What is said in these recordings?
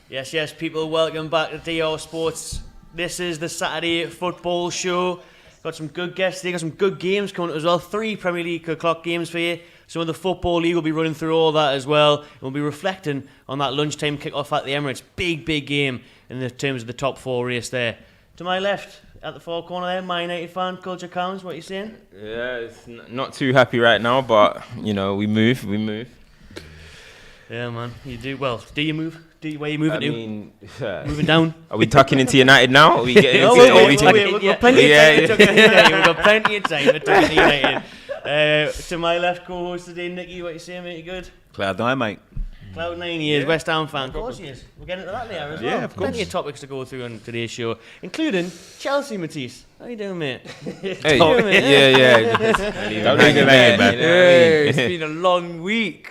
Yes, people, welcome back to DR Sports. This is the Saturday football show. Got some good guests today, got some good games coming up as well. 3 Premier League o'clock games for you. Some of the Football League will be running through all that as well. And we'll be reflecting on that lunchtime kick-off at the Emirates. Big game in the terms of the top 4 race there. To my left, at the far corner there, Man United fan, Culture Counts, what are you saying? Yeah, it's not too happy right now, but, you know, we move. Yeah, man, you do. Well, do you move? Where you moving to? Moving to? down? Are we tucking into United now? Are we getting no, into we've got plenty of time to tuck into United. We've got plenty of time to tuck into United. To my left co-host today, Nicky, what you saying, mate? You good? Cloud9, mate. Cloud9, he is. West Ham fan. Of course he is. We'll get into that later as well. Yeah, of course. Plenty of topics to go through on today's show, including Chelsea, Matisse. How you doing, mate? Hey, yeah. Don't leave it there, man. Hey, it's been a long week.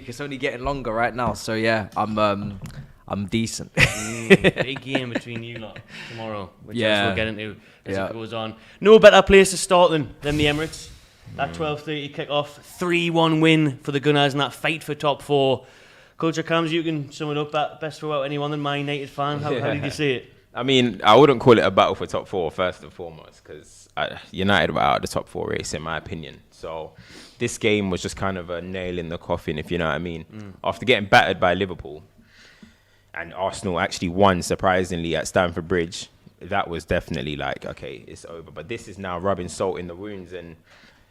It's only getting longer right now. So yeah, I'm decent. Big game between you lot tomorrow, which we'll get into as it goes on. No better place to start than the Emirates. That 12:30 kick-off, 3-1 win for the Gunners in that fight for top 4. Culture Cams, you can sum it up that best for anyone than Man United fan. How did you see it? I mean, I wouldn't call it a battle for top 4 first and foremost, because United were out of the top 4 race in my opinion. So this game was just kind of a nail in the coffin, if you know what I mean. After getting battered by Liverpool, and Arsenal actually won surprisingly at Stamford Bridge, that was definitely like, okay, it's over. But this is now rubbing salt in the wounds, and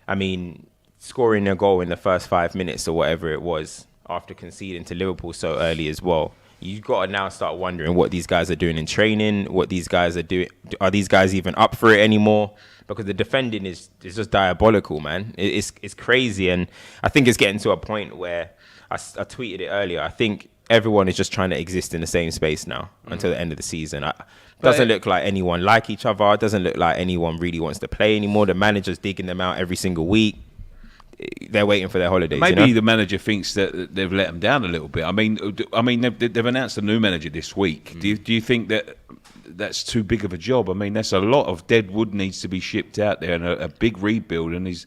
I mean, scoring a goal in the first 5 minutes or whatever it was after conceding to Liverpool so early as well. You've got to now start wondering what these guys are doing in training, what these guys are doing. Are these guys even up for it anymore? Because the defending is just diabolical, man. It's crazy. And I think it's getting to a point where, I tweeted it earlier, I think everyone is just trying to exist in the same space now until the end of the season. Doesn't look like anyone like each other. It doesn't look like anyone really wants to play anymore. The manager's digging them out every single week. They're waiting for their holidays. Maybe the manager thinks that they've let them down a little bit. I mean, they've announced a new manager this week. Do you think that that's too big of a job? I mean, that's a lot of dead wood needs to be shipped out there, and a big rebuild. And he's,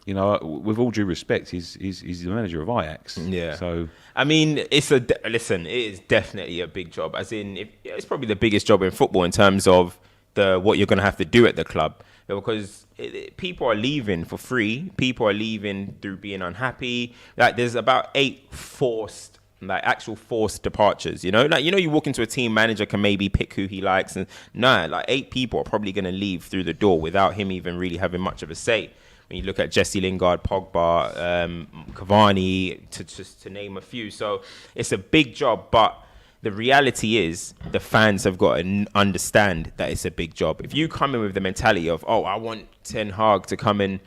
you know, with all due respect, he's the manager of Ajax. Yeah. So I mean, it is definitely a big job. As in, it's probably the biggest job in football in terms of what you're going to have to do at the club. Because people are leaving for free. People are leaving through being unhappy. Like, there's about 8 actual forced departures. You know, you walk into a team, manager can maybe pick who he likes, and 8 people are probably going to leave through the door without him even really having much of a say. When you look at Jesse Lingard, Pogba, Cavani, to name a few. So it's a big job, but the reality is the fans have got to understand that it's a big job. If you come in with the mentality of, I want Ten Hag to come and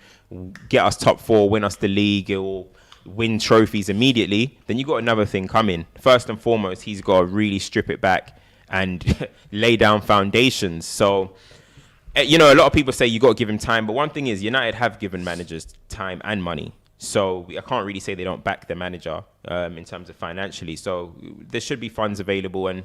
get us top 4, win us the league, or win trophies immediately, then you got another thing coming. First and foremost, he's got to really strip it back and lay down foundations. So, you know, a lot of people say you got to give him time, but one thing is United have given managers time and money. So I can't really say they don't back the manager in terms of financially. So there should be funds available, and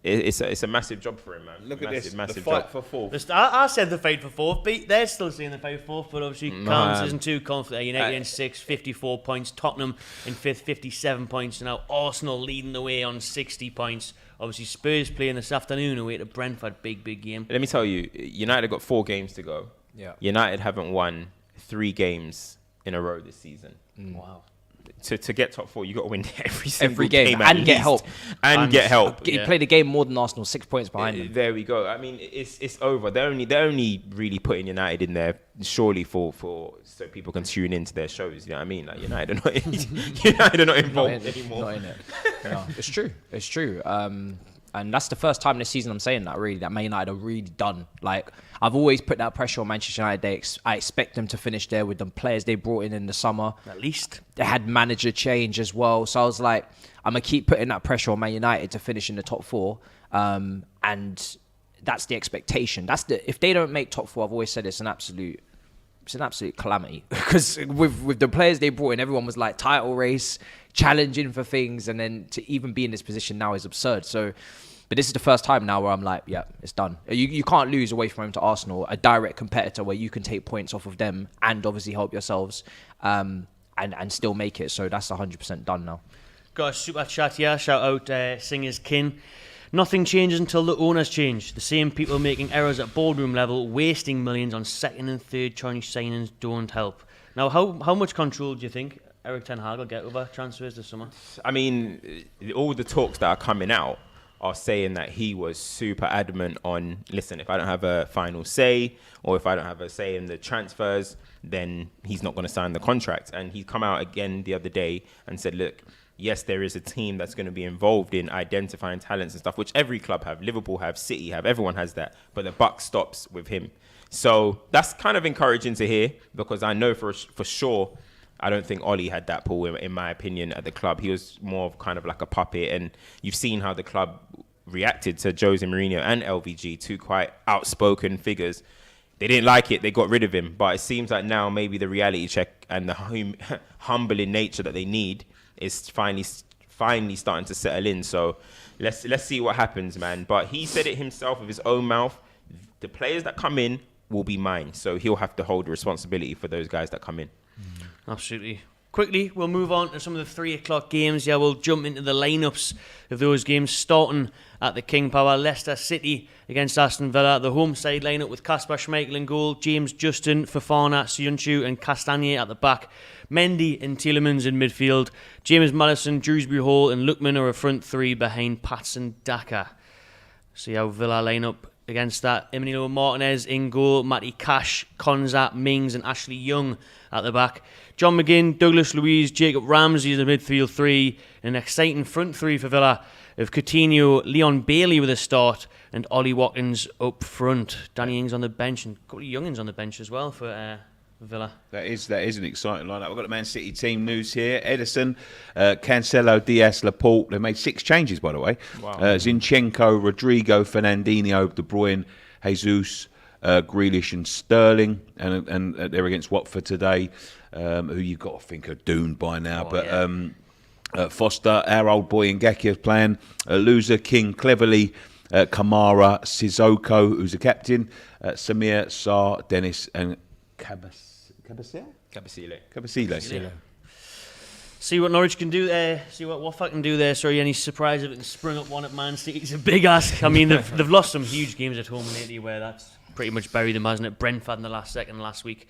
it's a massive job for him, man. Look at this, massive the fight job. for fourth. I said the fight for fourth, but they're still seeing the fight for fourth, but obviously Counts isn't too confident. United in 6th, 54 points. Tottenham in 5th, 57 points. And now Arsenal leading the way on 60 points. Obviously Spurs playing this afternoon away to Brentford. Big game. Let me tell you, United got 4 games to go. Yeah. United haven't won 3 games in a row this season. Wow. To get top 4, you got to win every game at and least. get help. And get help. You played a game more than Arsenal, 6 points behind them. There we go. I mean, it's over. They're only really putting United in there surely for so people can tune into their shows. You know what I mean? Like United are not involved anymore. Not in it. No, it's true. And that's the first time this season I'm saying that, really, that Man United are really done. Like, I've always put that pressure on Manchester United. I expect them to finish there with the players they brought in the summer. At least. They had manager change as well. So I was like, I'm going to keep putting that pressure on Man United to finish in the top 4. And that's the expectation. If they don't make top 4, I've always said it's an absolute calamity. Because with the players they brought in, everyone was like title race, challenging for things. And then to even be in this position now is absurd. So, but this is the first time now where I'm like, yeah, it's done. You can't lose away from home to Arsenal, a direct competitor where you can take points off of them and obviously help yourselves and still make it. So that's 100% done now. got a super chat here. Shout out Singer's Kin. Nothing changes until the owners change. The same people making errors at boardroom level, wasting millions on second and third choice signings don't help. Now, how much control do you think Erik ten Hag will get over transfers this summer? I mean, all the talks that are coming out are saying that he was super adamant on, listen, if I don't have a final say or if I don't have a say in the transfers, then he's not going to sign the contract. And he's come out again the other day and said, look, yes, there is a team that's going to be involved in identifying talents and stuff, which every club have. Liverpool have, City have, everyone has that. But the buck stops with him. So that's kind of encouraging to hear, because I know for sure, I don't think Ollie had that pull, in my opinion, at the club. He was more of kind of like a puppet. And you've seen how the club reacted to Jose Mourinho and LVG, two quite outspoken figures. They didn't like it. They got rid of him. But it seems like now maybe the reality check and the humbling nature that they need is finally starting to settle in. So let's see what happens, man. But he said it himself with his own mouth. The players that come in will be mine. So he'll have to hold the responsibility for those guys that come in. Absolutely. Quickly, we'll move on to some of the 3 o'clock games. Yeah, we'll jump into the lineups of those games, starting at the King Power. Leicester City against Aston Villa. The home side lineup with Kasper Schmeichel in goal, James Justin, Fofana, Soyuncu and Castagne at the back. Mendy and Tielemans in midfield. James Maddison, Dewsbury Hall and Lookman are a front three behind Patson Daka. See how Villa line up against that. Emiliano Martinez in goal, Matty Cash, Konza, Mings and Ashley Young at the back. John McGinn, Douglas Luiz, Jacob Ramsey is the midfield three. An exciting front three for Villa of Coutinho, Leon Bailey with a start and Ollie Watkins up front. Danny Ings on the bench and a couple of youngins on the bench as well for Villa. That is an exciting lineup. We've got the Man City team news here. Edison, Cancelo, Diaz, Laporte. They made 6 changes, by the way. Wow. Zinchenko, Rodrigo, Fernandinho, De Bruyne, Jesus, Grealish and Sterling. And they're against Watford today, who you've got to think are doomed by now. Foster, our old boy Ngeki is playing. Loser, King, Cleverly, Kamara, Sissoko, who's the captain. Samir, Sarr, Dennis and Cabasile. See what Norwich can do there. See what Watford can do there. Sorry, any surprise if it can spring up one at Man City? It's a big ask. I mean, they've lost some huge games at home lately where that's pretty much buried them, hasn't it? Brentford in the last second last week.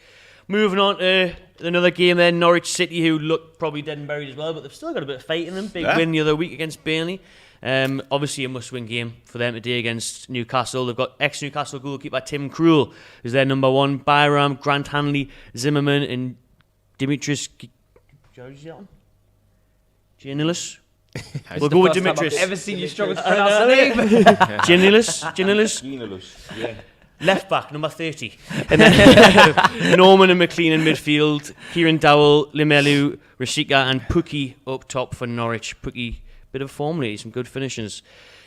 Moving on to another game then, Norwich City, who look probably dead and buried as well, but they've still got a bit of fight in them. Big win the other week against Burnley. Obviously a must-win game for them today against Newcastle. They've got ex-Newcastle goalkeeper Tim Krul, who's their number one. Byram, Grant Hanley, Zimmerman, and Dimitris Giannoulis. We'll go with Dimitris. I've ever seen you struggle to pronounce the name. Giannoulis. Yeah. Left back, number 30. And then Norman and McLean in midfield. Kieran Dowell, Limelu, Rashika, and Pukki up top for Norwich. Pukki, bit of form lately, some good finishes.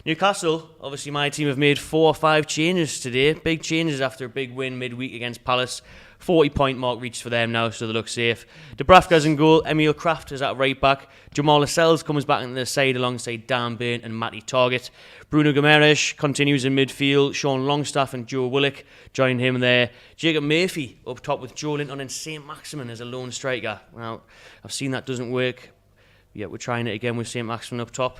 Newcastle, obviously my team have made 4 or 5 changes today. Big changes after a big win midweek against Palace. 40-point mark reached for them now, so they look safe. Dubravka's in goal. Emil Kraft is at right back. Jamal Lascelles comes back into the side alongside Dan Burn and Matty Targett. Bruno Guimaraes continues in midfield. Sean Longstaff and Joe Willock join him there. Jacob Murphy up top with Joe Linton and St. Maximin as a lone striker. Well, I've seen that doesn't work. Yeah, we're trying it again with St. Maximin up top.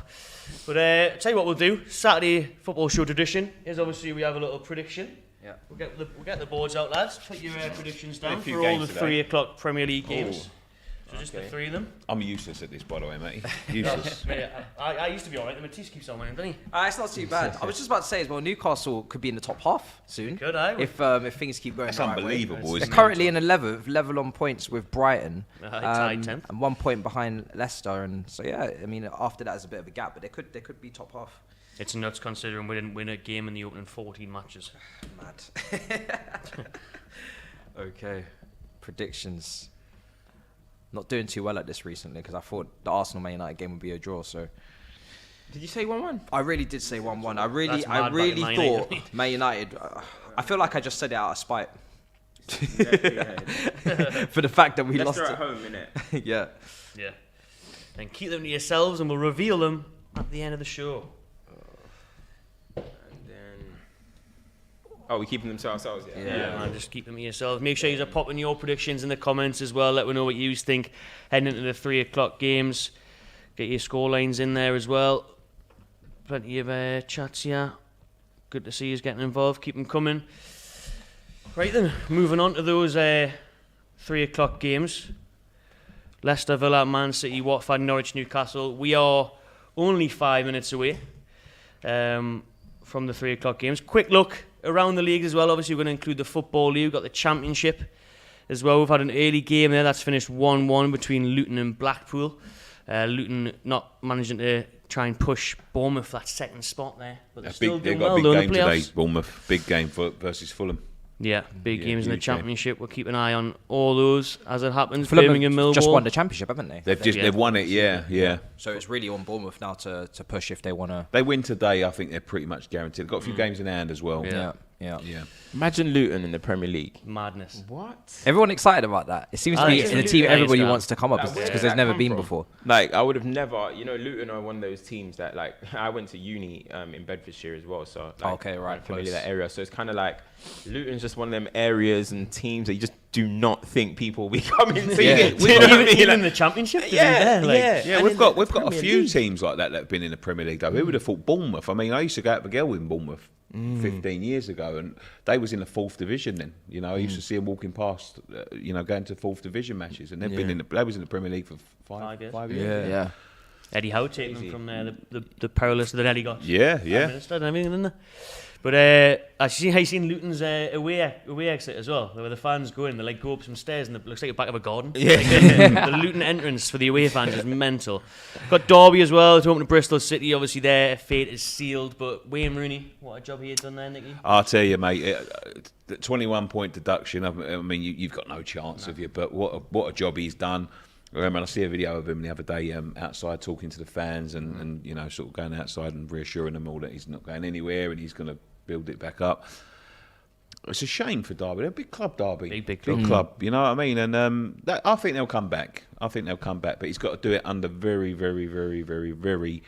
But tell you what we'll do. Saturday football show tradition is obviously we have a little prediction. Yeah. We'll get the boards out, lads. Put your predictions down for all the 3 o'clock Premier League games. So just the 3 of them. I'm useless at this, by the way, mate. Useless. I used to be alright. The Matisse keeps on winning, doesn't he? It's not too bad. I was just about to say as well, Newcastle could be in the top half soon. Could I? If things keep going. That's the right unbelievable. Way. They're currently in 11th, level on points with Brighton, tied 10th, and 1 point behind Leicester. And so yeah, I mean after that is a bit of a gap, but they could be top half. It's nuts considering we didn't win a game in the opening 14 matches. Mad. Okay, predictions. Not doing too well at this recently because I thought the Arsenal Man United game would be a draw. So, did you say 1-1? I really did say 1-1. I really thought Man United. I feel like I just said it out of spite. For the fact that we lost at home, innit? Yeah. And keep them to yourselves, and we'll reveal them at the end of the show. Oh, we're keeping them to ourselves, yeah, man, just keep them to yourselves. Make sure you're popping your predictions in the comments as well. Let me know what you think heading into the 3 o'clock games. Get your score lines in there as well. Plenty of chats here. Good to see you getting involved. Keep them coming. Right then, moving on to those 3 o'clock games. Leicester, Villa, Man City, Watford, Norwich, Newcastle. We are only 5 minutes away from the 3 o'clock games. Quick look around the leagues as well. Obviously, we're going to include the Football League. We've got the Championship as well. We've had an early game there that's finished 1-1 between Luton and Blackpool. Luton not managing to try and push Bournemouth for that second spot there. But they're still doing well, though, in the playoffs. Today, Bournemouth. Big game versus Fulham. Yeah, big games in the Championship. We'll keep an eye on all those as it happens. Fulham Birmingham, Millwall just won the Championship, haven't they? They've won it, yeah. So it's really on Bournemouth now to push if they want to. They win today, I think they're pretty much guaranteed. They've got a few games in hand as well. Yeah. Imagine Luton in the Premier League. Madness. What? Everyone excited about that. It seems to be in the team everybody wants to come up Like, because there's never been before. Like, I would have never, Luton are one of those teams that, like, I went to uni in Bedfordshire as well, so like, okay, right, I'm familiar close. with that area. So it's kind of like Luton's just one of them areas and teams that you just do not think people will be coming to. Even in the Championship, Yeah, we've got a few teams like that have been in the Premier League though. Who would have thought Bournemouth? I mean, I used to go out with a girl in Bournemouth 15 years ago, and they was in the 4th division then. I used to see them walking past, going to 4th division matches, and they've been they was in the Premier League for 5 years. Yeah. Eddie Howe taking them from there, the perilous that Eddie got. Yeah. Minister and everything, didn't they? But I've seen Luton's away exit as well, where the fans go in, they go up some stairs and it looks like the back of a garden. Yeah. The Luton entrance for the away fans is mental. Got Derby as well, to open to Bristol City. Obviously their fate is sealed, but Wayne Rooney, what a job he had done there, Nicky. I'll tell you, mate, the 21-point deduction, I mean, you've got no chance of you, but what a job he's done. I see a video of him the other day outside talking to the fans and sort of going outside and reassuring them all that he's not going anywhere and he's going to build it back up. It's a shame for Derby. They're a big club, Derby. Big club. You know what I mean? And I think they'll come back. But he's got to do it under very, very, very, very, very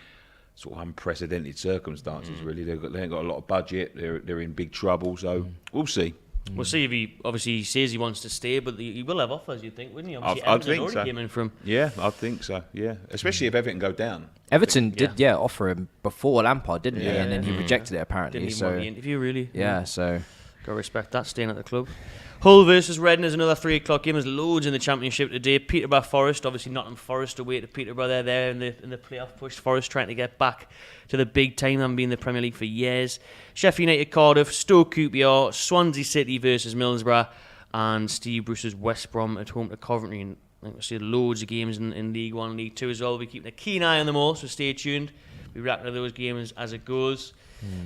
sort of unprecedented circumstances, really. They ain't got a lot of budget. They're in big trouble. So we'll see. We'll see if he says he wants to stay, but he will have offers, you'd think, wouldn't he? Obviously, I think so. Came in from. Yeah, I think so. Yeah, especially if Everton go down. Everton did offer him before Lampard, didn't he? And then he rejected it apparently. Didn't even want the interview, really. Yeah, so got to respect that, staying at the club. Hull versus Reading is another 3 o'clock game. There's loads in the Championship today. Peterborough Forest, obviously Nottingham Forest away to Peterborough. They're there in the playoff push. Forest trying to get back to the big time and be in the Premier League for years. Sheffield United Cardiff, Stoke QPR, Swansea City versus Middlesbrough, and Steve Bruce's West Brom at home to Coventry. And I think we'll see loads of games in League 1, League 2 as well. We'll be keeping a keen eye on them all, so stay tuned. We'll be reacting to those games as it goes.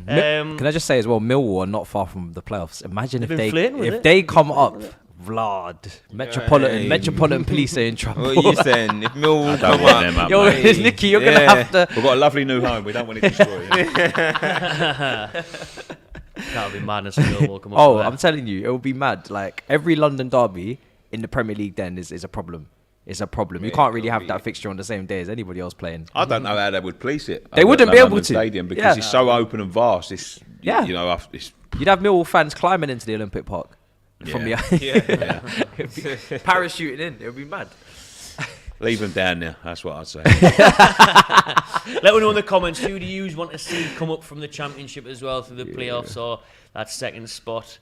Can I just say as well, Millwall are not far from the playoffs. Imagine if they come up, Vlad, Metropolitan Police are in trouble. What are you saying? If Millwall Don't come want up, them up, Yo, mate. Nicky, you're gonna have to. We've got a lovely new home. We don't want it destroyed. That'll be madness if Millwall come up. Oh, I'm telling you, it will be mad. Like every London derby in the Premier League then is a problem. It's a problem. You can't really have that fixture on the same day as anybody else playing. I don't know how they would police it. They wouldn't be able to. Stadium because it's so open and vast. It's You'd have Millwall fans climbing into the Olympic Park from the parachuting in. It would be mad. Leave them down there. That's what I'd say. Let me know in the comments, who do you want to see come up from the Championship as well through the playoffs or that second spot?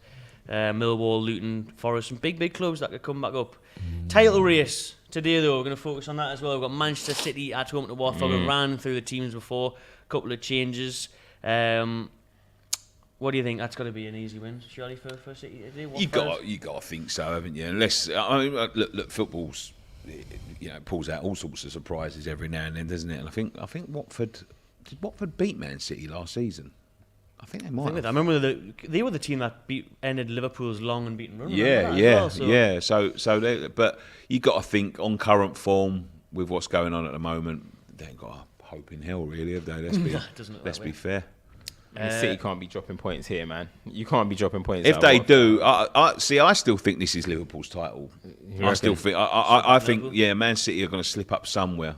Millwall, Luton, Forest, some big clubs that could come back up. Title race today, though, we're going to focus on that as well. We've got Manchester City at home to Watford. We ran through the teams before, a couple of changes. What do you think? That's got to be an easy win, surely, for City today. You got to think so, haven't you? Unless look, football's pulls out all sorts of surprises every now and then, doesn't it? And I think did Watford beat Man City last season? I think they might. I remember they were the team that ended Liverpool's long and beaten run. But you got to think on current form with what's going on at the moment, they ain't got a hope in hell, really, have they? Let's be fair. City can't be dropping points here, man. You can't be dropping points. If they do, I still think this is Liverpool's title. I still think. I think, Man City are going to slip up somewhere.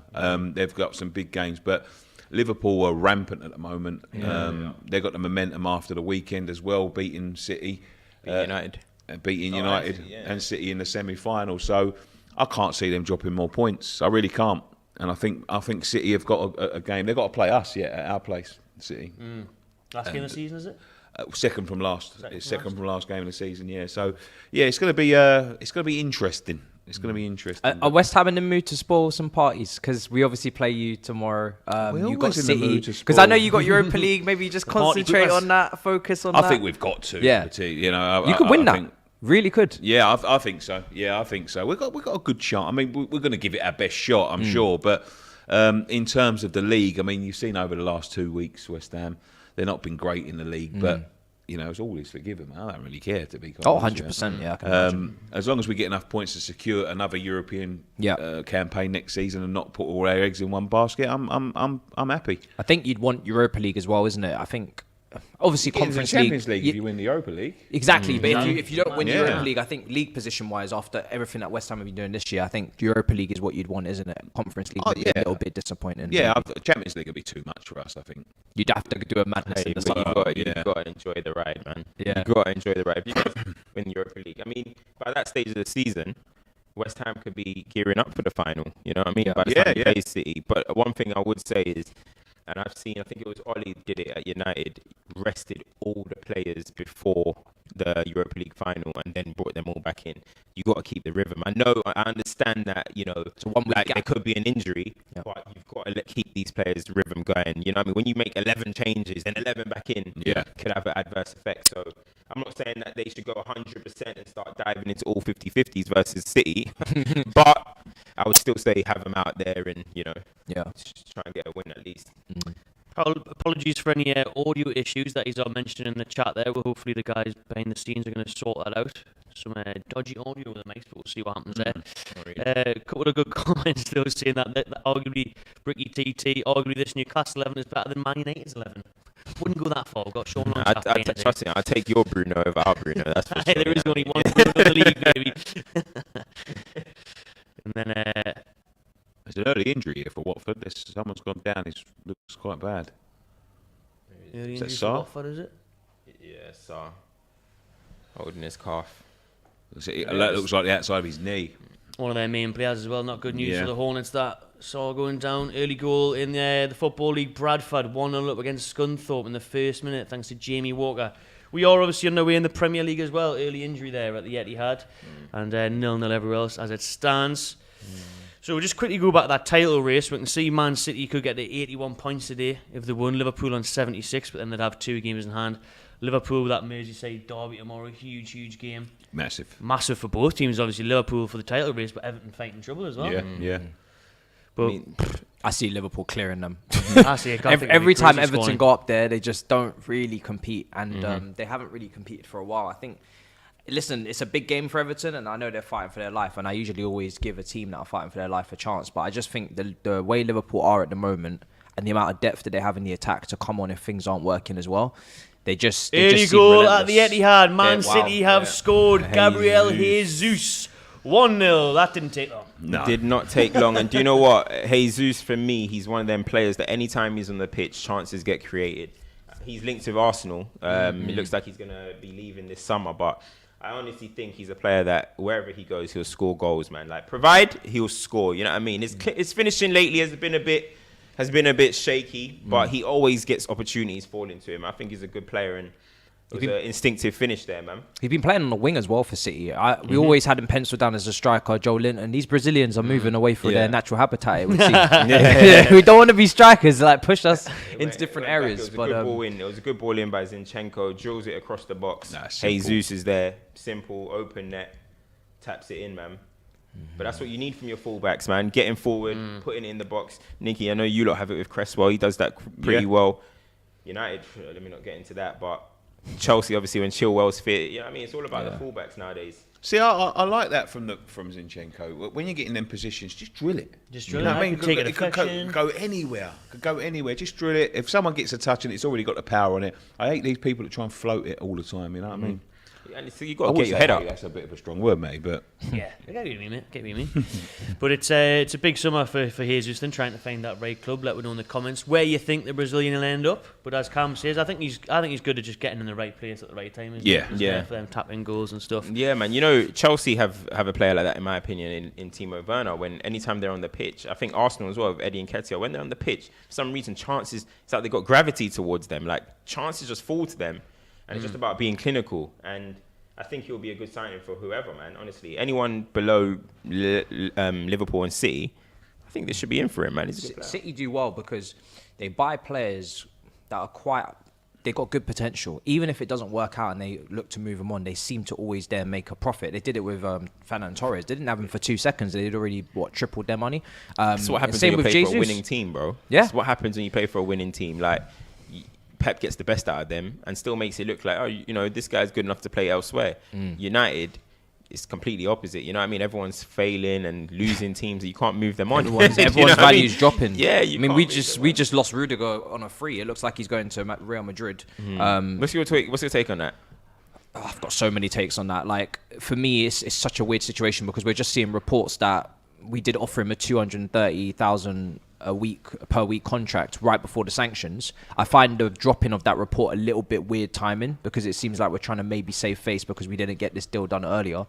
They've got some big games, but Liverpool are rampant at the moment. They've got the momentum after the weekend as well, beating City, beating United and City in the semi-final. So I can't see them dropping more points. I really can't. And I think City have got a game. They've got to play us, at our place, City. Last game of the season, is it? Second from last. Second from last game of the season. Yeah. So it's going to be interesting. It's going to be interesting. Are West Ham in the mood to spoil some parties? Because we obviously play you tomorrow. You got City. Because I know you got Europa League. Maybe just concentrate on that. Focus on that. I think we've got to. Yeah. You know, you could win that. Really could. Yeah, I think so. Yeah, I think so. We've got a good shot. I mean, we're going to give it our best shot, I'm sure. But in terms of the league, I mean, you've seen over the last 2 weeks, West Ham, they've not been great in the league, but. You know, it's always forgiven. I don't really care, to be quite honest. 100%, yeah. I can imagine. As long as we get enough points to secure another European campaign next season and not put all our eggs in one basket, I'm happy. I think you'd want Europa League as well, isn't it? I think, obviously, Conference Champions League if you win the Europa League. Exactly, but if you don't win Europa League, I think league position-wise, after everything that West Ham have been doing this year, I think Europa League is what you'd want, isn't it? Conference League would be a little bit disappointing. Yeah, Champions League would be too much for us, I think. You'd have to do a madness in the summer. You've got to enjoy the ride, man. Yeah. You've got to enjoy the ride. If you guys win Europa League, I mean, by that stage of the season, West Ham could be gearing up for the final. You know what I mean? By the time they play City. But one thing I would say is, and I've seen, I think it was Ollie did it at United, rested all the players before the Europa League final and then brought them all back in. You got to keep the rhythm. I understand that, you know, like there could be an injury, but you've got to keep these players' rhythm going. You know what I mean? When you make 11 changes and 11 back in, it could have an adverse effect. So I'm not saying that they should go 100% and start diving into all 50-50s versus City, but I would still say have them out there and, you know, just try and get a win at least. Apologies for any audio issues that he's mentioned in the chat there. Well, hopefully the guys behind the scenes are going to sort that out. Some dodgy audio with the mics, but we'll see what happens there. A couple of good comments though, saying that arguably Bricky TT, arguably this Newcastle 11 is better than Man United's 11. Wouldn't go that far. We've got Sean on chat. Trust me, I'll take your Bruno over our Bruno. That's for sure. There is only one Bruno in the league, baby. And then there's an early injury here for Watford. Someone's gone down. It looks quite bad. Early is that injury Sarr? for Watford, is it? Yeah, Sarr. Holding his calf. That looks like the outside of his knee. One of their main players as well. Not good news for the Hornets that saw going down. Early goal in the Football League. Bradford 1-0 up against Scunthorpe in the first minute thanks to Jamie Walker. We are obviously underway in the Premier League as well. Early injury there at the Etihad. And 0-0 everywhere else as it stands. So we'll just quickly go back to that title race. We can see Man City could get to 81 points today if they won. Liverpool on 76, but then they'd have 2 games in hand. Liverpool with that Merseyside derby tomorrow. Huge game. Massive for both teams. Obviously Liverpool for the title race, but Everton fighting trouble as well. Yeah. But I see Liverpool clearing them. I see every time Everton go up there, they just don't really compete. And they haven't really competed for a while. I think... Listen, it's a big game for Everton, and I know they're fighting for their life, and I usually always give a team that are fighting for their life a chance, but I just think the way Liverpool are at the moment and the amount of depth that they have in the attack to come on if things aren't working as well, they just early goal at the Etihad. Man City have scored. Gabriel Jesus 1-0. That didn't take long. No. It did not take long. And do you know what? Jesus, for me, he's one of them players that anytime he's on the pitch, chances get created. He's linked with Arsenal. It looks like he's going to be leaving this summer, but I honestly think he's a player that wherever he goes, he'll score goals, man. Like, provide, he'll score. You know what I mean? His finishing lately has been a bit shaky, but he always gets opportunities falling to him. I think he's a good player and it was an instinctive finish there, man. He's been playing on the wing as well for City. We always had him penciled down as a striker, Joe Linton. These Brazilians are moving away from their natural habitat, it would seem. We don't want to be strikers, like push us into different areas. It was a good ball in by Zinchenko, drills it across the box. Jesus is there, simple, open net, taps it in, man. But that's what you need from your fullbacks, man. Getting forward, putting it in the box. Nicky, I know you lot have it with Cresswell. He does that pretty well. United, let me not get into that, but Chelsea, obviously, when Chilwell's fit, you know what I mean? It's all about the fullbacks nowadays. See, I like that from Zinchenko. When you get in them positions, just drill it. Just drill it. I mean, it could go anywhere. Could go anywhere. Just drill it. If someone gets a touch and it's already got the power on it, I hate these people that try and float it all the time. You know what I mean? And so you got to get your head up. That's a bit of a strong word, mate, but Yeah, I get what you mean, mate. Get what you mean. But it's a big summer for Jesus then, trying to find that right club. Let me know in the comments where you think the Brazilian will end up. But as Cam says, I think he's good at just getting in the right place at the right time. Isn't he? Just there for them tapping goals and stuff. Yeah, man. Chelsea have a player like that, in my opinion, in Timo Werner. When anytime they're on the pitch, I think Arsenal as well with Eddie Nketiah, when they're on the pitch, for some reason chances, it's like they've got gravity towards them. Like chances just fall to them, and it's just about being clinical. And I think he'll be a good signing for whoever, man. Honestly, anyone below Liverpool and City, I think this should be in for him, man. He's a good player. City do well because they buy players that are they got good potential. Even if it doesn't work out and they look to move them on, they seem to always dare make a profit. They did it with Fernando Torres. They didn't have him for 2 seconds. They'd already, tripled their money. That's what happens when you play for a winning team, bro. Yeah. That's what happens when you play for a winning team. Like, Pep gets the best out of them and still makes it look like, this guy's good enough to play elsewhere. United, it's completely opposite. You know what I mean? Everyone's failing and losing teams that you can't move them on. Everyone's value's dropping. Yeah, we just lost Rudiger on a free. It looks like he's going to Real Madrid. What's your take on that? I've got so many takes on that. Like, for me, it's such a weird situation because we're just seeing reports that we did offer him a 230,000 per week contract right before the sanctions. I find the dropping of that report a little bit weird timing because it seems like we're trying to maybe save face because we didn't get this deal done earlier.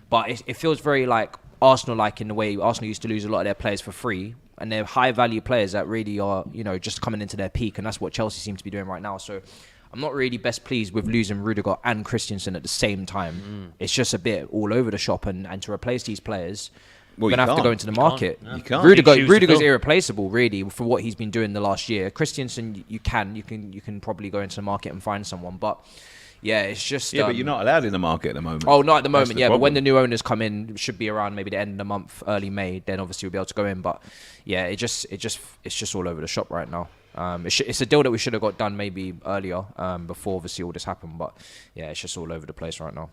But it feels very like Arsenal-like in the way Arsenal used to lose a lot of their players for free, and they're high-value players that really are, just coming into their peak, and that's what Chelsea seem to be doing right now. So I'm not really best pleased with losing Rudiger and Christensen at the same time. It's just a bit all over the shop, and to replace these players, we're going to have to go into the market. You can't. Rudiger's irreplaceable, really, for what he's been doing the last year. Christensen, you can probably go into the market and find someone. But, yeah, it's just... Yeah, but you're not allowed in the market at the moment. Oh, not at the moment, yeah. But when the new owners come in, it should be around maybe the end of the month, early May, then obviously we'll be able to go in. But, yeah, it's just all over the shop right now. It's a deal that we should have got done maybe earlier, before obviously all this happened. But, yeah, it's just all over the place right now.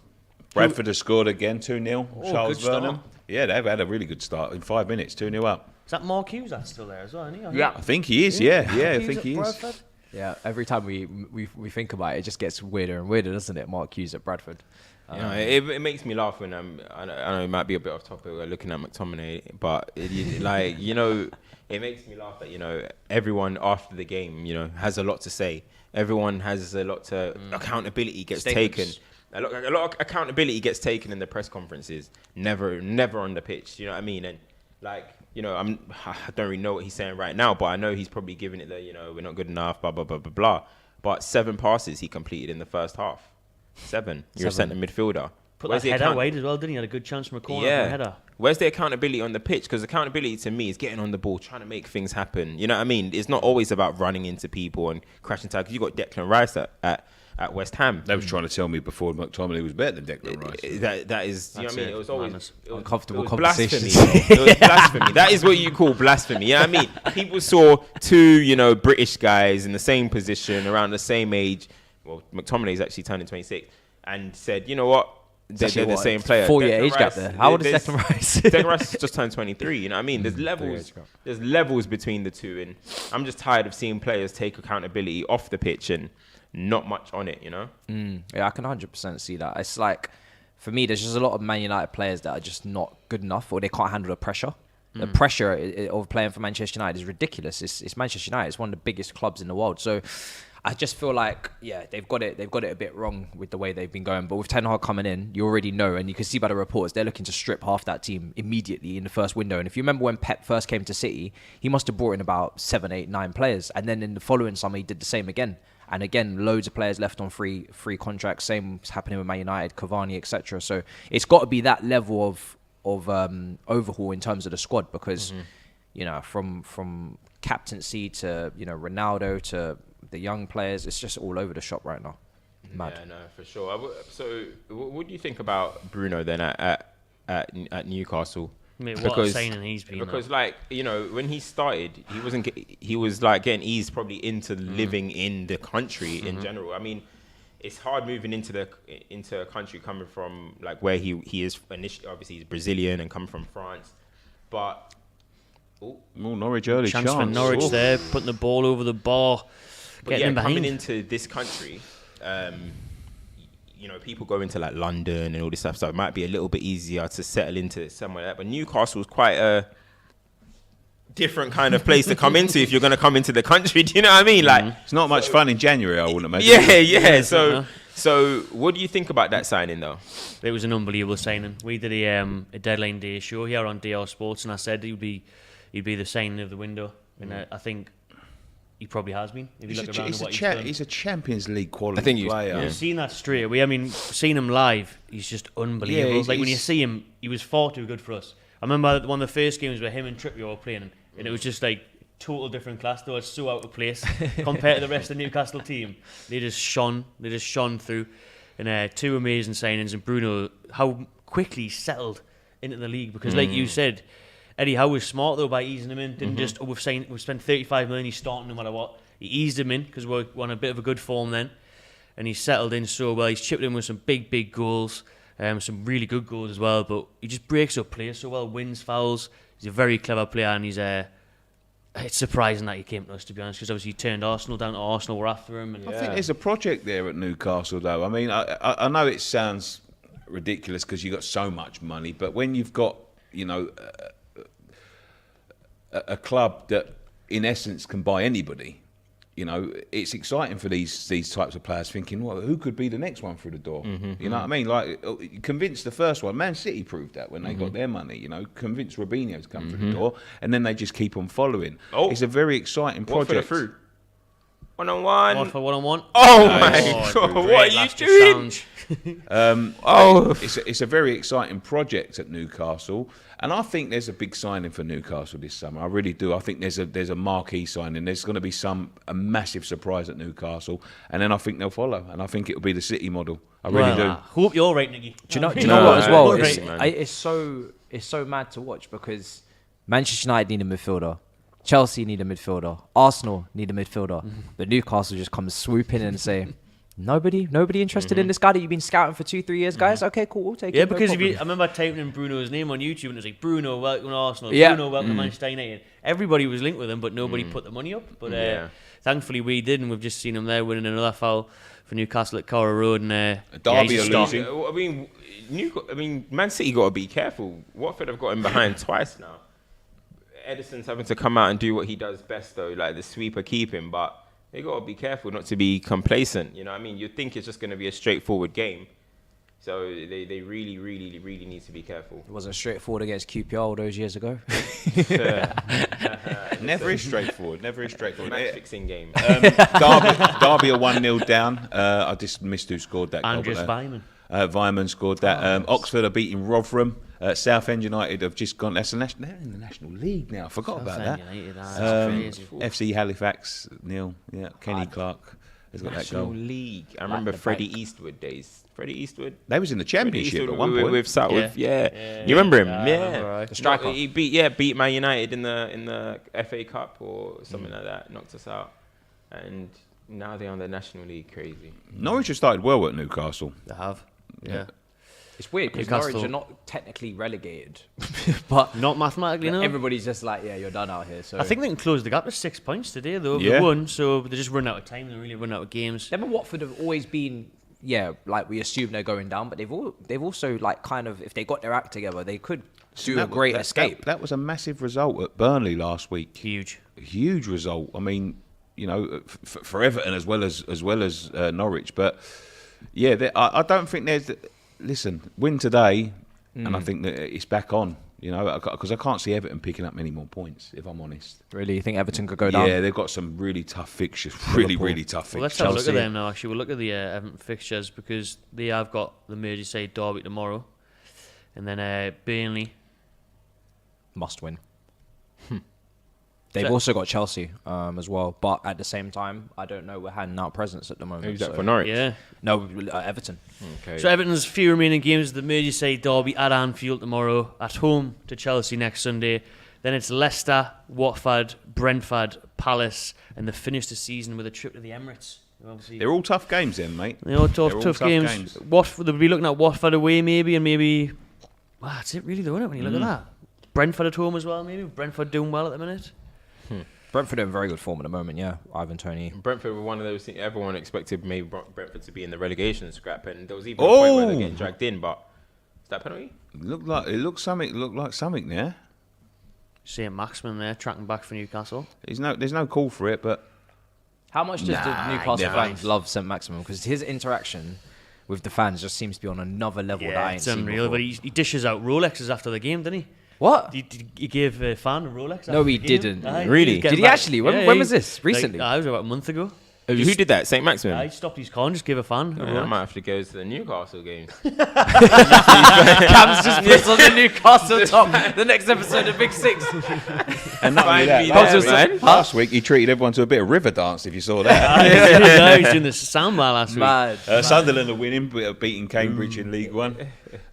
Brentford has scored again, 2-0. Charles good start. Vernon. Yeah, they've had a really good start in 5 minutes, 2-0 up. Is that Mark Hughes that's still there as well, isn't he? Yeah, I think he is. Yeah, I think he is. Bradford? Yeah, every time we think about it, it just gets weirder and weirder, doesn't it? Mark Hughes at Bradford. It makes me laugh when I know it might be a bit off topic. We're looking at McTominay, but it makes me laugh that everyone after the game has a lot to say. Everyone has a lot to accountability gets taken. A lot of accountability gets taken in the press conferences. Never on the pitch. You know what I mean? And I don't really know what he's saying right now, but I know he's probably giving it the we're not good enough, blah blah blah blah blah. But 7 passes he completed in the first half. 7. You're a centre midfielder. Put that header wide as well, didn't he? Had a good chance from a corner for a header. Where's the accountability on the pitch? Because accountability to me is getting on the ball, trying to make things happen. You know what I mean? It's not always about running into people and crashing tackles. You got Declan Rice at West Ham. They was trying to tell me before McTominay was better than Declan Rice. That is, you know what I mean? It was always uncomfortable conversations. It was blasphemy. That is what you call blasphemy. You know what I mean? People saw 2, British guys in the same position, around the same age. Well, McTominay's actually turning 26, and said, you know what? They're the same player. 4-year age gap there. How old is Declan Rice? Declan Rice just turned 23. You know what I mean? There's levels between the two, and I'm just tired of seeing players take accountability off the pitch and not much on it. Yeah, I can 100% see that. It's like, for me, there's just a lot of Man United players that are just not good enough, or they can't handle the pressure. The pressure of playing for Manchester United is ridiculous. It's Manchester United. It's one of the biggest clubs in the world. So I just feel like, they've got it a bit wrong with the way they've been going. But with Ten Hag coming in, you already know, and you can see by the reports, they're looking to strip half that team immediately in the first window. And if you remember when Pep first came to City, he must have brought in about 7, 8, 9 players. And then in the following summer, he did the same again. And again, loads of players left on free contracts. Same is happening with Man United, Cavani, etc. So it's got to be that level of overhaul in terms of the squad, because from captaincy to Ronaldo to the young players, it's just all over the shop right now. Mad. Yeah, no, for sure. So, what do you think about Bruno then at Newcastle? I mean, what a signing he's been. Because when he started, he was like getting eased probably into living in the country in general. I mean, it's hard moving into a country coming from like where he is initially. Obviously, he's Brazilian and coming from France, but Norwich early chance for Norwich there, putting the ball over the bar, but getting him behind. Coming into this country, people go into like London and all this stuff, so it might be a little bit easier to settle into somewhere like that. But Newcastle's quite a different kind of place to come into if you're going to come into the country. Do you know what I mean? Like, it's not much fun in January, I wouldn't imagine. Yeah. So what do you think about that signing, though? It was an unbelievable signing. We did a deadline day show here on DR Sports, and I said he'd be the signing of the window, and I think he probably has been. If you look around at what he's done. He's a Champions League quality player. You've seen that straight away. I mean, seeing him live, he's just unbelievable. Yeah, like when you see him, he was far too good for us. I remember one of the first games where him and Trippier were playing, and it was just like total different class. They were so out of place compared to the rest of the Newcastle team. They just shone through. And two amazing signings. And Bruno, how quickly he settled into the league. Because like you said, Eddie Howe was smart though by easing him in. Didn't just, we've spent 35 million, he's starting no matter what. He eased him in because we're on a bit of a good form then. And he settled in so well. He's chipped in with some big goals. Some really good goals as well. But he just breaks up players so well, wins fouls. He's a very clever player, and he's it's surprising that he came to us, to be honest, because obviously he turned Arsenal down. Arsenal were after him. And I think there's a project there at Newcastle, though. I mean, I know it sounds ridiculous because you've got so much money, but when you've got, a club that, in essence, can buy anybody, it's exciting for these types of players thinking, well, who could be the next one through the door? You know what I mean? Like, convince the first one. Man City proved that when they got their money, convince Robinho to come through the door, and then they just keep on following. It's a very exciting project. Through? One-on-one. Watford one-on-one. Oh, my God. What are you doing? It's a very exciting project at Newcastle, and I think there's a big signing for Newcastle this summer. I really do. I think there's a marquee signing. There's going to be a massive surprise at Newcastle, and then I think they'll follow. And I think it'll be the City model. I really do. Hope you're right, Nicky. Do you know what as well? It's so mad to watch because Manchester United need a midfielder. Chelsea need a midfielder. Arsenal need a midfielder. But Newcastle just comes swooping in and say, nobody interested in this guy that you've been scouting for 2-3 years, guys? Okay, cool, we'll take it. Yeah, because I remember typing in Bruno's name on YouTube and it was like, Bruno, welcome to Arsenal. Bruno, welcome to Manchester United. Everybody was linked with him, but nobody put the money up. But thankfully we did, and we've just seen him there winning another foul for Newcastle at Carrow Road. And Derby are losing. I mean, Man City got to be careful. Watford have got him behind twice now. Edison's having to come out and do what he does best, though, like the sweeper keeping, but they got to be careful not to be complacent. You know what I mean? You'd think it's just going to be a straightforward game. So they really, really, really need to be careful. It wasn't straightforward against QPR all those years ago. Never is straightforward. Match fixing game. Derby are 1-0 down. I just missed who scored that goal. Andreas Weimann. Weimann scored that. Oxford are beating Rotherham. Southend United have just gone. They're in the National League now. I forgot about that. FC Halifax 0. Yeah, Kenny Clark has got that goal. National League. I remember Freddie Eastwood days. Freddie Eastwood. They was in the Championship at one point. You remember him? Yeah. The striker. He beat Man United in the FA Cup or something like that. Knocked us out, and now they're on the National League. Crazy. Norwich have started well at Newcastle. They have. Yeah. It's weird because Norwich are not technically relegated, but not mathematically. No. Everybody's just like, yeah, you're done out here. So I think they can close the gap to 6 points today, though. Yeah. They won, so they just run out of time. They really run out of games. Them and Watford have always been, like we assume they're going down, but they've also like kind of, if they got their act together, they could do a great escape. That was a massive result at Burnley last week. Huge result. I mean, for Everton as well as Norwich, but yeah, I don't think there's. Listen, win today, and I think that it's back on. Because I can't see Everton picking up many more points, if I'm honest. Really, you think Everton could go down? Yeah, they've got some really tough fixtures. Really tough fixtures. Well, let's have a look at them now. Actually, we'll look at the Everton fixtures because they have got the Merseyside derby tomorrow, and then Burnley must win. They've also got Chelsea as well, but at the same time, I don't know. We're handing out presents at the moment. Who's that for Norwich? Yeah. No, Everton. Okay. So Everton's few remaining games: the Merseyside derby at Anfield tomorrow, at home to Chelsea next Sunday. Then it's Leicester, Watford, Brentford, Palace, and they finish the season with a trip to the Emirates. Obviously, they're all tough games, then, mate. They're all tough games. Watford, they'll be looking at Watford away, maybe. Wow, that's it, really, though, isn't it? When you look at that, Brentford at home as well, maybe. Brentford doing well at the minute. Brentford are in very good form at the moment, yeah. Ivan Toney. Brentford were one of those things everyone expected maybe Brentford to be in the relegation scrap, and there was even a point where they're getting dragged in, but is that penalty? Looked like something there. St. Maximin there, tracking back for Newcastle. There's no call for it, but How much does the Newcastle fans love St. Maximin? Because his interaction with the fans just seems to be on another level that I ain't it's seen unreal. before. But he dishes out Rolexes after the game, didn't he? What? He gave a fan a Rolex. No, after he the game. didn't. Aye, Really? was getting Did he back- actually? When was this? Recently? Like, it was about a month ago. Who did that? St. Maximin? He stopped his car and just gave a fan a I Rolex. might have to go to the Newcastle games. Cam's just puts on the Newcastle top. The next episode of Big Six. and not only that, me last, there, week, man. last week he treated everyone to a bit of river dance. If you saw that, Yeah, he was doing the soundbar last week. Mad. Sunderland are winning, beating Cambridge in League One.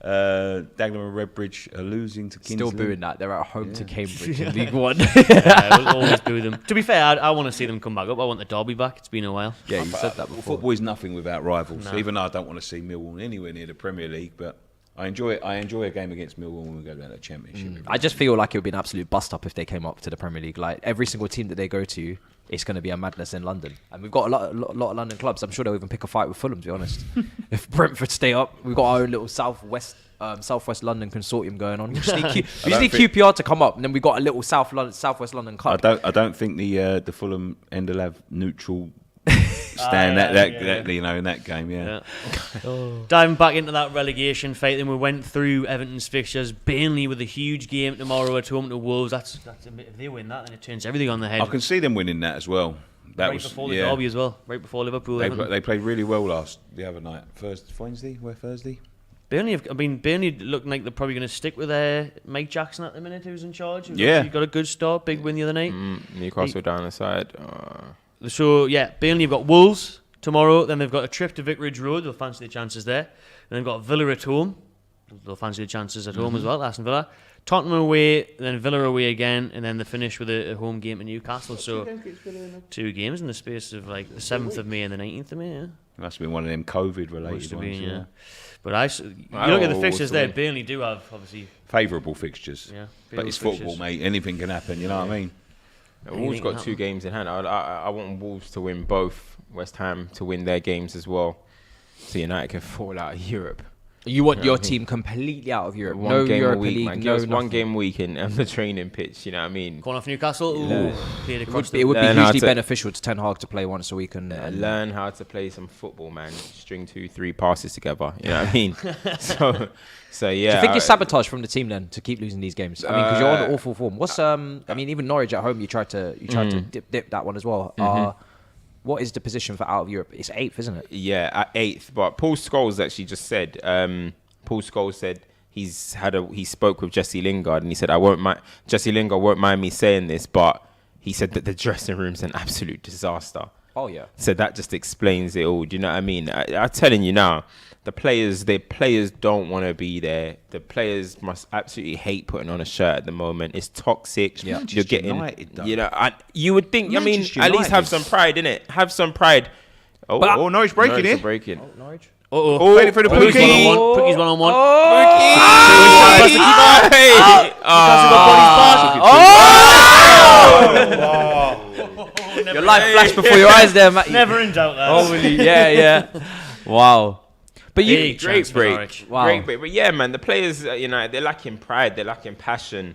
Dagenham and Redbridge are losing to Kingsland. Still booing that. They're at home to Cambridge in League One. Yeah, we'll always do them. To be fair, I want to see them come back up. I want the derby back. It's been a while. Yeah, you said that before. Football is nothing without rivals. No. Even though I don't want to see Millwall anywhere near the Premier League, but I enjoy it. I enjoy a game against Millwall when we go down to the Championship. I just feel like it would be an absolute bust up if they came up to the Premier League. Like every single team that they go to, it's going to be a madness in London. And we've got a lot of London clubs. I'm sure they'll even pick a fight with Fulham, to be honest. If Brentford stay up, we've got our own little Southwest London consortium going on. We just need, QPR to come up, and then we've got a little Southwest London cup. I don't think the Fulham end will have neutral stand in that game. Yeah. Diving back into that relegation fight, then we went through Everton's fixtures. Burnley with a huge game tomorrow at home to Wolves. That's if they win that, then it turns everything on the head. I can see them winning that as well. That right was before the derby as well. Right before Liverpool. They played really well the other night. Thursday. Burnley looking like they're probably going to stick with Mike Jackson at the minute, who's in charge. He got a good start, big win the other night. Newcastle down the side. So yeah, Burnley have got Wolves tomorrow. Then they've got a trip to Vicarage Road. They'll fancy the chances there. And they've got Villa at home. They'll fancy the chances at home as well. Aston Villa, Tottenham away, then Villa away again, and then they finish with a home game in Newcastle. So 2 games in the space of like the 7th of May and the 19th of May. Yeah. Must have been one of them COVID-related ones. Yeah. But you look at the fixtures there. Burnley do have obviously favourable fixtures. Yeah, but it's football, mate. Anything can happen. You know what I mean? Wolves got 2 games in hand. I want Wolves to win both. West Ham to win their games as well, so United can fall out of Europe. You want your team completely out of Europe. One No game Europa a week, League, man. no Give us one nothing. game a week on the training pitch. You know what I mean? Calling off Newcastle. Played across It would be Learn how hugely to- beneficial to Ten Hag to play once a week and Learn how to play some football, man. String 2-3 passes together. You know what I mean? so yeah. Do you think you're sabotaged from the team then to keep losing these games? I mean, because you're on awful form. What's I mean, even Norwich at home, you tried to dip that one as well. What is the position for out of Europe? It's 8th, isn't it? Yeah, at 8th. But Paul Scholes actually just said. Paul Scholes said he spoke with Jesse Lingard and he said Jesse Lingard won't mind me saying this, but he said that the dressing room's an absolute disaster. Oh yeah. So that just explains it all. Do you know what I mean? I'm telling you now, the players don't want to be there. The players must absolutely hate putting on a shirt at the moment. It's toxic. Yeah. You're getting, United, though. you know, you would think. I mean, Manchester at least have United. some pride in it. Have some pride. Norwich breaking Norwich it. are breaking. Norwich. Uh-oh. Waiting for the Pookie. Pookie's one-on-one. Your life flashed before your eyes there, Matty. Never in doubt that. Holy, yeah. Wow. But you, Big Great chance for break. Norwich. Wow. Great break. But yeah, man, the players, they're lacking pride. They're lacking passion.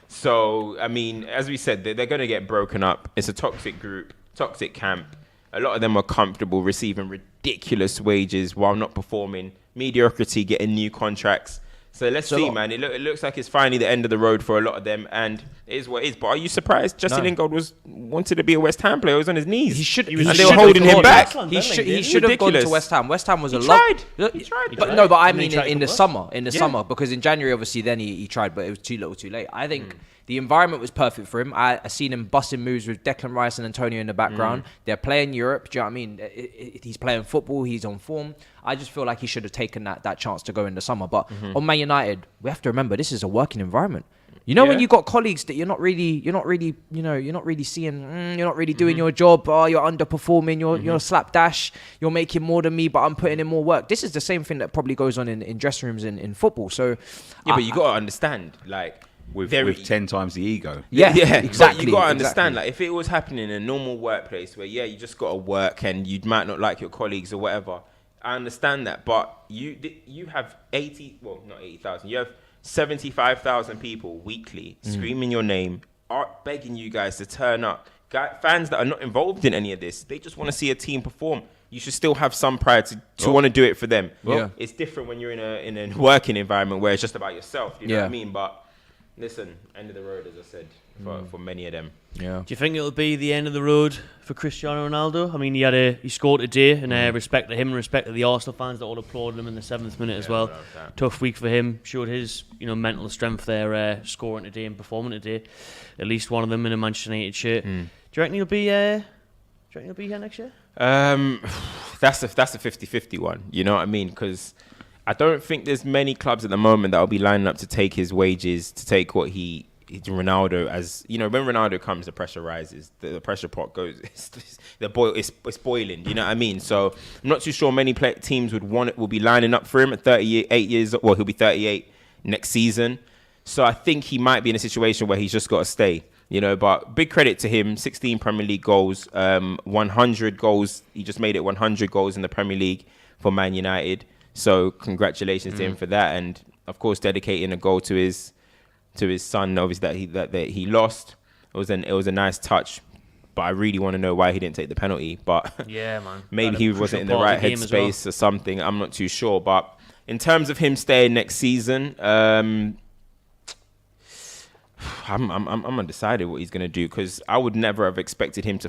So, I mean, as we said, they're going to get broken up. It's a toxic group, toxic camp. A lot of them are comfortable receiving ridiculous wages while not performing. Mediocrity, getting new contracts. So let's see, man. It looks like it's finally the end of the road for a lot of them, and it is what it is. But are you surprised? Jesse Lingard wanted to be a West Ham player. He was on his knees. He should. And they were holding him back. He should have gone to Ridiculous. West Ham. West Ham was a lot. He tried. But no, but I And he mean tried in to the work. summer, summer, because in January obviously then he tried, but it was too little, too late. I think the environment was perfect for him. I seen him busting moves with Declan Rice and Antonio in the background. They're playing Europe. Do you know what I mean? He's playing football. He's on form. I just feel like he should have taken that chance to go in the summer. But on Man United, we have to remember this is a working environment. You know, when you got colleagues that you're not really seeing, you're not really doing your job. Oh, you're underperforming. You're slapdash. You're making more than me, but I'm putting in more work. This is the same thing that probably goes on in dressing rooms in football. So Yeah, but you got to understand, like, with Very- 10 times the ego. Yeah, Exactly. You got to understand, exactly. like, if it was happening in a normal workplace where, you just got to work and you might not like your colleagues or whatever, I understand that. But you have 80,000. You have 75,000 people weekly screaming your name, are begging you guys to turn up. Fans that are not involved in any of this, they just want to see a team perform. You should still have some pride to want to do it for them. Yeah. It's different when you're in a working environment where it's just about yourself. You know what I mean? But listen, end of the road, as I said, for many of them. Yeah. Do you think it'll be the end of the road for Cristiano Ronaldo? I mean, he scored today, and respect to him and respect to the Arsenal fans that all applauded him in the 7th minute as well. Tough week for him. Showed his mental strength there, scoring today and performing today. At least one of them in a Manchester United shirt. Do you reckon he'll be? He'll be here next year? That's a 50-50 one. You know what I mean? Because I don't think there's many clubs at the moment that will be lining up to take his wages, to take what Ronaldo, as when Ronaldo comes, the pressure rises, the pressure pot goes, it's boiling. You know what I mean? So I'm not too sure many teams will be lining up for him at 38 years. Well, he'll be 38 next season. So I think he might be in a situation where he's just got to stay. But big credit to him. 16 Premier League goals, 100 goals. He just made it 100 goals in the Premier League for Man United. So congratulations to him for that, and of course dedicating a goal to his son, obviously that he lost. It was a nice touch, but I really want to know why he didn't take the penalty. But Yeah, man. maybe he wasn't in the right headspace or something. I'm not too sure. But in terms of him staying next season, I'm undecided what he's going to do, because I would never have expected him to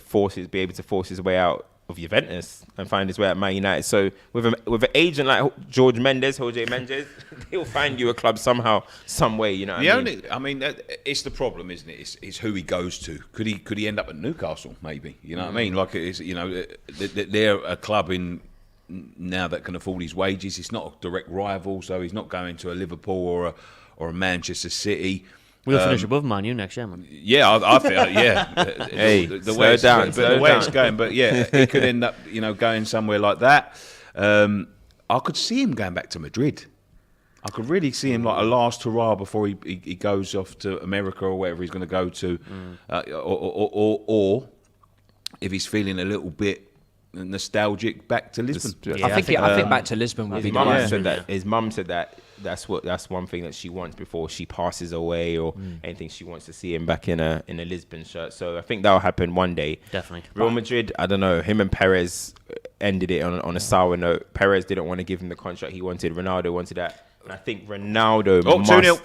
be able to force his way out of Juventus and find his way at Man United. So with an agent like Jose Mendes, he'll find you a club somehow, some way. You know what I mean? It's the problem, isn't it? It's who he goes to. Could he end up at Newcastle? Maybe. You know what I mean? Like they're a club in now that can afford his wages. It's not a direct rival, so he's not going to a Liverpool or a Manchester City. We'll finish above Man U next year, man. Yeah, I think, yeah. Hey, the way it's going, but yeah, he could end up, going somewhere like that. I could see him going back to Madrid. I could really see him like a last hurrah before he goes off to America or wherever he's going to go to, or if he's feeling a little bit nostalgic, back to Lisbon. I think back to Lisbon would be the right. His mum said that. That's one thing that she wants before she passes away, or anything. She wants to see him back in a Lisbon shirt. So I think that'll happen one day. Definitely. Real Madrid, I don't know. Him and Perez ended it on a sour note. Perez didn't want to give him the contract he wanted. Ronaldo wanted that, and I think Ronaldo. 2-0.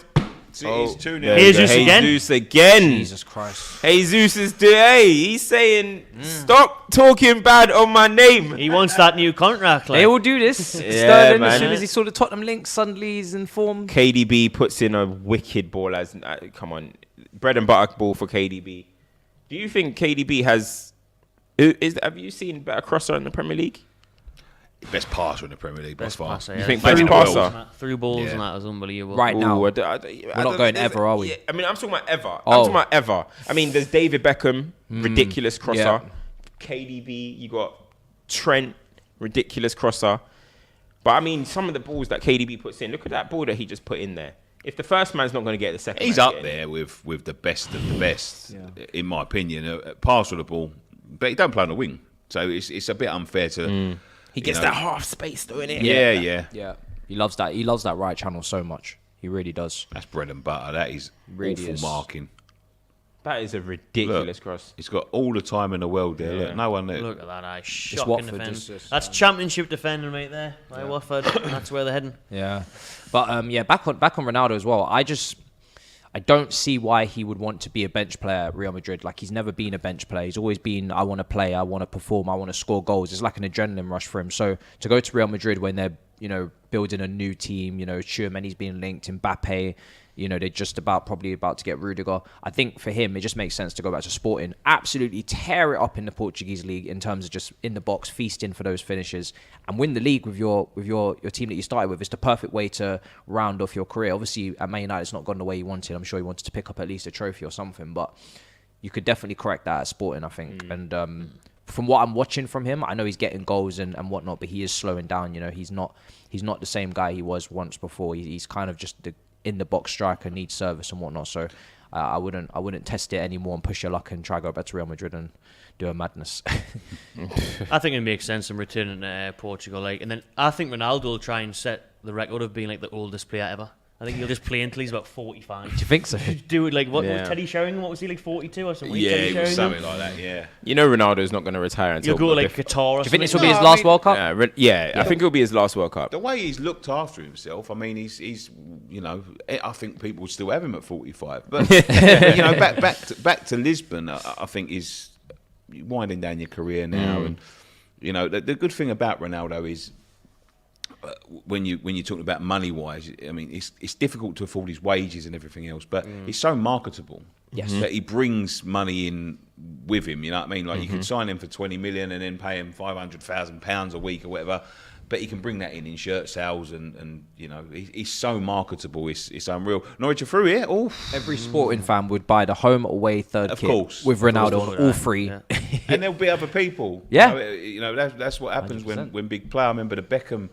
It's 2-0. Jesus again. Jesus Christ. Jesus is he's saying, stop talking bad on my name. He wants that new contract. They all do this. Sterling, as soon as he saw the Tottenham link, suddenly he's informed. KDB puts in a wicked ball. Come on, bread and butter ball for KDB. Do you think KDB has? Have you seen better crosser in the Premier League? Best passer in the Premier League, by far. Passer, You think best passer? Through balls and that was unbelievable. Right now. We're not going ever, are we? Yeah, I mean, I'm talking about ever. I mean, there's David Beckham, ridiculous crosser. Yeah. KDB, you got Trent, ridiculous crosser. But I mean, some of the balls that KDB puts in, look at that ball that he just put in there. If the first man's not going to get it, the second He's man's up there with the best of the best, in my opinion. Pass with the ball, but he don't play on the wing, so it's a bit unfair to. He gets that half space, doing it. Yeah. He loves that. He loves that right channel so much. He really does. That's bread and butter. That is Really awful is. marking. That is a ridiculous cross. He's got all the time in the world there. Yeah. Look, no one there. Look at that, shocking Watford, defending. That's championship defending right there by Watford. That's where they're heading. Yeah, but back on Ronaldo as well. I don't see why he would want to be a bench player at Real Madrid. Like, he's never been a bench player. He's always been, I want to play, I want to perform, I want to score goals. It's like an adrenaline rush for him. So to go to Real Madrid when they're, building a new team, Tchouameni's being linked, Mbappe, they're just probably about to get Rudiger. I think for him, it just makes sense to go back to Sporting. Absolutely tear it up in the Portuguese league in terms of just in the box, feasting for those finishes, and win the league with your team that you started with. It's the perfect way to round off your career. Obviously, at Man United, it's not gone the way he wanted. I'm sure he wanted to pick up at least a trophy or something, but you could definitely correct that at Sporting, I think. And from what I'm watching from him, I know he's getting goals and whatnot, but he is slowing down. He's not the same guy he was once before. He's kind of just in the box striker needs service and whatnot. So I wouldn't test it anymore and push your luck and try to go back to Real Madrid and do a madness. I think it makes sense in returning to Portugal, and then I think Ronaldo will try and set the record of being the oldest player ever. I think he'll just play until he's about 45. Do you think so? Do it what was Teddy Sheringham? What was he 42 or something? Yeah, Teddy it was Sheringham? something like that. Yeah. Ronaldo's not going to retire until He'll go Qatar or Do you think this will something. be his last World Cup? I think it'll be his last World Cup. The way he's looked after himself, I mean, he's I think people would still have him at 45. But back to Lisbon, I think is winding down your career now, and the good thing about Ronaldo is. When you're talking about money wise, I mean it's difficult to afford his wages and everything else, but he's so marketable that he brings money in with him. You know what I mean? Like you could sign him for 20 million and then pay him £500,000 a week or whatever, but he can bring that in shirt sales and he's so marketable. It's unreal. Norwich are through here. Oh, every sporting fan would buy the home away third Of kit course. with Ronaldo on all three. and there'll be other people. Yeah. That's what happens 100%. when big player. I remember the Beckham.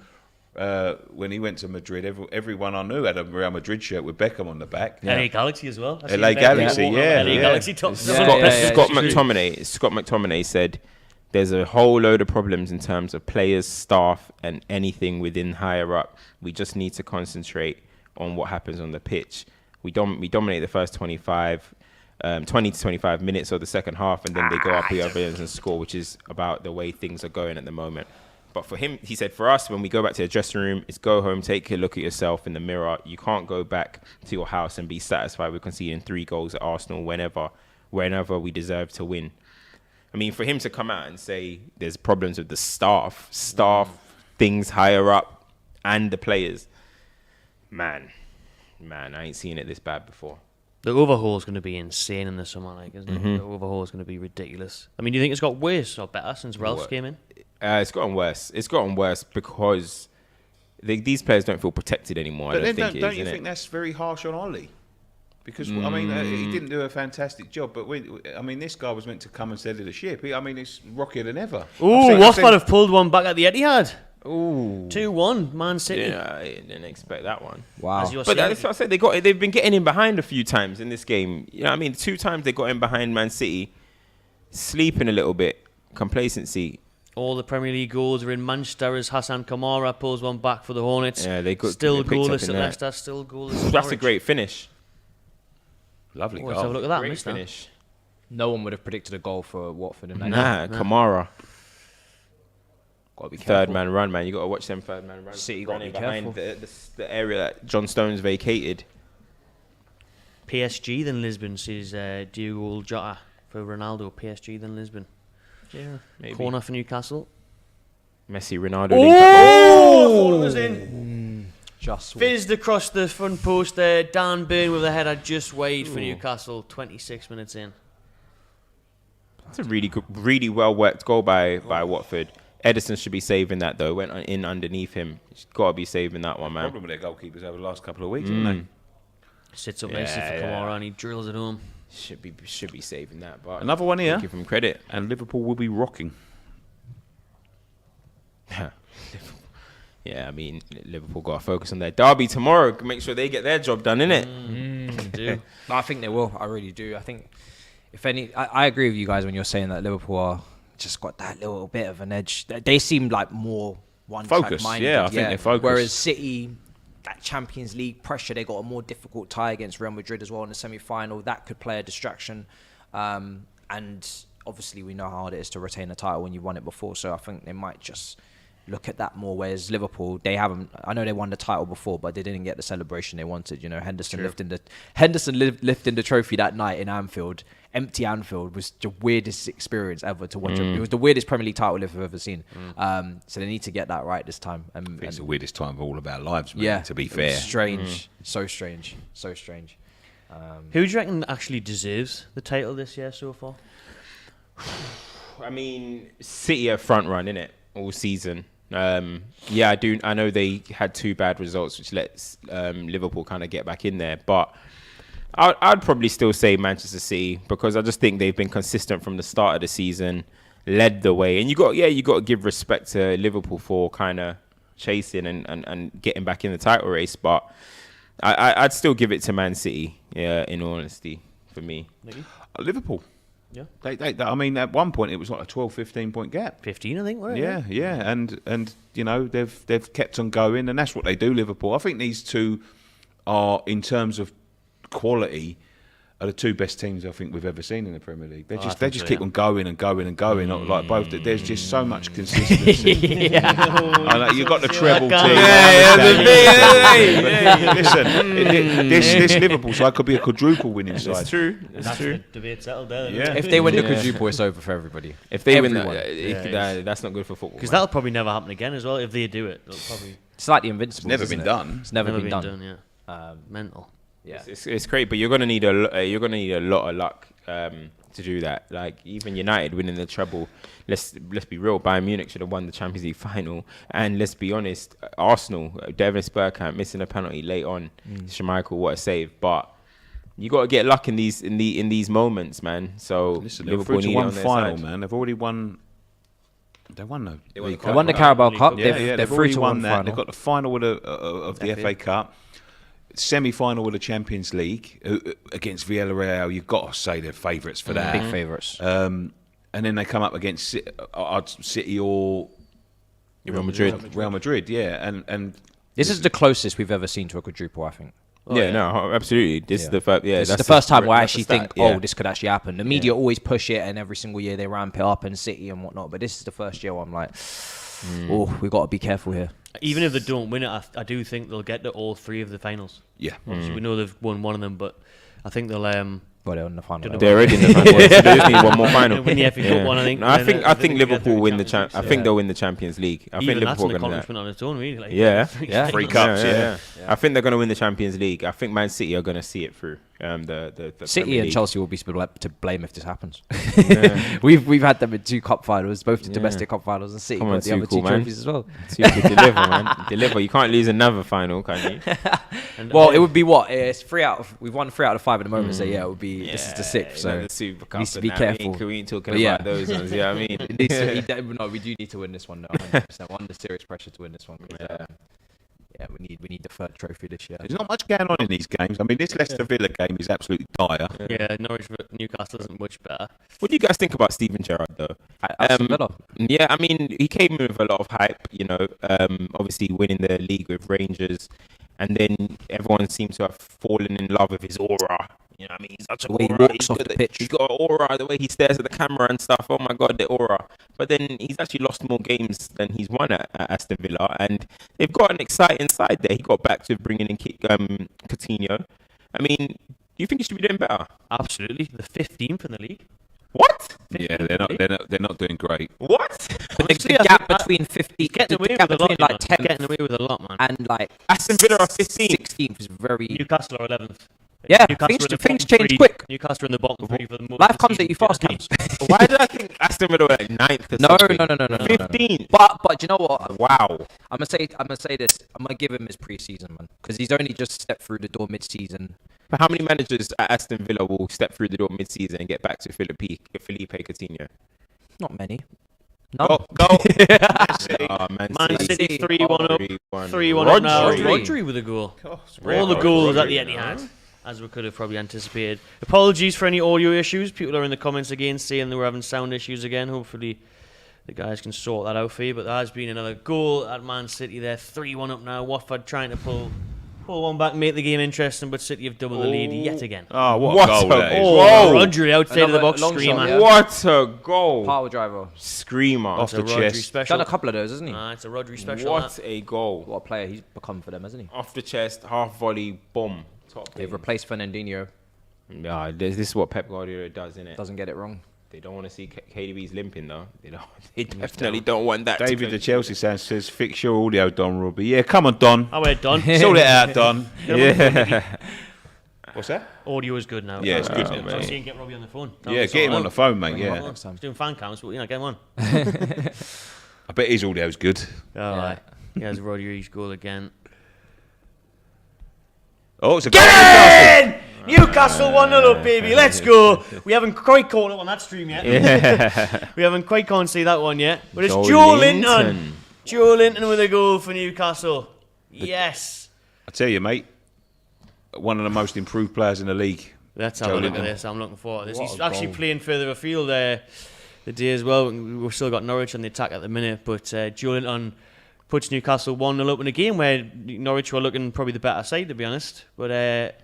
When he went to Madrid, everyone I knew had a Real Madrid shirt with Beckham on the back. LA Galaxy as well. LA Galaxy, yeah. LA Galaxy top. Scott McTominay said there's a whole load of problems in terms of players, staff, and anything within higher up. We just need to concentrate on what happens on the pitch. We dominate the first 20 to 25 minutes of the second half, and then they go up the other ends and score, which is about the way things are going at the moment. But for him, he said, for us, when we go back to the dressing room, it's go home, take a look at yourself in the mirror. You can't go back to your house and be satisfied with conceding 3 goals at Arsenal whenever we deserve to win. I mean, for him to come out and say there's problems with the staff, things higher up, and the players, man, I ain't seen it this bad before. The overhaul is going to be insane in the summer, isn't it? The overhaul is going to be ridiculous. I mean, do you think it's got worse or better since Ralph came in? It's gotten worse. It's gotten worse because these players don't feel protected anymore. But don't you think that's very harsh on Ollie? Because I mean, he didn't do a fantastic job. But this guy was meant to come and steady the ship. It's rockier than ever. Ooh, Watford have pulled one back at the Etihad. Ooh, 2-1, Man City. Yeah, I didn't expect that one. Wow. But that's what I said. They've been getting in behind a few times in this game. 2 times they got in behind Man City, sleeping a little bit, complacency. All the Premier League goals are in Manchester as Hassan Kamara pulls one back for the Hornets. Yeah, they still picked up goalless in at that. Leicester, still goalless at That's a Norwich. great finish. Lovely goal. Let's have a look at that. Great Missed that. finish. No one would have predicted a goal for Watford in that. Nah, Kamara. Got to be Third careful. man run, man. You got to watch them third man runs. City gotta running be behind the area that John Stones vacated. PSG then Lisbon says Diogo Jota for Ronaldo. PSG then Lisbon. Yeah, maybe. Corner for Newcastle. Messi, Ronaldo. Oh! I thought it was in. Just Fizzed across the front post there. Dan Burn with a header just wide for Newcastle. 26 minutes in. That's a really good, really well worked goal by Watford. Edison should be saving that though. Went in underneath him. He's got to be saving that one, man. Problem with their goalkeepers over the last couple of weeks, haven't they? Sits up nicely for Kamara and he drills it home. Should be saving that. But Another one here. give him credit. And Liverpool will be rocking. Yeah, I mean, Liverpool got to focus on their derby tomorrow. Make sure they get their job done, innit? Do. No, I think they will. I really do. I think, if any, I agree with you guys when you're saying that Liverpool are just got that little bit of an edge. They seem like more Focused, minded. yeah, I think they're focused. Whereas City, that Champions League pressure, they got a more difficult tie against Real Madrid as well in the semi-final. That could play a distraction. And obviously we know how hard it is to retain a title when you've won it before. So I think they might just look at that more. Whereas Liverpool, they haven't. I know they won the title before, but they didn't get the celebration they wanted. Henderson lifting the trophy that night in Anfield. Empty Anfield was the weirdest experience ever to watch. It was the weirdest Premier League title I've ever seen. So they need to get that right this time. It's the weirdest time of all of our lives, man, yeah, to be fair. Strange. So strange. So strange. Who do you reckon actually deserves the title this year so far? I mean, City are front run, innit? All season. Yeah, I do. I know they had 2 bad results, which lets Liverpool kind of get back in there. But I'd probably still say Manchester City because I just think they've been consistent from the start of the season, led the way, and you got to give respect to Liverpool for kind of chasing and getting back in the title race. But I'd still give it to Man City. Yeah, in all honesty, for me. Liverpool. Yeah. They, I mean, at one point it was like a 12, 15 point gap. 15, I think. Wasn't it? Yeah. And you know they've kept on going, and that's what they do. Liverpool. I think these two are, in terms of quality, are the two best teams I think we've ever seen in the Premier League. They just keep on going and going and going. Like both, there's just so much consistency. You've got the treble team. Listen, this Liverpool side could be a quadruple winning side. That's true. That's true. The debate settled there. Yeah. If they win the quadruple, it's over for everybody. If they win Everyone. that's not good for football. Because that'll probably never happen again as well. If they do it, it'll probably It's like the Invincibles. It's never isn't been it? done. It's never been done. Yeah. Mental. Yeah. It's great, but you're gonna need a lot of luck to do that. Like even United winning the treble. Let's be real. Bayern Munich should have won the Champions League final, and let's be honest, Arsenal, Dennis Bergkamp missing a penalty late on. Schmeichel, what a save! But you got to get luck in these moments, man. So Listen, they're Liverpool through to need it one on their final, side. man. They've already won. They won the They won League the They won the Cup. Carabao League Cup. Cup. They're they've through already to won one that. final. They've got the final of the FA Cup, semi-final with the Champions League against Villarreal. You've got to say they're favourites for that. Big favourites. And then they come up against City or Real Madrid. Real Madrid, yeah, and This is the closest we've ever seen to a quadruple, I think. No, absolutely. This is the first. Yeah, This is that's the first time where I that's the actually think, start, oh, this could actually happen. The media always push it, and every single year they ramp it up, and City and whatnot. But this is the first year where I'm like, oh, we've got to be careful here. Even if they don't win it, I do think they'll get to all three of the finals. yeah. Obviously, we know they've won one of them, but I think they'll Well, they're in the final. They're already in the final. So they just need one more final. win the FA Cup one. I think. No, and then I think they get Liverpool through win the Champions I League. think they'll win the Champions League. I think Even that's Liverpool an are going to accomplishment on its own, really. Like, Yeah. Three cups, yeah. I think they're going to win the Champions League. I think Man City are going to see it through. The City Premier and League. Chelsea will be to blame if this happens. We've had them in 2 cup finals, both the domestic cup finals, and City Come on, got the other Tuchel, 2 man. trophies as well. So you can deliver, man. Deliver. You can't lose another final, can you? And Well, it would be what? It's we've won 3 out of 5 at the moment, so yeah, it would be. This is the 6th, so the Super Cup needs to and be that. careful. We ain't talking But yeah. about those ones. Yeah, I mean, it needs to, no, we do need to win this one. 100%. We're under serious pressure to win this one. 'Cause, yeah, we need the 3rd trophy this year. There's not much going on in these games. I mean, this Leicester Villa game is absolutely dire. yeah, Norwich Newcastle isn't much better. what do you guys think about Steven Gerrard, though? Aston Villa. Yeah, I mean, he came in with a lot of hype, you know, obviously winning the league with Rangers, and then everyone seems to have fallen in love with his aura. You know what I mean? He's such an The way he aura. walks off got the pitch. He's got an aura, the way he stares at the camera and stuff. Oh my God, the aura. But then he's actually lost more games than he's won at Aston Villa, and they've got an exciting side there. He got back to bringing in Coutinho. I mean, do you think he should be doing better? Absolutely, the 15th in the league. What? Yeah, they're not doing great. What? But Honestly, the I gap think between 50, He's getting the away gap with a lot. between You know. like He's 10th getting away with a lot, man. and like Aston Villa are 15th. 16th is very. Newcastle are 11th. Yeah, Newcastle things- are in the things bottom change 3. quick. Newcastle are in the bottom 3 for the most. Life of the comes at you season. fast, Cams. Why did I think Aston Villa were like 9th? Or No, something? no. 15th. But do you know what? Wow. I'm gonna say this. I'm gonna give him his preseason, man, because he's only just stepped through the door mid-season. But how many managers at Aston Villa will step through the door mid-season and get back to Felipe Coutinho? Not many. No. Go. Oh, Man City 3-1 up. 3-1. 3-1 up now. Rodri. Rodri with a goal. rare. All the goals at the Rodri, Etihad, as we could have probably anticipated. Apologies for any audio issues. People are in the comments again saying they were having sound issues again. Hopefully the guys can sort that out for you. But there has been another goal at Man City there. 3-1 up now. Watford trying to pull one back, make the game interesting, but City have doubled the lead yet again. Oh, what What a goal a that is. goal. Oh, Whoa. Rodri outside of the Another box, long shot, screamer. yeah. What a goal. Power driver. Screamer. Off It's the a Rodri chest. special. Done a couple of those, hasn't he? It's a Rodri special. What a goal. What a player he's become for them, hasn't he? Off the chest, half volley, boom. Top They've bin. replaced Fernandinho. Nah, this is what Pep Guardiola does, innit? Doesn't get it wrong. They don't want to see KDB's limping, though. They definitely don't want that. David, to the Chelsea fan, says, fix your audio, Don Robbie. Yeah, come on, Don. Oh, we're done. Sort it out, Don. Yeah. What's that? Audio is good now. Yeah, it's good I'm now, mate. seeing get Robbie on the phone. Yeah, get him on the phone, mate, yeah. He's doing fan cams, but get him on. I bet his audio's good. All right. Here's Rodri's goal again. Oh, it's a goal. Get in! Newcastle 1-0 up, baby. Let's go. We haven't quite caught up on that stream yet. We haven't quite can't see that one yet. But it's Joe Linton. Joe Linton with a goal for Newcastle. Yes. I tell you, mate, one of the most improved players in the league. Let's have a look at this. I'm looking forward to this. What He's a actually goal. playing further afield the day as well. We've still got Norwich on the attack at the minute, but Joelinton puts Newcastle 1-0 up in a game where Norwich were looking probably the better side, to be honest. But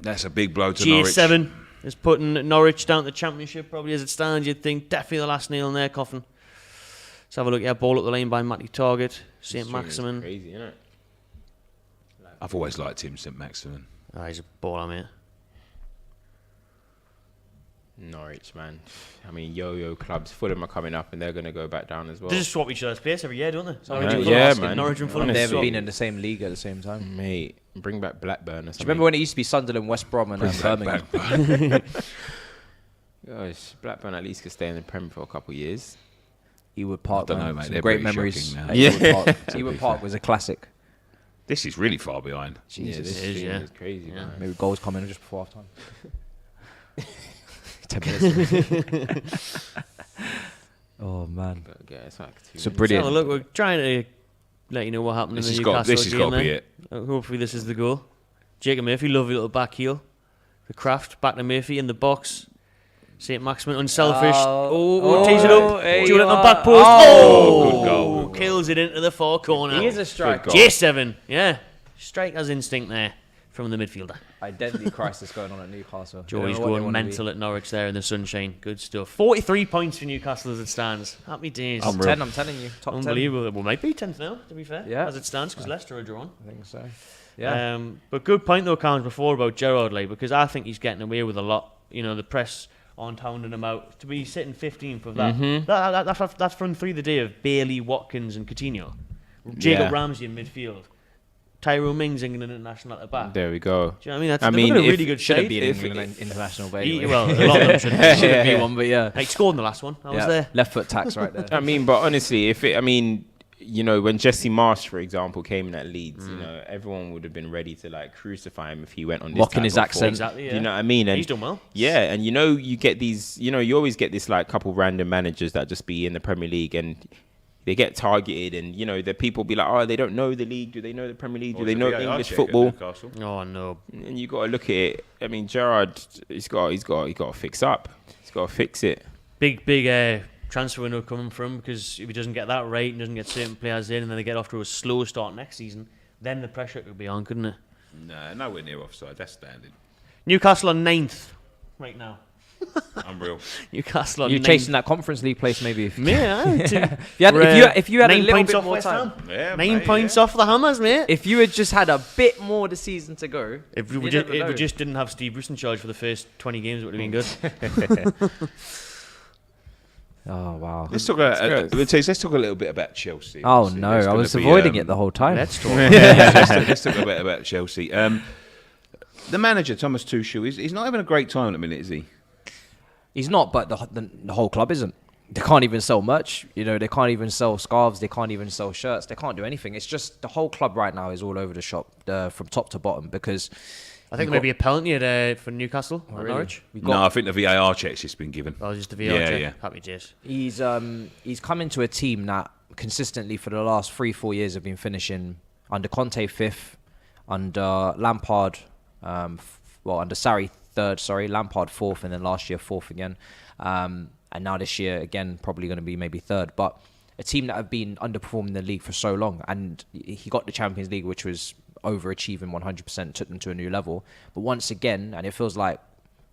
That's a big blow to Norwich. G7 is putting Norwich down to the Championship, probably as it stands. You'd think definitely the last nail in their coffin. Let's have a look at ball up the lane by Matty Target, St. Maximin. Crazy, isn't it? I've always liked him, St. Maximin. Oh, he's a baller, mate. Norwich, man. I mean, yo-yo clubs. Fulham are coming up, and they're going to go back down as well. They just swap each other's place every year, don't they? So man. Norwich and Fulham. They've Honestly. been in the same league at the same time. Mate, bring back Blackburn or something. Do you remember when it used to be Sunderland, West Brom, and Birmingham? Gosh, Blackburn at least could stay in the Prem for a couple of years. Ewood Park, I don't man. know, mate. Some They're great pretty memories. shocking now. At Yeah. Ewood Park. Ewood Park was a classic. This is really far behind. Yeah, this it is, thing yeah. is crazy, Yeah. man. Maybe goals coming just before half time. 10 minutes. Oh man, But yeah, it's like 2 so minutes. brilliant. So look, we're trying to let you know what happened This in has the got Newcastle to game be there. it. Hopefully this is the goal. Jacob Murphy, lovely little back heel. The craft, back to Murphy in the box. St. Maximin, unselfish. Tees it up. hey, Joelinton on you back are- post. Oh, good goal. Kills it into the far corner. He is a striker. goal. J7, yeah. Striker's instinct there from the midfielder. Identity crisis going on at Newcastle. They Joey's don't know what they going wanna mental at Norwich there in the sunshine. Good stuff. 43 points for Newcastle as it stands. Happy days. be. Top 10, I'm telling you. Top 10. Unbelievable. Well, might be 10th now, to be fair, Yeah. as it stands, because Leicester are drawn. I think so. Yeah. But good point, though, Carnes, before about Gerrard, like, because I think he's getting away with a lot. You know, the press aren't hounding him out. To be sitting 15th of that, that's front three the day of Bailey, Watkins, and Coutinho. Jacob Yeah. Ramsey in midfield. Tyrone Mings, England international at the back. There we go. Do you know what I mean? That's I they've mean, got a if- really good Shouldn't side. be an If- England international, but He- anyway. well, a lot of them shouldn't. Shouldn't be one, but yeah. He scored in the last one. I was Yeah. there. Left foot tax right there. I mean, but honestly, you know, when Jesse Marsh, for example, came in at Leeds, you know, everyone would have been ready to like crucify him if he went on this Mocking type his of accent. form. Exactly, Do yeah. you know what I mean? And He's done well. yeah, and you know, you get these, you know, you always get this like couple random managers that just be in the Premier League and they get targeted, and you know, the people be like, oh, they don't know the league. Do they know the Premier League? Do they know English football? Oh, no. And you got to look at it. I mean, Gerrard, he's got to fix up. He's got to fix it. Big transfer window coming from, because if he doesn't get that right and doesn't get certain players in and then they get off to a slow start next season, then the pressure could be on, couldn't it? No, nowhere near offside. That's standing. Newcastle on 9th right now. Unreal. Newcastle on You're 9th. chasing that Conference League place, maybe. Yeah, If you had a 9 little points bit off more West time, Ham. Yeah, 9 mate, points yeah. off the Hammers, mate. if you had just had a bit more the season to go, If you we never know. just didn't have Steve Bruce in charge for the first 20 games, it would have been good. Oh wow. Let's talk a little bit about Chelsea. Oh Obviously, no, there's I gonna was be, avoiding it the whole time. Let's talk. let's talk a bit about Chelsea. The manager, Thomas Tuchel, he's not having a great time at the minute, is he? He's not, but the whole club isn't. They can't even sell merch. You know, they can't even sell scarves. They can't even sell shirts. They can't do anything. It's just the whole club right now is all over the shop from top to bottom because I think there may be a penalty for Newcastle at really? Norwich. No, I think the VAR check's just been given. Oh, just the VAR Yeah, check. yeah. Happy days. he's come into a team that consistently for the last 3-4 years have been finishing under Conte 5th, under Lampard, under Sarri 3rd, Lampard 4th, and then last year 4th again. And now this year, again, probably going to be maybe 3rd. But a team that have been underperforming the league for so long. And he got the Champions League, which was overachieving 100%, took them to a new level. But once again, and it feels like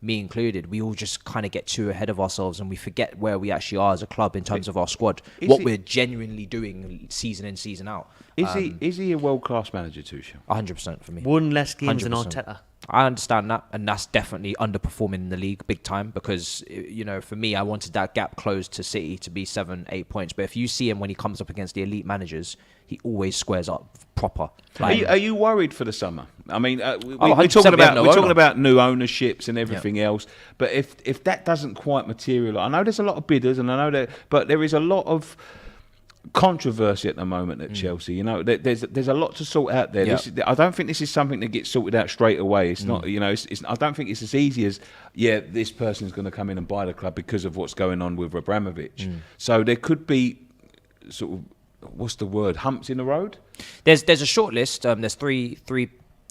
me included, we all just kind of get too ahead of ourselves and we forget where we actually are as a club in terms of our squad, what we're genuinely doing season in, season out. Is he a world-class manager, Tuchel? 100% for me. One less games than 100%. Arteta. I understand that, and that's definitely underperforming in the league big time because, you know, for me, I wanted that gap closed to City to be 7-8 points. But if you see him when he comes up against the elite managers, he always squares up proper. Are you worried for the summer? I mean, we're 100% talking about new ownerships and everything else. But if that doesn't quite materialise, I know there's a lot of bidders, and I know that, but there is a lot of controversy at the moment at Chelsea. You know, there's a lot to sort out there. Yeah. I don't think this is something that gets sorted out straight away. It's not, you know, I don't think it's as easy as this person's going to come in and buy the club because of what's going on with Abramovich. So there could be sort of, what's the word, humps in the road. There's a short list. There's three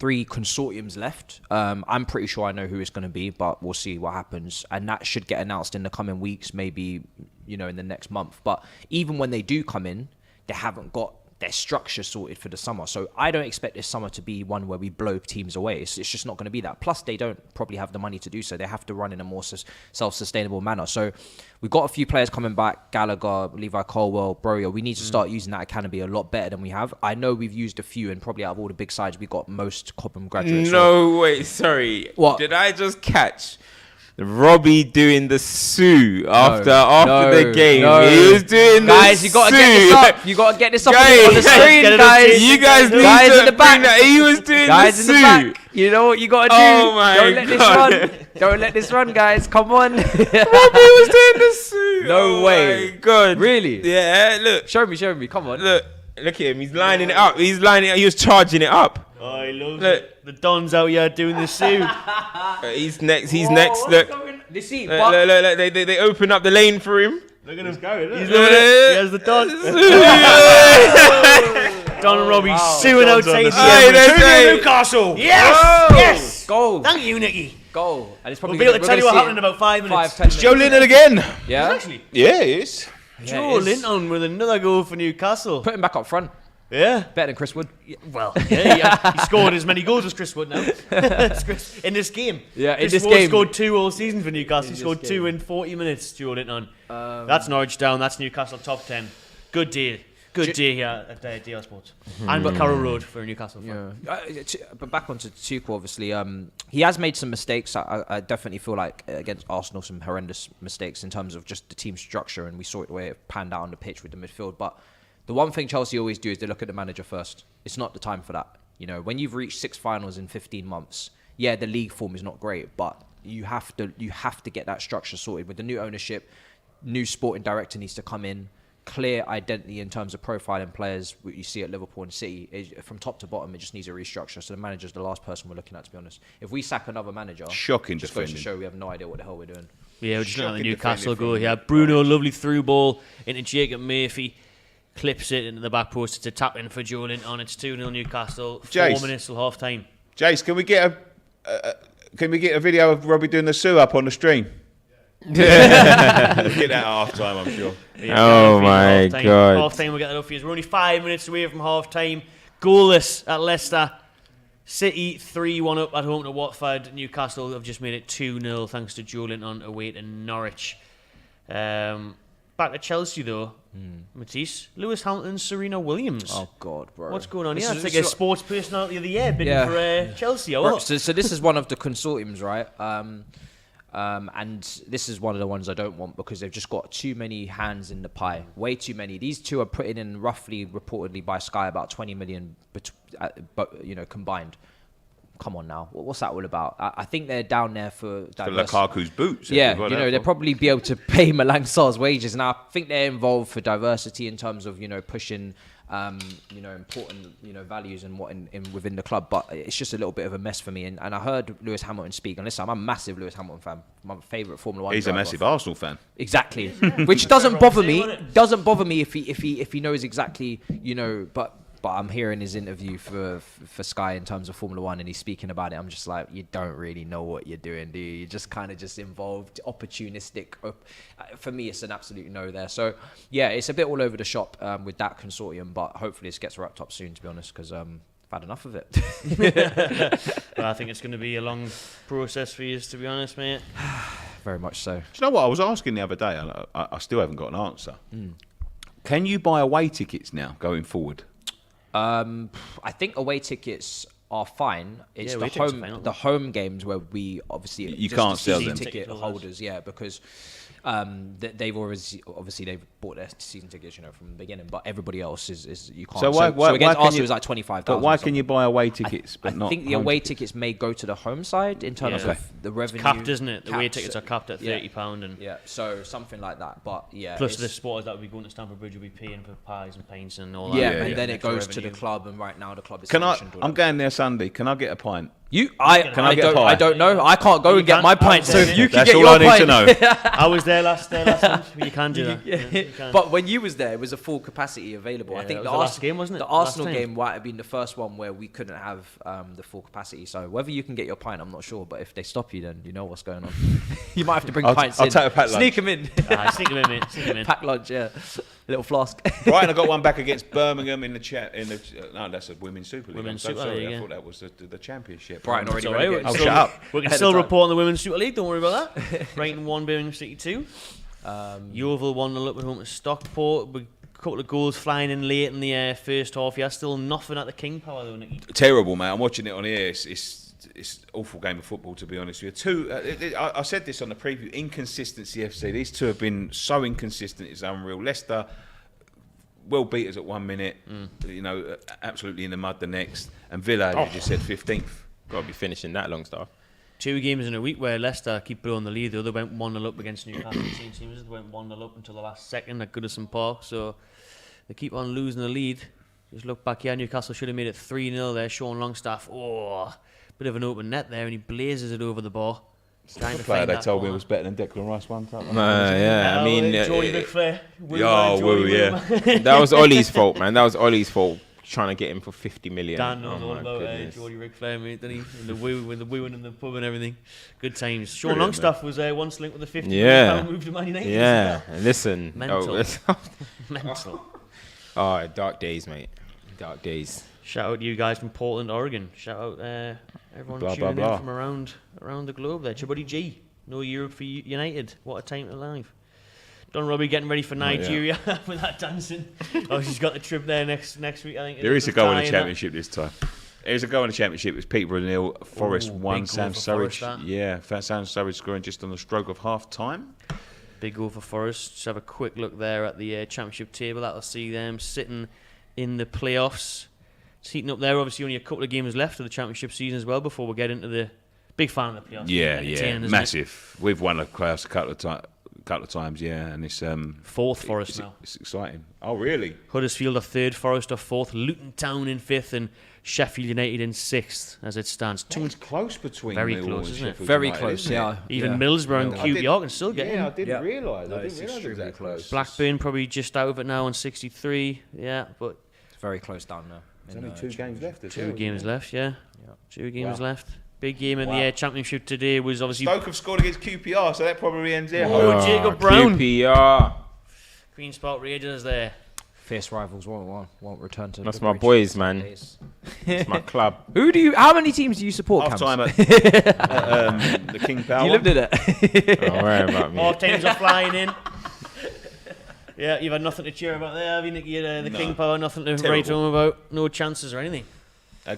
3 consortiums left. I'm pretty sure I know who it's going to be, but we'll see what happens. And that should get announced in the coming weeks, maybe, in the next month. But even when they do come in, they haven't got their structure sorted for the summer. So I don't expect this summer to be one where we blow teams away. It's just not going to be that. Plus, they don't probably have the money to do so. They have to run in a more self-sustainable manner. So we've got a few players coming back, Gallagher, Levi Colwell, Broyo. We need to start using that academy a lot better than we have. I know we've used a few, and probably out of all the big sides, we got most Cobham graduates. No, wait, sorry. What? Did I just catch Robbie doing the Sue after the game? No. He was doing guys, the you gotta Sue. get this up. You gotta get this up Guys, on the screen, get it guys. You guys need guys to in the back. bring that. He was doing Guys the in Sue. the back. You know what you gotta do. Oh my Don't let God. this run. Don't let this run, guys. Come on. Robbie was doing the Sue. No way. My God. Really? Yeah. Look. Show me. Come on. Look at him. He's lining it up. He was charging it up. Oh, I love Look. it. The Don's out here doing the suit. He's next. Look. You see, Look. They open up the lane for him. Look at him go. He's Look doing at it. it. Here's the Don. Don and Robbie suing Don's outside on the the side. Emirates. That's right. Newcastle. Yes. Whoa. Yes. goal. Thank you, Nicky. Goal. And it's We'll probably be able to we're tell you gonna what see happened it in about 5 minutes. 5-10 Joe minutes. Linton again. Yeah. Actually, Yeah, it is. Joe Linton with another goal for Newcastle. Put him back up front. Yeah. Better than Chris Wood. Well, yeah, he scored as many goals as Chris Wood now. In this game. Yeah, in Chris this Wood game. scored 2 all season for Newcastle. He this scored 2 game. in 40 minutes, Joe Linton. That's Norwich down. That's Newcastle top 10. Good day. Good day here at DL Sports. And but Carroll Road for Newcastle. Yeah. But back onto Tuchel, obviously, he has made some mistakes. I definitely feel like against Arsenal, some horrendous mistakes in terms of just the team structure, and we saw it the way it panned out on the pitch with the midfield. But the one thing Chelsea always do is they look at the manager first. It's not the time for that. When you've reached 6 finals in 15 months, yeah, the league form is not great, but you have to get that structure sorted with the new ownership. New sporting director needs to come in. Clear identity in terms of profiling players, what you see at Liverpool and City, from top to bottom, it just needs a restructure. So the manager's the last person we're looking at, to be honest. If we sack another manager, Shocking just goes to defending. show we have no idea what the hell we're doing. Yeah, we're just looking at the Shocking Newcastle defending goal from here. Bruno, lovely through ball into Jacob Murphy. Clips it into the back post. It's a tap in for Joe Linton. It's 2-0 Newcastle. 4 Jace. minutes till half time. Jace, can we get a video of Robbie doing the Sue up on the stream? We'll get that at half time, I'm sure. Oh my God. Half time, we'll get that up for you. We're only 5 minutes away from half time. Goalless at Leicester. City 3-1 up at home to Watford. Newcastle have just made it 2-0 thanks to Joe Linton away to Norwich. Back to Chelsea though. Matisse, Lewis Hamilton, Serena Williams. Oh God, bro! What's going on This here? is- It's like this a is- sports personality of the year bidding Yeah. for Chelsea. Or Bro, what? so this is one of the consortiums, right? And this is one of the ones I don't want because they've just got too many hands in the pie. Way too many. These two are putting in roughly, reportedly by Sky, about 20 million, combined. Come on now, what's that all about? I think they're down there for For diversity. Lukaku's boots. Yeah, That's what that's they'll for. probably be able to pay Malang Sarr's wages. And I think they're involved for diversity in terms of, pushing, important, values and what in within the club. But it's just a little bit of a mess for me. And I heard Lewis Hamilton speak. And listen, I'm a massive Lewis Hamilton fan. My favourite Formula One He's a driver. massive Arsenal fan. Exactly, which doesn't bother me. Everyone say, Doesn't bother me if he knows exactly, But I'm hearing his interview for Sky in terms of Formula One, and he's speaking about it. I'm just like, you don't really know what you're doing, do you? You're just kind of just involved, opportunistic. For me, it's an absolute no there. So yeah, it's a bit all over the shop with that consortium, but hopefully this gets wrapped up soon, to be honest, because I've had enough of it. Well, I think it's going to be a long process for you, to be honest, mate. Very much so. Do you know what I was asking the other day? And I still haven't got an answer. Can you buy away tickets now going forward? I think away tickets are fine. It's Yeah, the away tickets are fine, aren't the home games where we obviously You just can't the sell season them. ticket Ticket holders, yeah, because they've bought their season tickets, from the beginning, but everybody else is you can't. So So why against can Arsenal you- it was like 25,000. But why can you buy away tickets but I not think the home away tickets? tickets may go to the home side in terms Yeah. of the revenue. Capped, isn't it? The away Capped, tickets are capped at yeah. £30, and Yeah, so something like that. But yeah, plus it's- the supporters that will be going to Stamford Bridge will be paying for pies and pints and all that. yeah, Yeah, and yeah. then it Extra goes to the revenue. club, and right now the club is Can I? sanctioned all I'm that. going there Sunday. Can I get a pint? I don't know. I can't go and get my pint. So if you can get your pint, that's all I need to know. I was there last month. You can do that. You can. But when you was there, it was a full capacity available. Yeah, I think that the was the last game, wasn't it? The Arsenal game might have been the first one where we couldn't have the full capacity. So whether you can get your pint, I'm not sure. But if they stop you, then you know what's going on. You might have to bring pints in. I'll take a packed lunch. Sneak them in. Sneak them in, mate. Sneak them in. Pack lunch, yeah. Little flask. Right, and I got one back against Birmingham in the chat. No, that's a Women's Super League. Women's I'm so Super sorry. League, I yeah. thought that was the championship. Brighton already Sorry, relegated. Oh, shut up. We can Ahead still of time. report on the Women's Super League. Don't worry about that. Brighton 1, Birmingham City 2. Yeovil 1-0 up at home to Stockport. A couple of goals flying in late in the first half. Yeah, still nothing at the King Power though, Nicky. Terrible, man. I'm watching it on here. It's an awful game of football, to be honest with you. I said this on the preview. Inconsistency FC. These two have been so inconsistent. It's unreal. Leicester, well beaters at 1 minute. You know, absolutely in the mud the next. And Villa, you just said 15th. Got to be finishing that long stuff. 2 games in a week where Leicester keep blowing the lead. The other went 1-0 up against Newcastle. They went 1-0 up until the last second at Goodison Park. So they keep on losing the lead. Just look back here. Newcastle should have made it 3-0 there. Sean Longstaff. Bit of an open net there, and he blazes it over the bar. The player they told me was better than Declan Rice one time. Yeah, I mean, Geordie McFlair. That was Ollie's fault, man. That was Ollie's fault. Trying to get him for 50 million. Dan knows all about Geordie Ric Flair, mate, didn't he? And the wooing in the pub and everything. Good times. Sean Longstaff was once linked with a 50 million move to Man United. Yeah, listen. Mental. Mental. Oh, dark days, mate. Dark days. Shout out to you guys from Portland, Oregon. Shout out everyone tuning in from around the globe there. Chibuddy G. No Europe for United. What a time to live. Don Robbie getting ready for Nigeria with that dancing. She's got the trip there next week, I think. There is a goal in the championship this time. There's a goal in the championship. It's Peterborough 0, Forest 1, Sam Surridge. Yeah, Sam Surridge scoring just on the stroke of half time. Big goal for Forest. Just have a quick look there at the championship table. That'll see them sitting in the playoffs. It's heating up there. Obviously, only a couple of games left of the championship season as well before we get into the big fan of the playoffs. Yeah, massive. We've won the playoffs a couple of times, yeah, and it's fourth Forest now. It's exciting. Oh, really? Huddersfield are third, Forest are fourth, Luton Town in fifth, and Sheffield United in sixth as it stands. It's close between very Millwall close, and isn't it? Sheffield Very United, close, isn't it? yeah. Even Middlesbrough and QPR can still get in. I didn't realise. I didn't realise it was extremely that close. Blackburn probably just out of it now on 63. Yeah, but It's very close down now. There's only 2 games left. two games left. Yeah, 2 games left. Big game in the championship today was obviously Stoke have scored against QPR, so that probably ends there. Jacob Brown. QPR. Green Spot Raiders there. Fierce rivals won't return to. That's the my bridge. boys, man. It's my club. How many teams do you support? Half Cams? time at the King Power. You lived in it. Don't worry about me. All teams are flying in. Yeah, you've had nothing to cheer about there, have you, Nicky? The King Power, nothing to write home about. No chances or anything.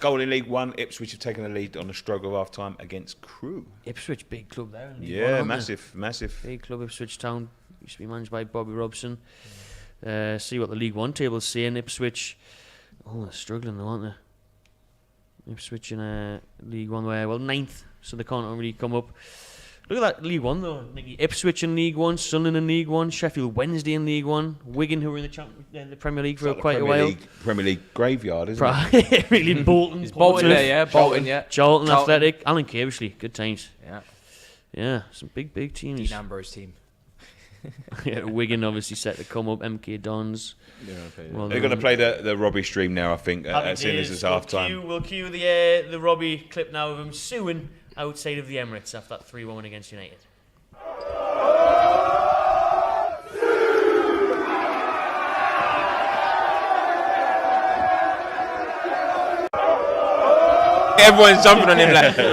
Goal in League One, Ipswich have taken the lead on the stroke of half time against Crewe. Ipswich, big club there. In League Yeah, One, aren't massive. they? Big club, Ipswich Town. Used to be managed by Bobby Robson. See what the League One table's saying. Ipswich, they're struggling though, aren't they? Ipswich in League One, where, 9th, so they can't really come up. Look at that League One though. Nicky. Ipswich in League One, Sunderland in League One, Sheffield Wednesday in League One, Wigan, who were in the Premier League for quite a while. Premier League graveyard, isn't it? Really, Bolton. Bolton there, yeah. Bolton, yeah. Charlton Athletic, Alan Caversley, good times. Yeah. Yeah, some big teams. Dean Ambrose's team. Yeah, Wigan obviously set to come up. MK Dons. They're going to play the Robbie stream now, I think, as soon as it's half time. We'll cue the Robbie clip now of him suing outside of the Emirates after that 3-1 win against United. Everyone's jumping on him like, Here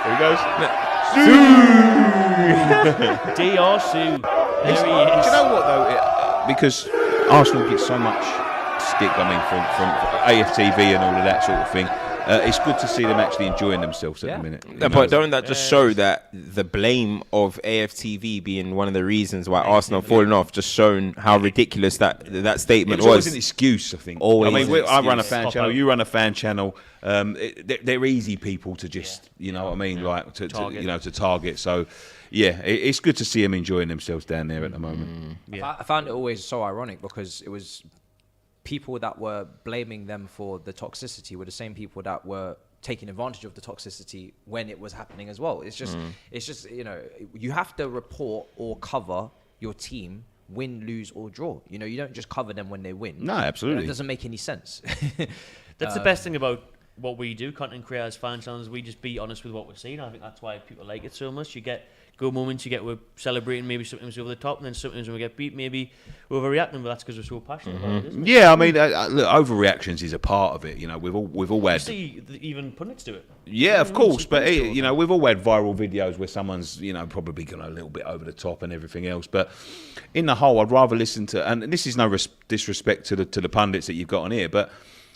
he goes. DR Sue. There he is. Do you know what though? Because Arsenal gets so much stick, from AFTV and all of that sort of thing. It's good to see them actually enjoying themselves at the minute. but don't that just show that the blame of AFTV being one of the reasons why Arsenal fallen off, just shown how ridiculous that statement It was always an excuse, I think. Always I mean, an I run a excuse. fan channel. You run a fan channel. They're easy people to just, you know what I mean, like to target. So, yeah, it's good to see them enjoying themselves down there at the moment. I found it always so ironic because it was people that were blaming them for the toxicity were the same people that were taking advantage of the toxicity when it was happening as well. It's just, you have to report or cover your team, win, lose, or draw. You don't just cover them when they win. No, absolutely. That doesn't make any sense. That's the best thing about what we do, content creators, fan channels. We just be honest with what we're seeing. I think that's why people like it so much. You get good moments, we're celebrating maybe sometimes over the top, and then sometimes when we get beat, maybe we're overreacting, but that's because we're so passionate about it, isn't it? Yeah, I mean, look, overreactions is a part of it. We've all had. You see, even pundits do it. Yeah, of course, but we've all had viral videos where someone's probably gone a little bit over the top and everything else. But in the whole, I'd rather listen to, and this is no disrespect to the pundits that you've got on here, but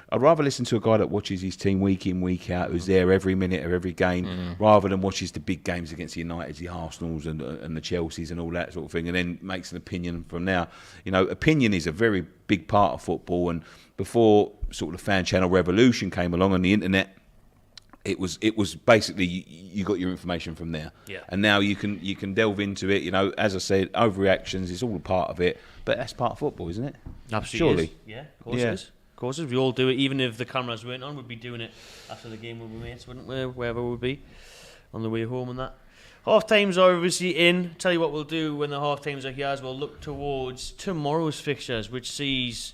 I'd rather listen to a guy that watches his team week in, week out, who's there every minute of every game, rather than watches the big games against the Uniteds, the Arsenals and the Chelseas and all that sort of thing, and then makes an opinion from now. Opinion is a very big part of football, and before sort of the fan channel revolution came along on the internet, it was basically you got your information from there. Yeah. And now you can delve into it. As I said, overreactions is all a part of it, but that's part of football, isn't it? Absolutely. Surely. Yeah, of course it is. Of course it is. We all do it. Even if the cameras weren't on, we'd be doing it after the game with our mates, wouldn't we? Wherever we'd be on the way home and that. Half times are obviously in. Tell you what we'll do when the half times are here as we'll look towards tomorrow's fixtures, which sees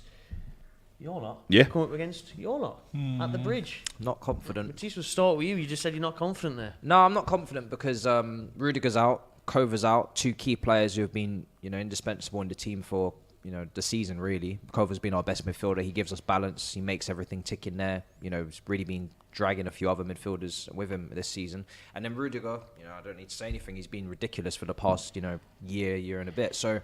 your lot come up against your lot at the Bridge. Not confident. Matisse, we'll start with you. You just said you're not confident there. No, I'm not confident because Rudiger's out, Kova's out, two key players who have been indispensable in the team for the season, really. Kova's been our best midfielder. He gives us balance. He makes everything tick in there. He's really been dragging a few other midfielders with him this season. And then Rudiger, I don't need to say anything. He's been ridiculous for the past, year and a bit. So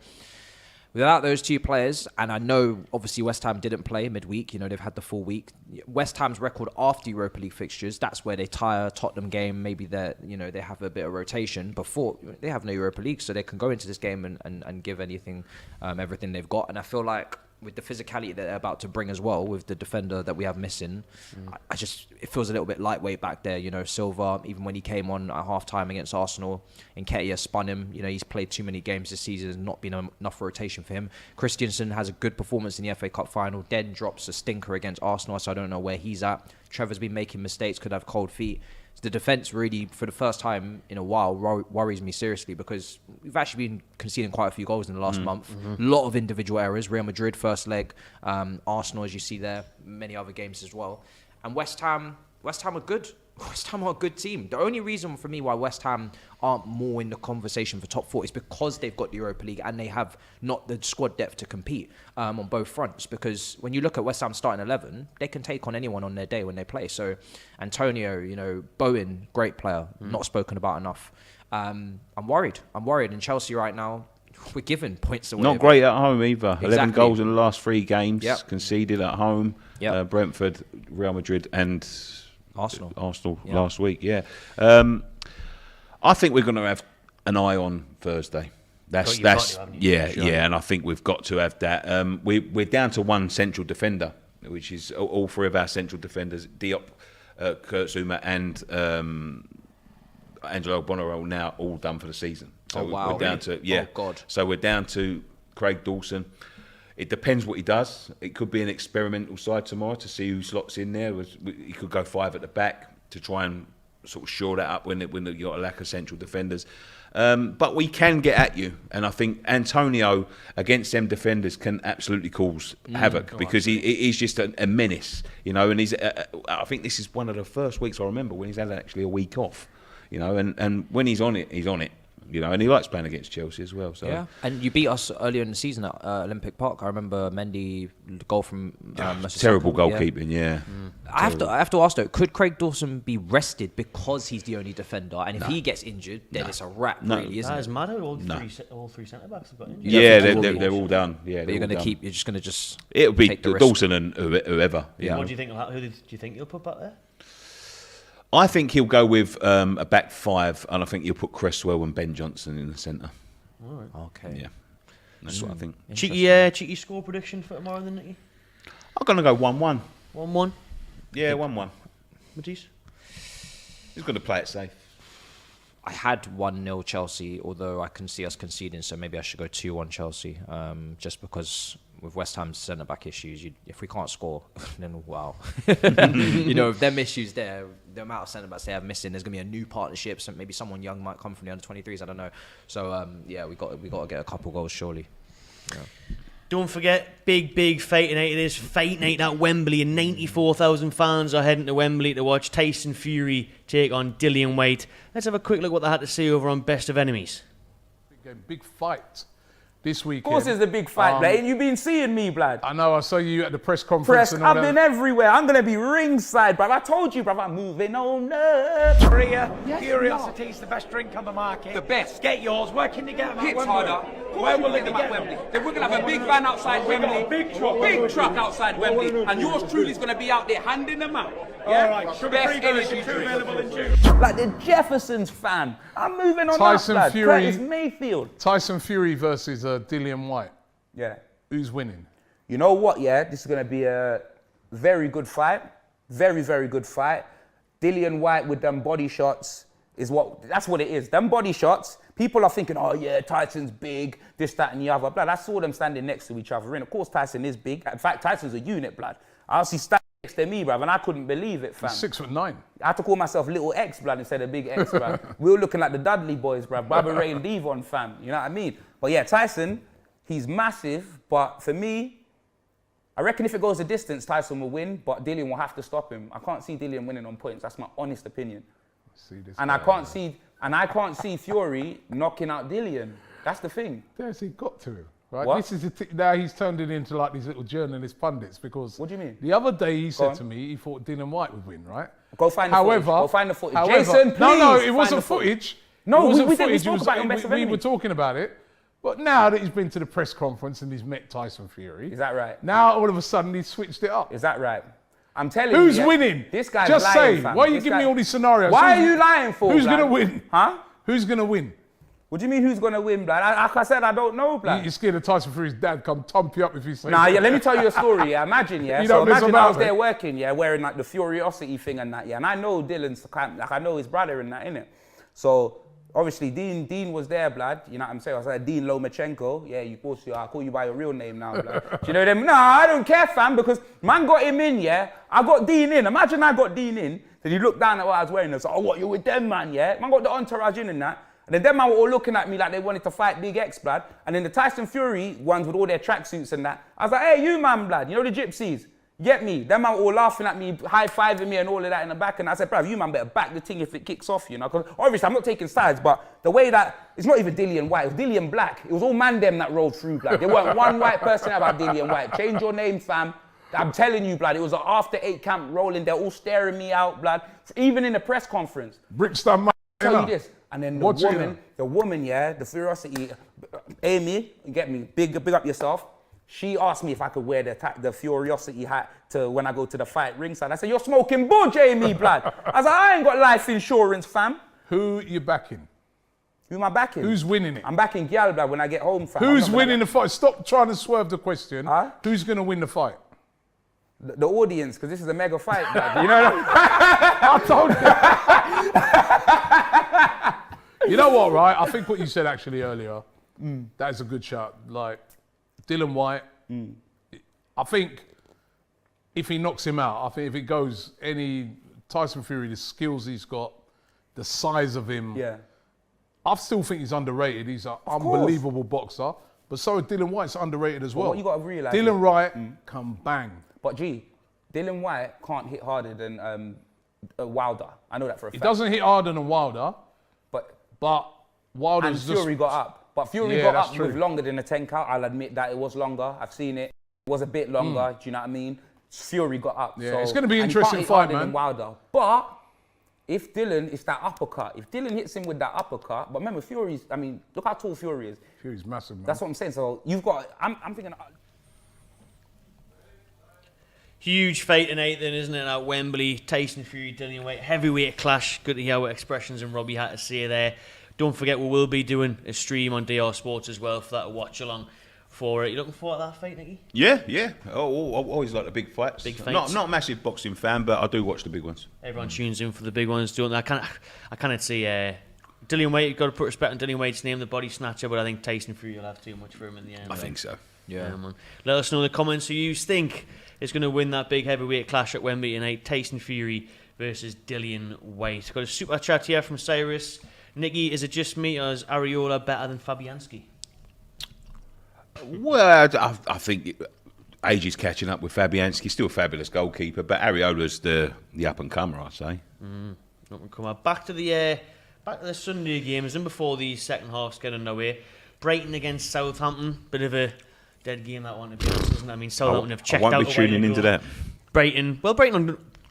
without those two players, and I know obviously West Ham didn't play midweek, they've had the full week. West Ham's record after Europa League fixtures, that's where they tire Tottenham game. Maybe they have a bit of rotation. Before, they have no Europa League, so they can go into this game and give everything they've got. And I feel like with the physicality that they're about to bring as well, with the defender that we have missing, it feels a little bit lightweight back there. Silva, even when he came on at half-time against Arsenal, Nketiah spun him. He's played too many games this season. There's not been enough rotation for him. Christensen has a good performance in the FA Cup final, then drops a stinker against Arsenal, so I don't know where he's at. Trevor's been making mistakes, could have cold feet. The defence really, for the first time in a while, worries me seriously because we've actually been conceding quite a few goals in the last month. A lot of individual errors. Real Madrid first leg, Arsenal, as you see there, many other games as well. And West Ham are good. West Ham are a good team. The only reason for me why West Ham aren't more in the conversation for top four is because they've got the Europa League and they have not the squad depth to compete on both fronts. Because when you look at West Ham's starting 11, they can take on anyone on their day when they play. So Antonio, Bowen, great player, not spoken about enough. I'm worried. And Chelsea right now, we're giving points away. Not great at home either. Exactly. 11 goals in the last 3 games, conceded at home. Yep. Brentford, Real Madrid and Arsenal last week, I think we're going to have an eye on Thursday. And I think we've got to have that. We're down to one central defender, which is all 3 of our central defenders, Diop, Kurt Zouma and Angelo Bonero now all done for the season. So we're down to So we're down to Craig Dawson. It depends what he does. It could be an experimental side tomorrow to see who slots in there. He could go 5 at the back to try and sort of shore that up when you've got a lack of central defenders. But we can get at you. And I think Antonio against them defenders can absolutely cause havoc because he's just a menace, and he's. I think this is one of the first weeks I remember when he's had actually a week off, and when he's on it, he's on it. And he likes playing against Chelsea as well. So yeah, and you beat us earlier in the season at Olympic Park. I remember Mendy goal from terrible goalkeeping. Yeah. I have to ask though, could Craig Dawson be rested because he's the only defender, and if he gets injured, then it's a wrap, really, isn't it? It's mad. All three centre backs have got injured. Yeah, they're all done. Yeah, but you're just going to it'll be Dawson and whoever. Yeah. What do you think? Who do you think you'll put back there? I think he'll go with a back 5, and I think he'll put Cresswell and Ben Johnson in the centre. All right. Okay. Yeah. That's what I think. Cheeky score prediction for tomorrow, then, Nicky? I'm going to go 1-1. 1-1? Yeah, 1-1. Matisse? He's going to play it safe. I had 1-0 Chelsea, although I can see us conceding, so maybe I should go 2-1 Chelsea, just because with West Ham's centre back issues, if we can't score, then wow. With them issues there, the amount of centre backs they have missing, there's gonna be a new partnership. So maybe someone young might come from the under-23s. I don't know. So we got to get a couple goals surely. Yeah. Don't forget, big fight tonight. It is fight night at Wembley, and 94,000 fans are heading to Wembley to watch Tyson Fury take on Dillian Whyte. Let's have a quick look at what they had to say over on Best of Enemies. Big fight this weekend. Of course it's a big fight, blood. You've been seeing me, blood. I know, I saw you at the press conference. I've been everywhere. I'm going to be ringside, bruv. I told you, bruv, I'm moving on up. Korea, Curiosity is the best drink on the market. The best. Get yours, working together. Hits harder. Where will it get get at Wembley? Then we're going to have a big van outside Wembley. Big truck outside Wembley. And yours truly is going to be out there handing them out. Yeah? All right, Best energy available in drink. June. Like the Jeffersons fan. I'm moving on Tyson up, blood. Fury. Curtis Mayfield. Tyson Fury versus Dillian Whyte. Yeah. Who's winning? You know what, yeah? This is going to be a very good fight. Very, very good fight. Dillian Whyte with them body shots that's what it is. Them body shots, people are thinking, oh yeah, Tyson's big, this, that, and the other. Blood, I saw them standing next to each other. And of course, Tyson is big. In fact, Tyson's a unit, blood. I see standing next to me, bruv, and I couldn't believe it, fam. He's 6'9". I had to call myself Little X, blood, instead of Big X, bruv. We were looking like the Dudley boys, bruv. Barbara Ray and Devon, fam. You know what I mean? But yeah, Tyson, he's massive, but for me, I reckon if it goes the distance, Tyson will win, but Dillian will have to stop him. I can't see Dillian winning on points. That's my honest opinion. I can't see Fury knocking out Dillian. That's the thing. There's he got to, right? What? This is now he's turned it into like these little journalist pundits because. What do you mean? The other day he said on. to me he thought Dillian Whyte would win, right? Go find the footage. Go find the footage. Jason, please. No, it find wasn't the footage. footage. No, it wasn't we didn't footage. talk about it on Best of we Enemy. were talking about it. But now that he's been to the press conference and he's met Tyson Fury. Is that right? Now all of a sudden he's switched it up. Is that right? I'm telling you. Who's yeah, winning? This guy's Just lying, say. fam. Why are you This giving guy- me all these scenarios? Why are you lying for, Who's blood? going to win? Huh? Who's going to win? What do you mean who's going to win, blood? Like I said, I don't know, blood. You're scared of Tyson Fury's dad come thump you up if you say Nah, yeah, let me tell you a story, yeah. Imagine, yeah. You So don't miss imagine about I was it. there working, yeah, wearing like the Furiosity thing and that, yeah. And I know Dylan's kind, like I know his brother and that, innit? So obviously Dean was there, blood. You know what I'm saying? I was like, Dean Lomachenko. Yeah, I'll call you by your real name now, blood. Do you know them? Nah, I don't care, fam, because man got him in, yeah. I got Dean in. Imagine I got Dean in. Then he looked down at what I was wearing and was like, oh, what, you with them, man, yeah? Man got the entourage in and that. And then them man were all looking at me like they wanted to fight Big X, blood. And then the Tyson Fury ones with all their tracksuits and that. I was like, hey, you man, blood, you know the gypsies? You get me? Them man were all laughing at me, high-fiving me and all of that in the back. And I said, bruv, you man better back the thing if it kicks off, you know? Because obviously I'm not taking sides, but the way that, it's not even Dillian Whyte, it was Dillian Black. It was all man them that rolled through, blood. There weren't one white person about Dillian Whyte. Change your name, fam. I'm telling you, blood, it was an after 8 camp rolling. They're all staring me out, blood. Even in the press conference. Brixton, man. Tell you this. And then the woman, yeah, the Furiosity, Amy, you get me, big up yourself. She asked me if I could wear the Furiosity hat to when I go to the fight ringside. I said, you're smoking budge, Amy, blood. I was like, I ain't got life insurance, fam. Who you backing? Who am I backing? Who's winning it? I'm backing Gyal, blood, when I get home, fam. Who's winning the fight? Stop trying to swerve the question. Huh? Who's going to win the fight? The audience, because this is a mega fight, blood. You know what I told you. You know what, right? I think what you said actually earlier, that is a good shot. Like, Dillian Whyte, I think if he knocks him out, I think if it goes Tyson Fury, the skills he's got, the size of him, Yeah. I still think he's underrated. He's an unbelievable boxer. But so Dillian Whyte's underrated as well. What you got to realise Dillian Whyte can bang. But G, Dillian Whyte can't hit harder than Wilder. I know that for a fact. He doesn't hit harder than Wilder, but Wilder's and Fury got up. But Fury Yeah, got that's up true. with longer than a 10 count. I'll admit that it was longer. I've seen it. It was a bit longer. Do you know what I mean? Fury got up. Yeah, so, it's gonna be an and he interesting can't hit fight, harder man. than Wilder. But if Dylan, it's that uppercut. If Dylan hits him with that uppercut, but remember Fury's, I mean, look how tall Fury is. Fury's massive, man. That's what I'm saying. So you've got, I'm thinking, Huge fight tonight then, isn't it, at Wembley? Tyson Fury, Dillian Whyte, heavyweight clash. Good to hear what expressions and Robbie had to say there. Don't forget we will be doing a stream on DR Sports as well for that to watch along for it. You looking forward to that fight, Nicky? Yeah. I always like the big fights. Big fights. Not a massive boxing fan, but I do watch the big ones. Everyone tunes in for the big ones, don't they? I can't see Dillian Whyte, you've got to put respect on Dillian Whyte's name, the body snatcher, but I think Tyson Fury will have too much for him in the end. I think so. Yeah. Man. Let us know in the comments who you think is going to win that big heavyweight clash at Wembley tonight. Tyson Fury versus Dillian White. Got a super chat here from Cyrus. Nicky, is it just me or is Areola better than Fabianski? Well, I think age is catching up with Fabianski. Still a fabulous goalkeeper, but Areola's the up and comer, I'd say. Back to the Sunday games and before the second half's getting underway. Brighton against Southampton, bit of a dead game that one to be honest, isn't it? I mean, Southampton have checked out. I won't be tuning into that. Brighton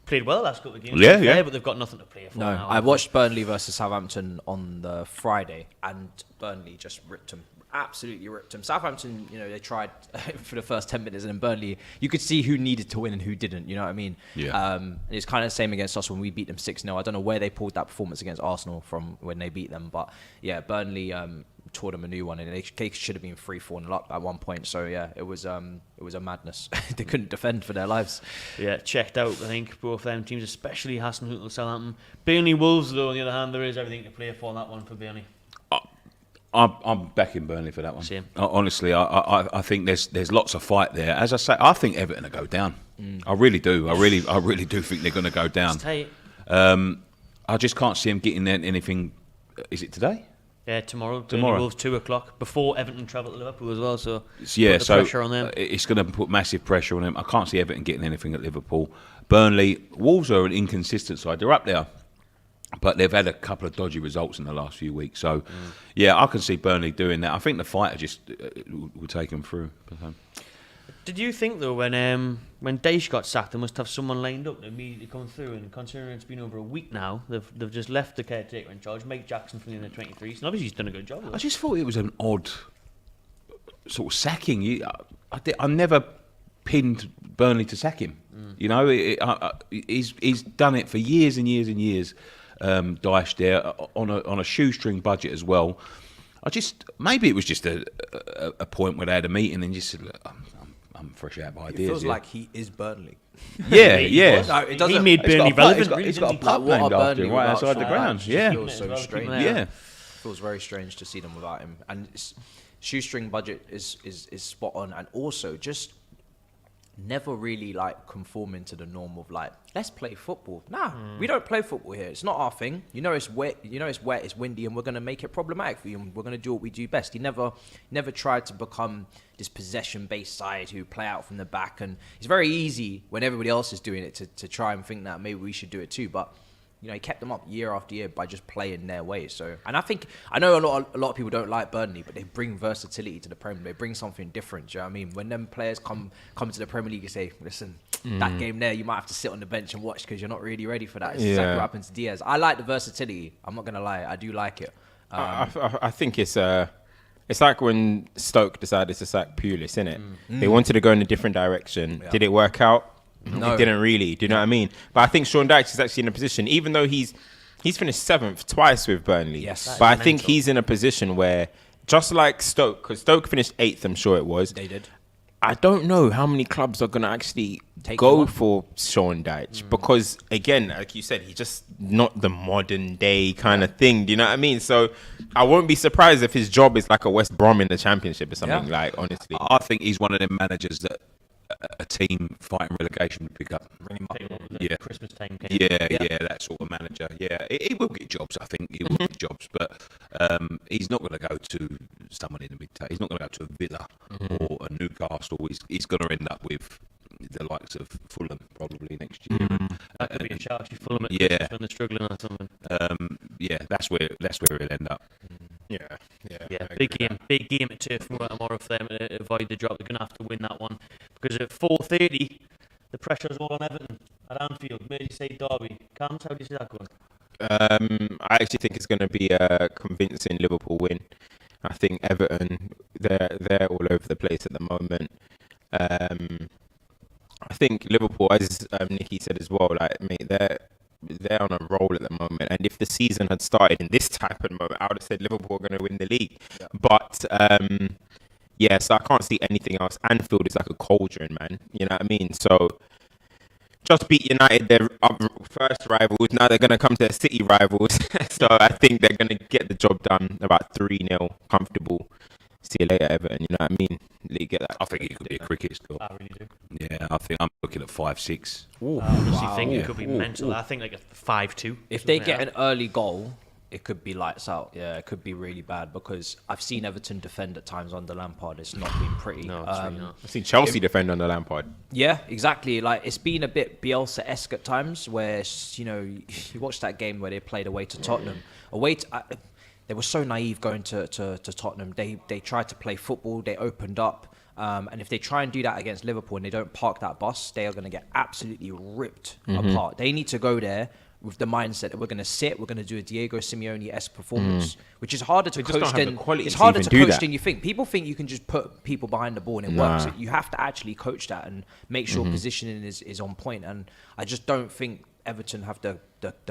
played well last couple of games. Yeah. But they've got nothing to play for No, now. I watched Burnley versus Southampton on the Friday, and Burnley just ripped them. Absolutely ripped them. Southampton, they tried for the first 10 minutes, and then Burnley, you could see who needed to win and who didn't. You know what I mean? Yeah. It's kind of the same against us when we beat them 6-0. I don't know where they pulled that performance against Arsenal from when they beat them, but yeah, Burnley tore them a new one, and they should have been 3-4 up at one point. So yeah, it was a madness. They couldn't defend for their lives. Yeah, checked out. I think both them teams, especially Hasenhüttl, Southampton. Burnley Wolves, though, on the other hand, there is everything to play for on that one for Burnley. I'm backing Burnley for that one. Same. Honestly, I think there's lots of fight there. As I say, I think Everton will go down. I really do. I really do think they're going to go down. It's tight. I just can't see them getting anything. Is it today? Yeah, tomorrow. Burnley Wolves 2:00 before Everton travel to Liverpool as well. So yeah, put the pressure on them. It's going to put massive pressure on them. I can't see Everton getting anything at Liverpool. Burnley, Wolves are an inconsistent side. They're up there, but they've had a couple of dodgy results in the last few weeks. So yeah, I can see Burnley doing that. I think the fighter just will take them through. Did you think though when Dyche got sacked, they must have someone lined up to immediately come through? And considering it's been over a week now, they've just left the caretaker in charge, Mike Jackson from the under 23s, and obviously he's done a good job. I just thought it was an odd sort of sacking. I never pinned Burnley to sack him. He's done it for years and years and years. Dyche there on a shoestring budget as well. Maybe it was just a point where they had a meeting and just said, look, I'm fresh out of ideas. It feels like he is Burnley. Yeah. No, it doesn't. He made Burnley relevant. He's got a pub Like, what named are after him Burnley right without outside the Sean ground. Dyche? Yeah. It feels so strange. Yeah. Feels very strange to see them without him. And shoestring budget is spot on, and also just never really like conforming to the norm of like, let's play football. Nah, we don't play football here. It's not our thing. It's wet. It's wet. It's windy, and we're gonna make it problematic for you. And we're gonna do what we do best. He never tried to become this possession-based side who play out from the back. And it's very easy when everybody else is doing it to try and think that maybe we should do it too. But he kept them up year after year by just playing their way. So, and I know a lot of people don't like Burnley, but they bring versatility to the Premier League. They bring something different. Do you know what I mean? When them players come to the Premier League and say, listen, that game there, you might have to sit on the bench and watch because you're not really ready for that. It's exactly what happened to Diaz. I like the versatility. I'm not gonna lie, I do like it. I think it's like when Stoke decided to sack Pulis, innit? They wanted to go in a different direction. Yeah. Did it work out? No. It didn't really. Do you know what I mean? But I think Sean Dyche is actually in a position, even though he's finished 7th twice with Burnley. Yes. But I think he's in a position where, just like Stoke, because Stoke finished 8th, I'm sure it was. They did. I don't know how many clubs are going to actually go for Sean Dyche because, again, like you said, he's just not the modern day kind of thing. Do you know what I mean? So I won't be surprised if his job is like a West Brom in the Championship or something, like, honestly. I think he's one of them managers that a team fighting relegation would pick up. Yeah. Christmas time. Yeah, that sort of manager. Yeah, he will get jobs. I think he will get jobs, but he's not going to go to someone in the mid. He's not going to go to a Villa or a Newcastle. He's going to end up with the likes of Fulham probably next year. That could be a charge. Fulham, when they're struggling or something. That's where he'll end up. Yeah. Big game at Turf Moor tomorrow for them to avoid the drop. They're going to have to win that one because at 4:30 the pressure's all on Everton at Anfield, Merseyside derby. Cams, how do you see that going? I actually think it's going to be a convincing Liverpool win. I think Everton, they're all over the place at the moment. I think Liverpool, as Nicky said as well, like, mate, they're on a roll at the moment. And if the season had started in this type of moment, I would have said Liverpool are going to win the league. Yeah. But, so I can't see anything else. Anfield is like a cauldron, man. You know what I mean? So just beat United, their first rivals. Now they're going to come to their City rivals. So I think they're going to get the job done about 3-0, comfortable. See you later, Everton. You know what I mean? Get that. I think it could be a cricket score. I really do. Yeah, I think I'm looking at 5-6. I honestly think it could be mental. I think like a 5-2. If they get an early goal, it could be lights out. Yeah, it could be really bad because I've seen Everton defend at times under Lampard. It's not been pretty. No, it's really not. I've seen Chelsea defend under Lampard. Yeah, exactly. Like it's been a bit Bielsa-esque at times, where you watch that game where they played away to Tottenham. They were so naive going to Tottenham. They tried to play football. They opened up. And if they try and do that against Liverpool and they don't park that bus, they are going to get absolutely ripped apart. They need to go there with the mindset that we're going to sit, we're going to do a Diego Simeone-esque performance, which is harder to coach than you think. People think you can just put people behind the ball and it works. You have to actually coach that and make sure positioning is on point. And I just don't think Everton have the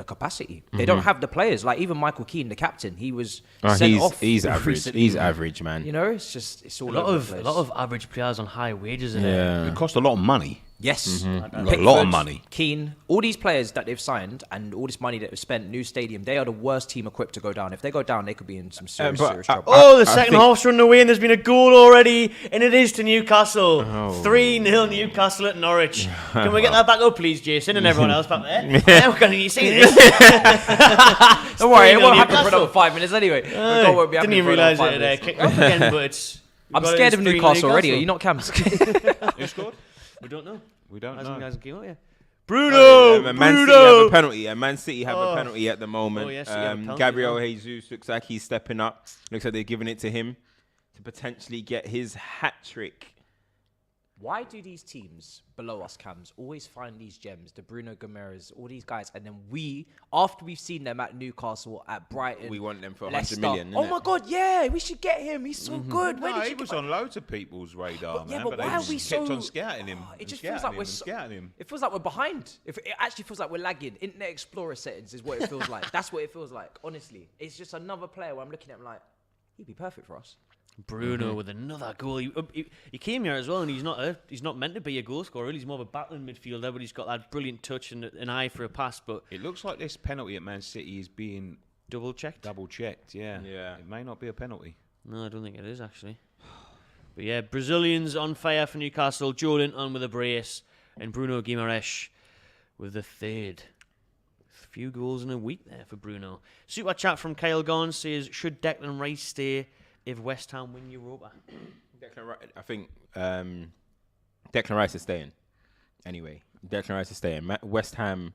capacity. They don't have the players. Like even Michael Keane, the captain, he was sent off. He's average. recently. He's average, man. You know, it's all a lot over of the place. a lot of average players on high wages. It cost a lot of money. Yes. A lot of money. Keane, all these players that they've signed and all this money that they've spent, new stadium, they are the worst team equipped to go down. If they go down, they could be in some serious trouble. The second half's run away and there's been a goal already, and it is to Newcastle. 3-0 Newcastle at Norwich. Can we get that back up, please, Jason, and everyone else back there? Yeah, we're going to need to see this. Don't worry, it won't happen for Newcastle. another 5 minutes anyway. The goal won't be Didn't happening even for another realise 5 it minutes. kicked off again, but it's... I'm scared of Newcastle already. Are you not, Cam? Who scored? We don't know. We don't Hasn't know. came out yet. Bruno! Man City have a penalty. Man City have a penalty at the moment. Oh, yes, City have a penalty, Gabriel Jesus looks like he's stepping up. Looks like they're giving it to him to potentially get his hat trick. Why do these teams below us, Cams, always find these gems, the Bruno Gomes, all these guys, and then we, after we've seen them at Newcastle, at Brighton, We want them for 100 Leicester, million. oh my God, yeah, we should get him. He's so good. Where No, did he you was get on loads of people's radar, But, yeah, man. but But why they are just we kept so- on scouting him. It just feels like we're scouting him. It feels like we're behind. It actually feels like we're lagging. Internet Explorer settings is what it feels like. That's what it feels like. Honestly, it's just another player where I'm looking at him like he'd be perfect for us. Bruno with another goal. He came here as well, and he's not meant to be a goal scorer. He's more of a battling midfielder, but he's got that brilliant touch and an eye for a pass. But It looks like this penalty at Man City is being double checked. double checked. Yeah. Yeah. It may not be a penalty. No, I don't think it is actually. But yeah, Brazilians on fire for Newcastle. Joe Linton with a brace, and Bruno Guimaraes with the third. A few goals in a week there for Bruno. Super chat from Kyle Gone says, should Declan Rice stay if West Ham win Europa? I think Declan Rice is staying. Anyway, Declan Rice is staying. West Ham,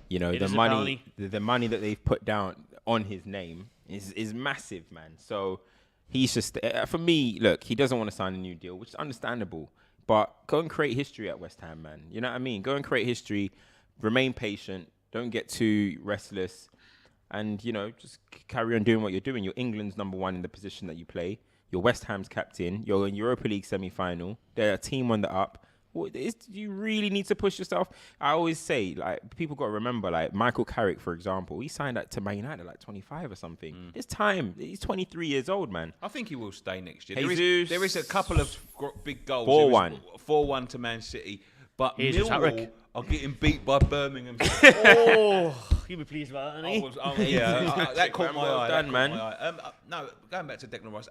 you know, It the is a money, the money that they've put down on his name is massive, man. So he's just for me. Look, he doesn't want to sign a new deal, which is understandable. But go and create history at West Ham, man. You know what I mean? Go and create history. Remain patient. Don't get too restless. And, you know, just carry on doing what you're doing. You're England's number one in the position that you play. You're West Ham's captain. You're in Europa League semi-final. They're a team on the up. Do you really need to push yourself? I always say, like, people got to remember, like, Michael Carrick, for example, he signed to Man United like 25 or something. It's time. He's 23 years old, man. I think he will stay next year. Jesus. There is a couple of big goals. 4-1. 4-1 to Man City. But Jesus, Millwall hat-trick. are getting beat by Birmingham. Oh, you'll be pleased about that, ain't he? That caught my Well eye. done, that man. caught my eye. No, going back to Declan Rice,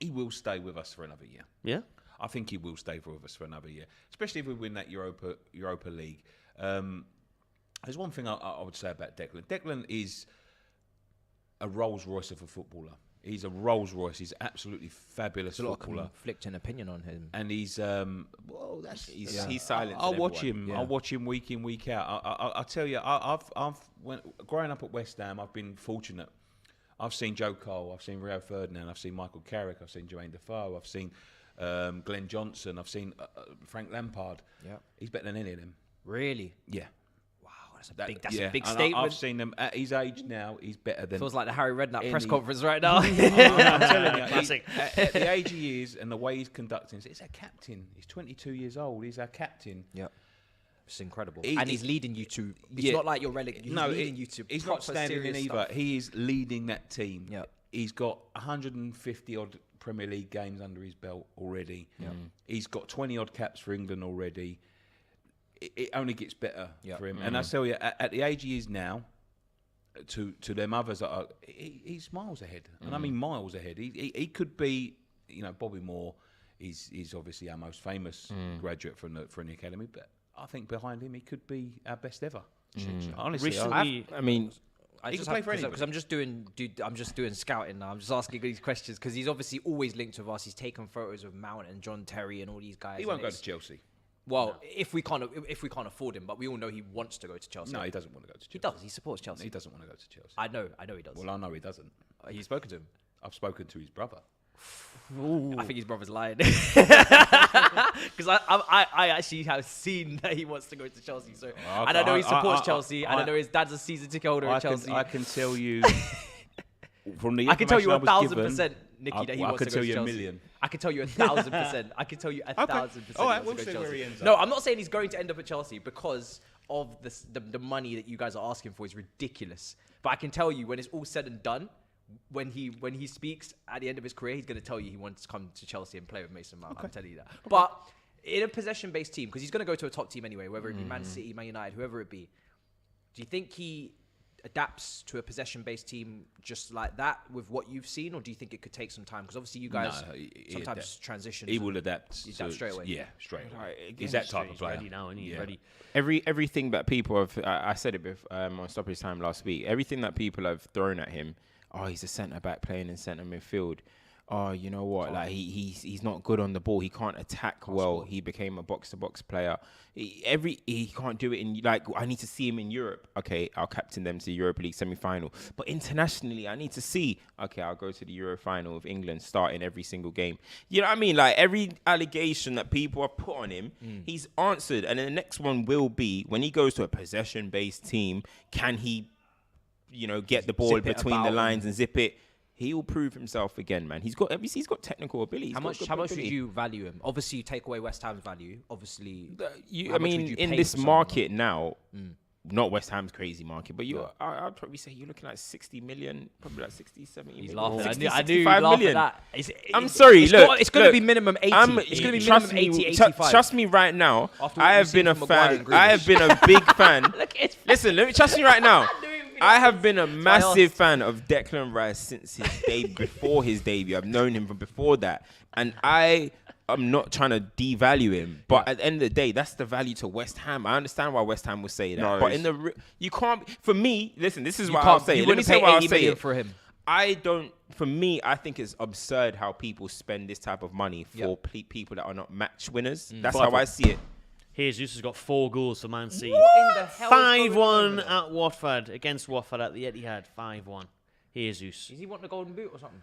he will stay with us for another year. Yeah. I think he will stay with us for another year, especially if we win that Europa League. There's one thing I would say about Declan. Declan is a Rolls Royce of a footballer. He's a Rolls Royce. He's absolutely fabulous There's a lot of footballer. conflicting opinion on him. And he's He's silent. I'll watch him. Yeah. I'll watch him week in, week out. I tell you, I've growing up at West Ham, I've been fortunate. I've seen Joe Cole, I've seen Rio Ferdinand, I've seen Michael Carrick, I've seen Jermaine Defoe, I've seen Glenn Johnson, I've seen Frank Lampard. Yeah. He's better than any of them. Really? Yeah. Wow, that's a big And statement. I've seen them at his age now. He's better than. Feels like the Harry Redknapp press any- conference right now. I'm telling you, Classic. at the age he is and the way he's conducting, it's a captain. He's 22 years old. He's our captain. Yeah. It's incredible. He- and he's leading you to... It's Yeah. not like you're relegated. He's leading you to he's not proper standing in serious either. stuff. He is leading that team. Yeah. He's got 150 odd Premier League games under his belt already. Yeah. He's got 20 odd caps for England already. It only gets better for him. And I tell you, at the age he is now, to them others, he's miles ahead. And I mean miles ahead. He could be Bobby Moore is obviously our most famous graduate from the academy, but I think behind him he could be our best ever. Honestly, Recently, he can play for anybody. Because I'm just doing scouting now. I'm just asking these questions because he's obviously always linked with us. He's taken photos with Mount and John Terry and all these guys. He won't go to Chelsea. Well, if we can't afford him, but we all know he wants to go to Chelsea. No, he doesn't want to go to Chelsea. He does. He supports Chelsea. He doesn't want to go to Chelsea. I know he does. Well, I know he doesn't. You've spoken to him. I've spoken to his brother. I think his brother's lying because I actually have seen that he wants to go to Chelsea. So and I know he supports Chelsea, and I know his dad's a season ticket holder at Chelsea. I can tell you from the I can tell you information I was given, 1,000%, Nicky, that he wants to go to Chelsea. I can tell you a million. I can tell you 1,000%. I can tell you 1,000%. All right, we'll see where he ends up. No, I'm not saying he's going to end up at Chelsea because of the money that you guys are asking for is ridiculous. But I can tell you when it's all said and done, when he speaks at the end of his career, he's going to tell you he wants to come to Chelsea and play with Mason Mount. I'm telling you that. But in a possession-based team, because he's going to go to a top team anyway, whether it be Man City, Man United, whoever it be, do you think he adapts to a possession-based team just like that with what you've seen, or do you think it could take some time? Because obviously you guys sometimes transition. He will adapt. Straight away. Yeah, straight away. He's that type of player. Ready now, and he's ready. Everything that people have, I said it on Stoppage Time last week. Everything that people have thrown at him. Oh, he's a centre back playing in centre midfield. Oh, you know what? Like he's not good on the ball. He can't attack well. He became a box to box player. He can't do it in I need to see him in Europe. Okay, I'll captain them to the Europa League semi-final. But internationally, I need to see. Okay, I'll go to the Euro final of England, starting every single game. You know what I mean? Like every allegation that people have put on him, he's answered. And then the next one will be when he goes to a possession-based team. Can he? Get the ball between the lines and zip it. He will prove himself again, man. He's got technical ability. How much would you value him? Obviously, you take away West Ham's value. Obviously, in this market now, not West Ham's crazy market, but I'd probably say you're looking at 60 million, probably like 60, 70 He's million. laughing. 60, I knew laugh at that. I'm sorry, look. It's going to be minimum 80. It's going to be minimum 80, 85. Trust me right now. I have been a fan. I have been a big fan. Listen, let me trust me right now. I have been a massive fan of Declan Rice since before his debut. I've known him from before that. And I'm not trying to devalue him. But at the end of the day, that's the value to West Ham. I understand why West Ham would say that. But you can't, for me, listen, this is what I'll say. Let me say what I'll say. For him. For me, I think it's absurd how people spend this type of money for people that are not match winners. That's how I see it. Jesus has got 4 goals for Man City. What in the hell 5-1 at Watford, against Watford at the Etihad. 5-1. Jesus. Is he wanting a golden boot or something?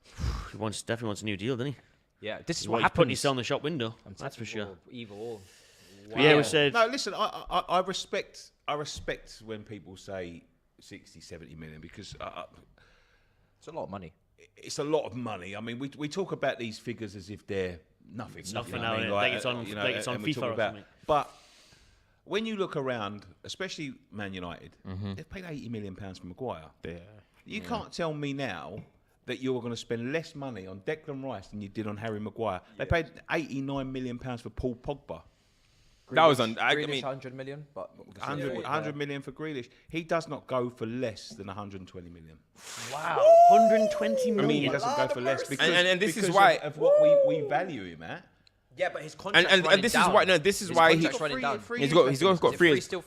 He definitely wants a new deal, doesn't he? Yeah, this is What what he's happens. putting himself in the shop window. That's for sure. Either or. Wow. Yeah, we said. No, listen. I respect when people say 60, 70 million because it's a lot of money. It's a lot of money. I mean, we talk about these figures as if they're nothing. It's nothing now. Like it's on FIFA or something. But when you look around, especially Man United, they've paid £80 million for Maguire. Yeah. You can't tell me now that you're going to spend less money on Declan Rice than you did on Harry Maguire. They paid £89 million for Paul Pogba. That was on. I mean, 100 million, but 100 million for Grealish. He does not go for less than 120 million. Wow, 120 million. I mean, he doesn't go for less because and this is why of what we value him at. Yeah, but his contract and this is why this is why he's got free.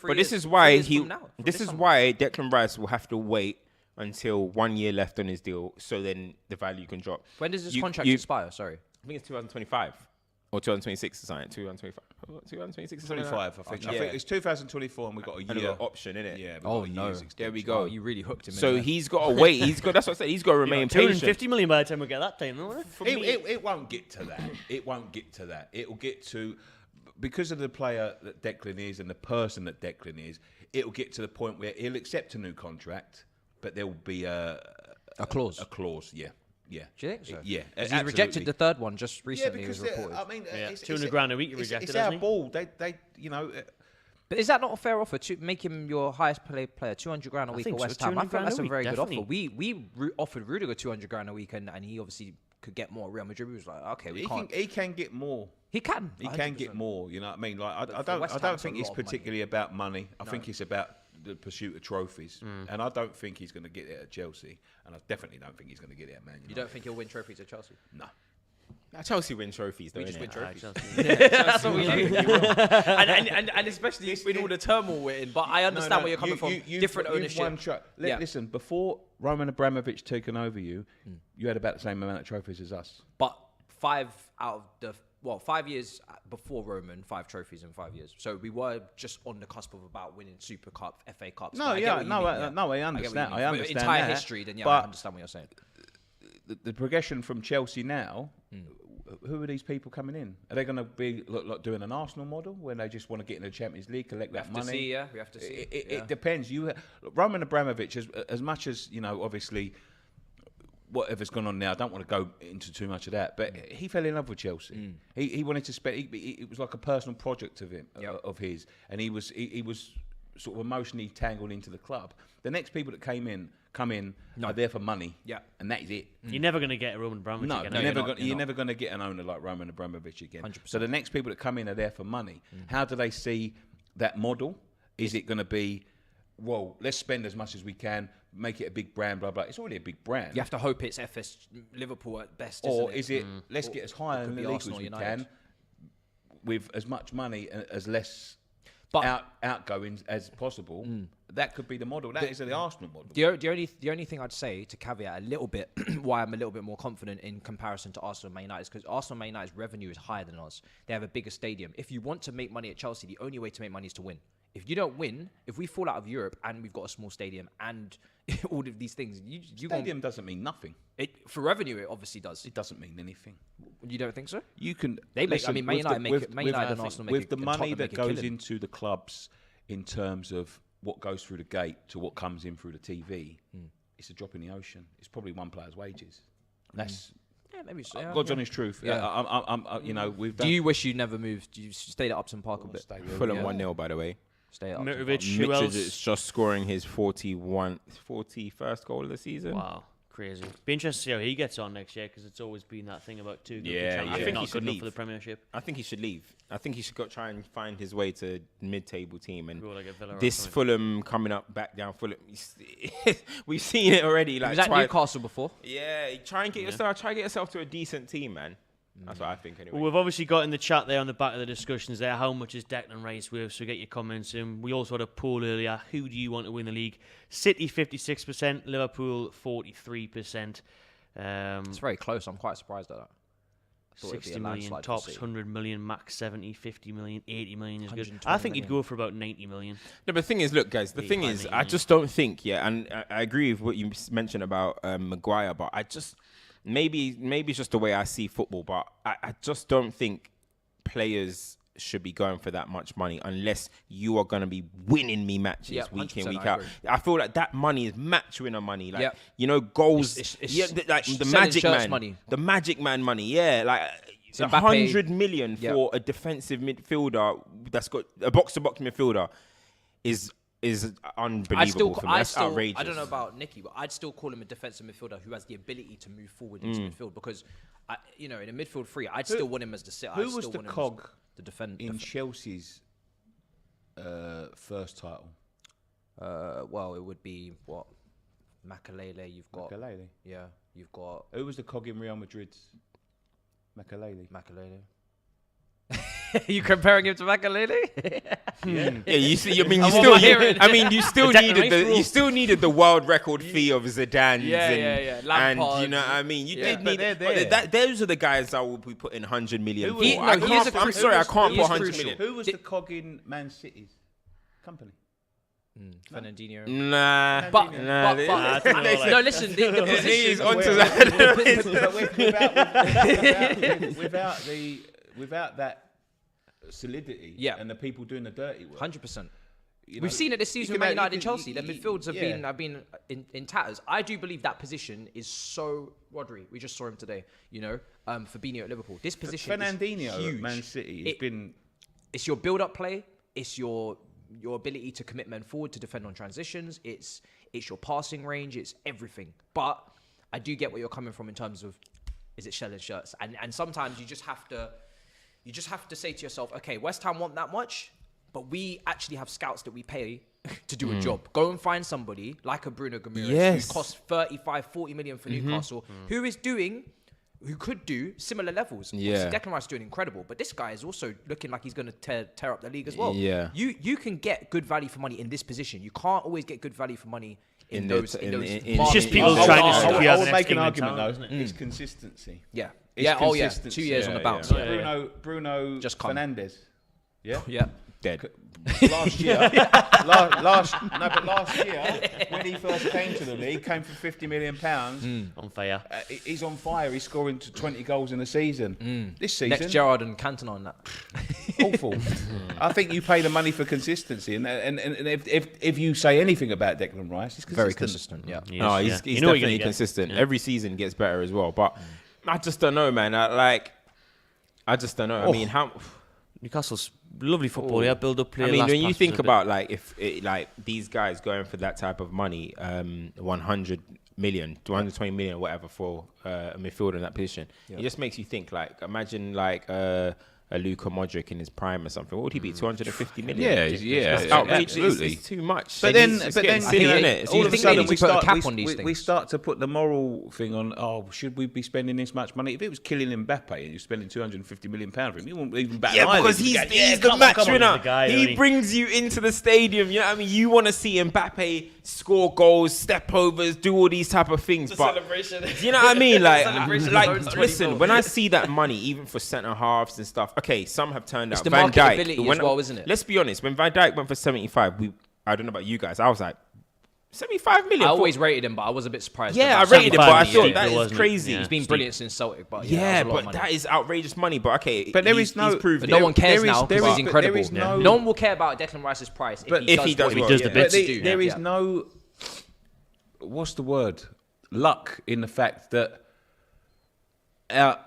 But this is why Declan Rice will have to wait until 1 year left on his deal, so then the value can drop. When does his contract expire? Sorry, I think it's 2025 or 2026 or something. 2025. 2026 or 25, I think. I think it's 2024 and we've got a year option in it. Yeah. There we go. You really hooked him. So he's got to wait. That's what I said. He's got to remain patient. 250 million by the time we get that time, won't it? It won't get to that. It won't get to that. It will get to, because of the player that Declan is and the person that Declan is, it will get to the point where he'll accept a new contract, but there will be a clause. A clause, yeah. Yeah. Do you think so? Yeah. He rejected the third one just recently. Yeah, because it was reported. I mean, it's 200 grand a week he rejected. It's our ball. They, you know. But is that not a fair offer to make him your highest paid player? 200 grand a week at West Ham. I think that's a very good offer. We offered Rudiger 200 grand a week, and he obviously could get more. Real Madrid was like, okay, we can't. He can get more. He can. He can get more. You know what I mean? Like I don't think it's particularly about money. I think it's about the pursuit of trophies, and I don't think he's going to get it at Chelsea, and I definitely don't think he's going to get it at Man United. You don't think he'll win trophies at Chelsea? No. Chelsea win trophies, though. We just win trophies. That's what we do. and especially in all the turmoil we're in. But I understand where you're coming from. Different ownership. Listen, before Roman Abramovich taken over you had about the same amount of trophies as us. But 5 out of the 5 years before Roman, 5 trophies in 5 years. So we were just on the cusp of about winning Super Cup, FA Cups. I understand. I understand entire that. history, then But I understand what you're saying. the progression from Chelsea now, who are these people coming in? Are they going to be like doing an Arsenal model where they just want to get in the Champions League, collect that money? We have to see. It depends. Roman Abramovich, as much as obviously, whatever's gone on now, I don't want to go into too much of that, but he fell in love with Chelsea. He wanted to spend. It was like a personal project of him, of his, and he was sort of emotionally tangled into the club. The next people that come in are there for money, and that is it. You're never going to get a Roman Abramovich again. You're never going to get an owner like Roman Abramovich again. 100%. So the next people that come in are there for money. How do they see that model? Is it going to be, well, let's spend as much as we can, make it a big brand, blah, blah. It's already a big brand. You have to hope it's FS Liverpool at best, or isn't it? is it, let's get as high in the league as we can with as much money as less outgoings as possible. That could be the model. That is the Arsenal model. The only thing I'd say to caveat a little bit why I'm a little bit more confident in comparison to Arsenal and Man United is because Arsenal and Man United's revenue is higher than ours. They have a bigger stadium. If you want to make money at Chelsea, the only way to make money is to win. If you don't win, if we fall out of Europe and we've got a small stadium and all of these things, stadium doesn't mean nothing. For revenue, it obviously does. It doesn't mean anything. You don't think so? You can. They make. I mean, Man United and Arsenal make with the money that goes into the clubs in terms of what goes through the gate to what comes in through the TV. It's a drop in the ocean. It's probably one player's wages. That's. Yeah, maybe so. God's honest truth. We've done. Do you wish you never moved? You stayed at Upton Park a bit. Fulham 1-0, by the way. Stay at Mitrovic, who else? is just scoring his 41st goal of the season. Wow, crazy. Be interested to see how he gets on next year because it's always been that thing about Tuchel. I think not he should good enough leave for the Premiership. I think he should leave. I think he should go try and find his way to mid-table team. And Go like a Villa or this something. Fulham coming up back down Fulham, we've seen it already. He Like was at Newcastle before. Yeah, try and get yourself to a decent team, man. That's what I think anyway. Well, we've obviously got in the chat there on the back of the discussions there, how much is Declan Rice worth? So get your comments in. We also had a poll earlier. Who do you want to win the league? City 56%, Liverpool 43%. It's very close. I'm quite surprised at that. 60 million tops, 100 million max, 70, 50 million, 80 million is good. I think he'd go for about 90 million. No, but the thing is, look, guys, the thing is, I just don't think, and I agree with what you mentioned about Maguire, but I just, maybe it's just the way I see football, but I just don't think players should be going for that much money unless you are going to be winning me matches week in, week out. I feel like that money is match winner money. Like, goals. It's like the Magic Man money. The Magic Man money, like 100 million for a defensive midfielder that's got a box-to-box midfielder is unbelievable for me. That's outrageous. I don't know about Nicky, but I'd still call him a defensive midfielder who has the ability to move forward into midfield because, in a midfield three, I'd still want him as the sit. Who was the cog the defend in Chelsea's first title? Well, it would be what? Makelele. You've got Makelele. Yeah, you've got. Who was the cog in Real Madrid's? Makelele. You comparing him to Makelele? Yeah, you see. I mean, you still needed the world record fee of Zidane's. Lampard, and you know what I mean. You did need. Those are the guys I will be putting 100 million for. I'm sorry, I can't put 100 million. Who was the cog in Man City's company? Fernandinho. Nah. But no, listen. The position is onto that. Without that solidity, and the people doing the dirty work, 100%. We've seen it this season with Man United and Chelsea. Their midfields have been in tatters. I do believe that position is so. Rodri, we just saw him today. Fabinho at Liverpool. This position Fernandinho is huge. at Man City. It's your build-up play. It's your ability to commit men forward to defend on transitions. It's your passing range. It's everything. But I do get where you're coming from in terms of is it selling shirts, and sometimes you just have to say to yourself, okay, West Ham want that much, but we actually have scouts that we pay to do a job. Go and find somebody like a Bruno Guimaraes who costs 35, 40 million for Newcastle, who is doing who could do similar levels. Yeah. Obviously, Declan Rice is doing incredible, but this guy is also looking like he's going to tear up the league as well. Yeah. You can get good value for money in this position. You can't always get good value for money in those. It's just people I trying to stick you I as would an make an ex-England argument, though, talent, isn't it? It's consistency. Yeah. It's Yeah. Oh, yeah. consistency. 2 years on the bounce. Bruno Just come. Fernandes. Yeah. Yeah. Dead. Last year, last year, when he first came to the league, came for £50 million. On fire. He's on fire. He's scoring 20 goals in a season. This season, Next Gerrard and Cantona on that. awful. I think you pay the money for consistency, and if you say anything about Declan Rice, he's consistent. Very consistent. Yeah. No, he's You know what you're definitely gonna get. consistent. Every season gets better as well. But I just don't know, man. I just don't know. I mean, how... Newcastle's lovely football. Yeah, build up play. I mean, last when you passes think a bit. about like these guys going for that type of money, 100 million, 220 million, whatever for a midfielder in that position, it just makes you think. Like, imagine like a Luka Modric in his prime or something. What would he be? 250 million? Yeah, That's outrageous. absolutely. It's too much. But then, it's getting silly, I think innit? It's all all of of a a sudden sudden we put a cap on these we things. start to put the moral thing on. Oh, should we be spending this much money? If it was killing Mbappe and you're spending 250 million pounds for him, you wouldn't even bat an Yeah, eyelid. because You'd he's go, yeah, the come on, match come on. winner. The guy, He isn't he? brings you into the stadium. You know what I mean? You want to see Mbappe score goals, step overs, do all these type of things. But do you know what I mean? Listen, when I see that money, even for centre halves and stuff, okay, some have turned out. the Van Dijk, marketability as well, isn't it? Let's be honest. When Van Dijk went for 75, I don't know about you guys. I was like, 75 million. I always rated him, but I was a bit surprised. Yeah, I about rated it, but I 75 thought million. that is Wasn't it? crazy. Yeah. He's been brilliant since Celtic, but Yeah, that was a lot of but money. that is outrageous money. But okay, But there he's is no- proved But it. no one cares there is- now there because is- he's but there incredible. is no- No one will care about Declan Rice's price But if if he does what well, does the yeah. bits But to do. there is Yeah. no, what's the word? Luck in the fact that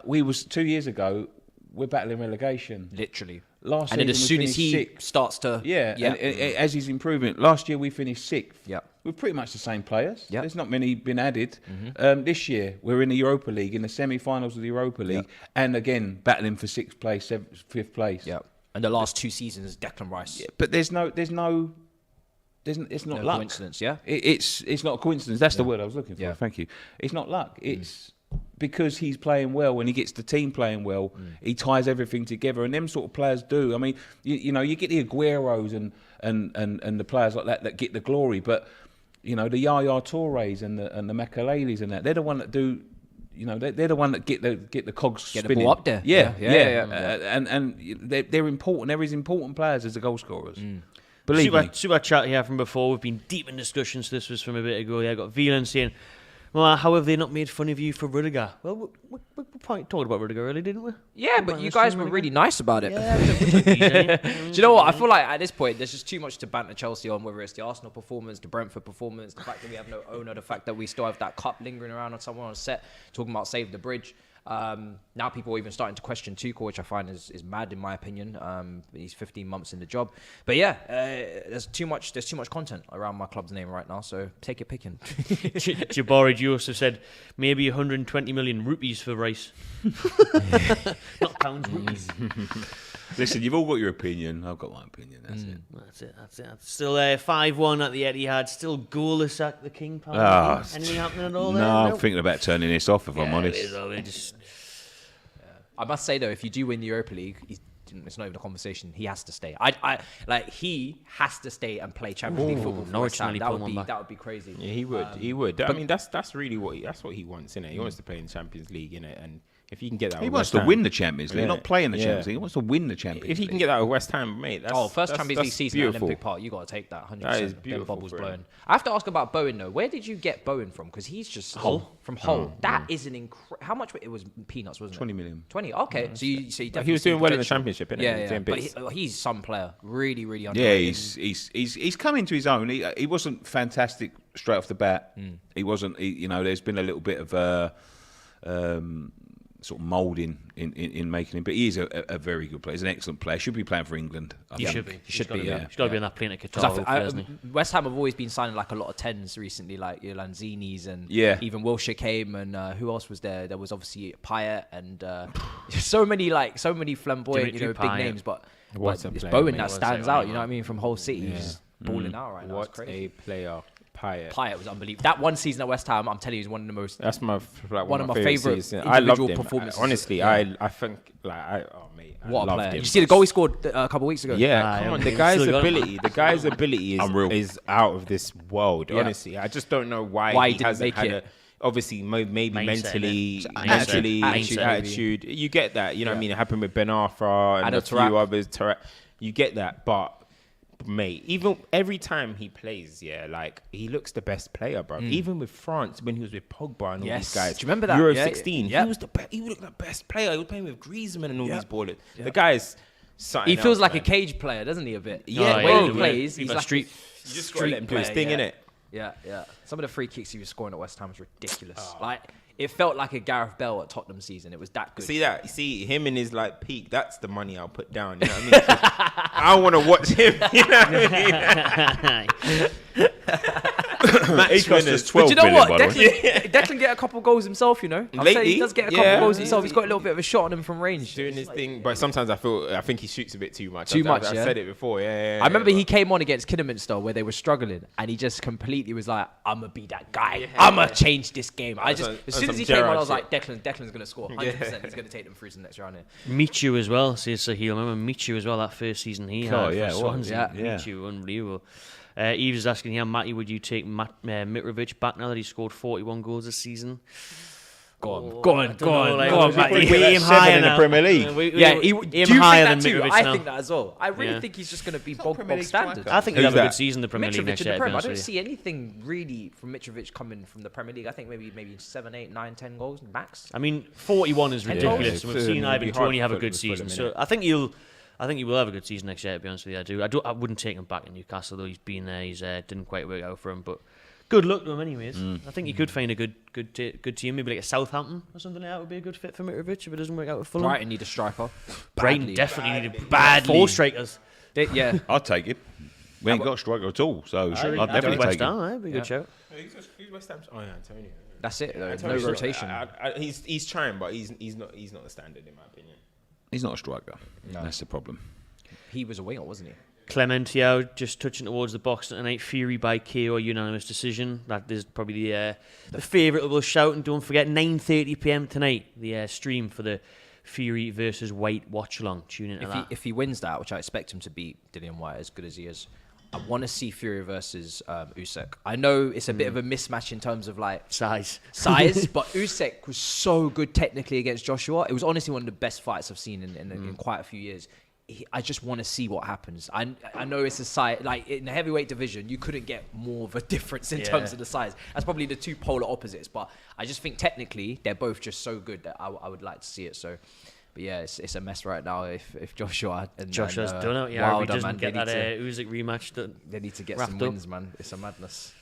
we was 2 years ago, we're battling relegation. Literally. Last And then as season soon we as he finished sixth. starts to... Yeah, and as he's improving. Last year we finished sixth. Yeah. We're pretty much the same players. Yeah. There's not many been added. This year we're in the Europa League, in the semi-finals of the Europa League, and again battling for sixth place, fifth place. Yeah. And the last 2 seasons, Declan Rice. Yeah, but it's not No luck. coincidence, yeah? It's not a coincidence. That's the word I was looking for. Yeah. Thank you. It's not luck. It's because he's playing well. When he gets the team playing well, he ties everything together. And them sort of players do. I mean, you know, you get the Agueros and the players like that get the glory. But you know, the Yaya Toures and the Makaleles and that, they're the one that do. You know, they're the one that get the cogs Get the spinning. ball up there. Yeah. Yeah. And they're important. They're as important players as the goal scorers. Believe me. Super chat here from before. We've been deep in discussion, so this was from a bit ago. Yeah, I got Velan saying, well, how have they not made fun of you for Rudiger? Well, we talked about Rudiger earlier, didn't we? Yeah, but you guys were really nice about it. Yeah, Do you know what? I feel like at this point, there's just too much to banter Chelsea on, whether it's the Arsenal performance, the Brentford performance, the fact that we have no owner, the fact that we still have that cup lingering around on someone on set, talking about save the bridge. Now people are even starting to question Tuchel, which I find is mad in my opinion. He's 15 months in the job, but yeah, there's too much content around my club's name right now. So take your picking. Jabari Joseph said maybe 120 million rupees for Rice. Not pounds, rupees. Listen, you've all got your opinion. I've got my opinion. That's it. That's it. Still 5-1 at the Etihad. Still goalless at the King Power. Ah, Anything happening at all there? No, I'm thinking about turning this off if I'm honest. I must say though, if you do win the Europa League, it's not even a conversation. He has to stay. He has to stay and play Champions League football. For Norwich West Ham. nearly That pulled would one be back. that would be crazy. Yeah, he would. I mean, that's really what he wants, innit? He wants to play in the Champions League, innit? And if he can get that, He with wants West to Ham, win the Champions League, Yeah. not play in the Yeah. Champions League. He wants to win the Champions League. If he can get that with West Ham, mate, that's First that's, Champions that's League season beautiful. at Olympic Park. You got to take that 100%. That is Them beautiful bubbles for him. blown. I have to ask about Bowen though. Where did you get Bowen from? Because he's just from Hull. That is an incredible. How much? It was peanuts, wasn't it? 20 million. 20. Okay, so you definitely He was see doing well in the potential. Championship, innit? Yeah, He was yeah. doing But bits. he's some player. Really, really Yeah, underrated. he's coming to his own. He wasn't fantastic straight off the bat. He wasn't. You know, there's been a little bit of sort of moulding in making him, but he is a very good player. He's an excellent player. Should be playing for England. He should be. He should be. Yeah. Yeah. He's got to be on that plane to 'Cause Qatar, hopefully, hasn't he? West Ham have always been signing like a lot of 10s recently, like your Lanzinis and Yeah. even Wilshere came and who else was there? There was obviously Payet and so many flamboyant, Dimitri big Payet. names, but What a it's player, Bowen mate. that What a stands player, out. You know what I mean? From whole city, he's just balling out right now. What It's crazy. a player. Payet was unbelievable. That one season at West Ham, I'm telling you, is one of the most. That's one of my favorite favourite seasons. I loved individual him. performances. Honestly, Yeah. I think I What a loved player! him. You see the goal he scored a couple of weeks ago. Yeah, come on. The guy's still got him. ability, Unreal. is out of this world. Yeah. Honestly, I just don't know why Why he he didn't hasn't make had it. obviously maybe Mindset, mentally, innit? attitude. You get that. You know what I mean? It happened with Ben Arthur and Adel a few Taarabt. others. You get that, but. Mate, even every time he plays, like he looks the best player, bro. Even with France, when he was with Pogba and all Yes. these guys, Do you remember that? Euro Yeah, 16, yeah. he was he looked the best player. He was playing with Griezmann and all these ballers. The guy's something He feels else, like man. a cage player, doesn't he? A bit. Yeah, the bro, way he yeah. plays, He's he's like like street- You just gotta let him do his thing, innit? Yeah. Some of the free kicks he was scoring at West Ham was ridiculous. Like it felt like a Gareth Bale at Tottenham season. It was that good. See that? See him in his like peak. That's the money I'll put down. You know what I mean? 'Cause I want to watch him. You know what I mean? He cost us 12 But you know million, what? by the way. Declan get a couple goals himself. You know, I've said Lately, he does get a couple yeah. goals himself. He's got a little bit of a shot on him from range. Doing his thing, but sometimes I think he shoots a bit too much. Too much, I've yeah? said it before. Yeah. I remember he came on against Kidderminster where they were struggling, and he just completely was like, "I'm gonna be that guy. I'm gonna change this game." As soon as he came on, I was like, "Declan's gonna score 100%. He's gonna take them through to the next round here." Michu as well. See, so he'll remember Michu as well. That first season he had yeah, for it was. Swansea. Yeah. Michu, unbelievable. Eves is asking here, Matty, would you take Mitrovic back now that he scored 41 goals this season? Go on, Matty. We aim higher in the Premier League. Yeah, aim do you think higher that than too? Mitrovic I now. think that as well. I really Yeah. think he's just going to be not bog Premier League standard. striker. I think Who's he'll have a that? good season in the Premier League Mitrovic next in year. the to be Prem. I honest don't with you. see anything really from Mitrovic coming from the Premier League. I think maybe 7, 8, 9, 10 goals max. I mean, 41 is ridiculous. Yeah, and we've it's seen it'd Ivan be hard Toney have a for good Fulham, season. innit? So I think he will have a good season next year. To be honest with you, I wouldn't take him back in Newcastle though. He's been there. He's didn't quite work out for him, but good luck to him anyways. I think he could find a good team, maybe like a Southampton or something like that would be a good fit for Mitrovic if it doesn't work out with Fulham. Brighton need a striker. Brighton Badly. definitely needed badly 4 strikers. Yeah. I'd take it. We ain't got a striker at all, so I'd definitely West take Ham, him. that'd be a good shout. Who's West Ham's? Oh yeah, Antonio. That's it. Though. No Antonio's not- rotation. He's trying, but he's not the standard in my opinion. He's not a striker. That's the problem. He was a winger, wasn't he? Clement, just touching towards the box tonight. Fury by KO, unanimous decision. That is probably the favouriteable shout. And don't forget, 9:30 p.m. tonight, the stream for the Fury versus White watch along. Tune into that. If he wins that, which I expect him to beat Dillian White as good as he is, I want to see Fury versus Usyk. I know it's a bit of a mismatch in terms of like Size. but Usyk was so good technically against Joshua. It was honestly one of the best fights I've seen in quite a few years. I just want to see what happens. I know it's a size, like in the heavyweight division, you couldn't get more of a difference in terms of the size. That's probably the two polar opposites, but I just think technically they're both just so good that I would like to see it. So, but yeah, it's a mess right now if Joshua and Joshua's done it. Yeah, if he doesn't get that Usyk rematch, they need to get wrapped some up. wins, man. It's a madness.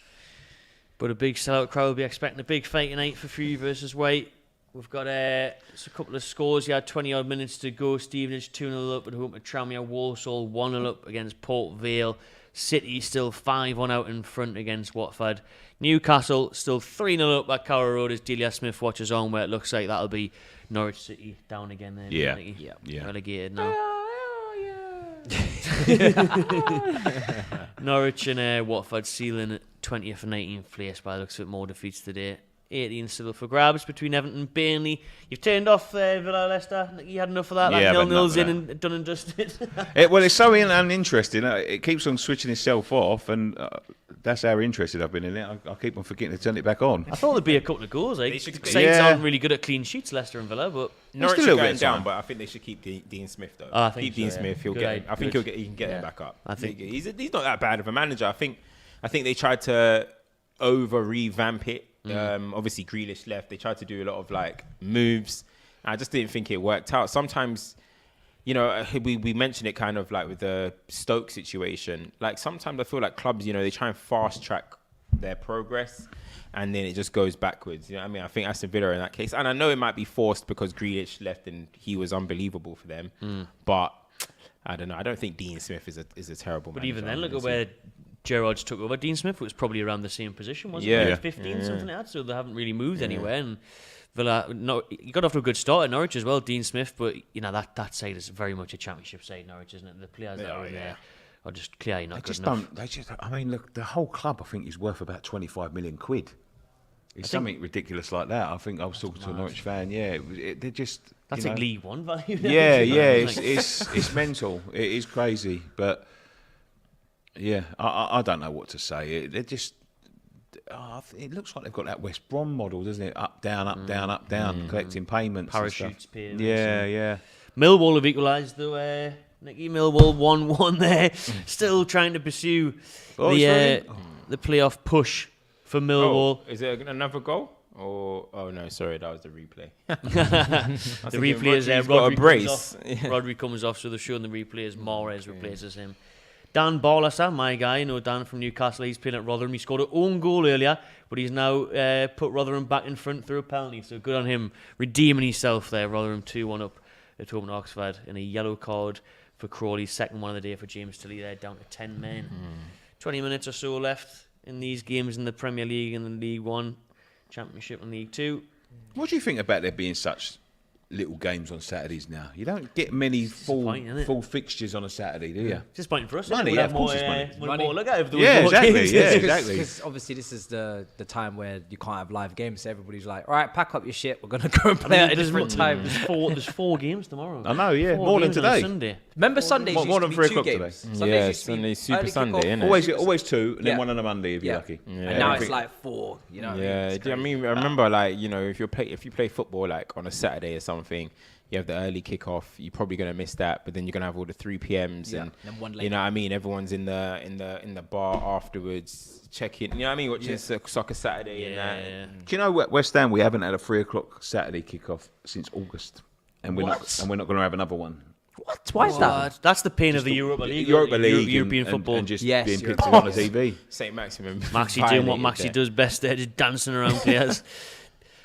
But a big sellout crowd will be expecting a big fight tonight for Fury versus White. We've got a couple of scores. You had 20-odd minutes to go. Stevenage 2-0 up at home to Tranmere. Walsall 1-0 up against Port Vale. City still 5-1 out in front against Watford. Newcastle still 3-0 up at Carrow Road as Delia Smith watches on, where it looks like that'll be Norwich City down again there. Yeah. Nicky? Yeah. Relegated now. Norwich and Watford sealing 20th and 19th place by the looks of it. More defeats today. 18 still for grabs between Everton and Burnley. You've turned off Villa Leicester. You had enough of that. Yeah, Like but 0-0's in enough and done and dusted. Well, it's so uninteresting. It keeps on switching itself off, and that's how interested I've been in it. I keep on forgetting to turn it back on. I thought there'd be a couple of goals. Like. Saints Yeah. aren't really good at clean sheets, Leicester and Villa, but Norwich a are little going bit down, time. but I think they should keep Dean Smith though. I think keep so, Dean yeah. Smith. He'll Good get. idea. I think Good. he can get it back up. I think- he's not that bad of a manager. I think they tried to over revamp it. Obviously, Grealish left. They tried to do a lot of like moves. I just didn't think it worked out. Sometimes, we mentioned it kind of like with the Stoke situation. Like sometimes I feel like clubs, they try and fast track their progress, and then it just goes backwards. You know what I mean? I think Aston Villa in that case, and I know it might be forced because Grealish left and he was unbelievable for them. But I don't know. I don't think Dean Smith is a terrible. But manager, even then, look at honestly. where Gerrard's took over. Dean Smith was probably around the same position, wasn't Yeah. he? 15, something like that. So they haven't really moved anywhere. And Villa, he got off to a good start at Norwich as well, Dean Smith. But that side is very much a championship side, Norwich, isn't it? The players that are in there are just clearly not They good just enough. don't. They just. I mean, look, the whole club I think is worth about 25 million quid. It's something ridiculous like that. I think I was talking to a Norwich fan. Yeah, they're just. That's like League One value. Yeah, it's mental. It is crazy, but yeah, I don't know what to say. They're just. It looks like they've got that West Brom model, doesn't it? Up, down, up, down, up, down, collecting payments. Parachutes, and payments. Yeah. Millwall have equalised though. Nicky, Millwall 1-1 there. Still trying to pursue the playoff push for Millwall. Is it another goal? Oh no, sorry, that was the replay. The replay is Rodri's got a brace. Rodri comes off, so they're showing the replay as Mahrez replaces him. Dan Barlaser, my guy, Dan from Newcastle, he's playing at Rotherham. He scored an own goal earlier, but he's now put Rotherham back in front through a penalty, so good on him, redeeming himself there. Rotherham 2-1 up at home at Oxford, and a yellow card for Crawley's second one of the day for James Tilley there, down to 10 men. 20 minutes or so left in these games in the Premier League and the League One, Championship and League Two. What do you think about there being such little games on Saturdays now? You don't get many full fixtures on a Saturday, do you? It's disappointing for us. Money, We'll yeah, have of course more, it's we'll money. have more look at if there was Yeah, more exactly. games. Yeah, exactly. Because obviously this is the time where you can't have live games, so everybody's like, all right, pack up your shit, we're going to go and play at a different time. There's four games tomorrow. I know, yeah, Four more than games on a today. Sunday. Remember Sundays More used than to 3 be 2 o'clock today. games? Sundays Yeah, used to be Sunday, Super early Sunday, kickoff. innit? Always 2, and then Yeah. one on a Monday if you're Yeah. lucky. And now it's like 4, you know what I mean? Yeah, It's I crazy. mean, I remember if you play football like on a Saturday or something, you have the early kickoff. You're probably gonna miss that, but then you're gonna have all the 3 p.m.s and then one you late. know what I mean. Everyone's in the bar afterwards, checking. You know what I mean? Watching Soccer Saturday and that. Yeah. Do you know what, West Ham? We haven't had a 3 o'clock Saturday kickoff since August, and we're not going to have another one. What? Why is that? That's the pain of the Europa League. Europa League, European and, football. and just Yes, being Europe. picked on the TV. St. Maximum. Maxi doing what violated Maxi there. does best there, just dancing around players.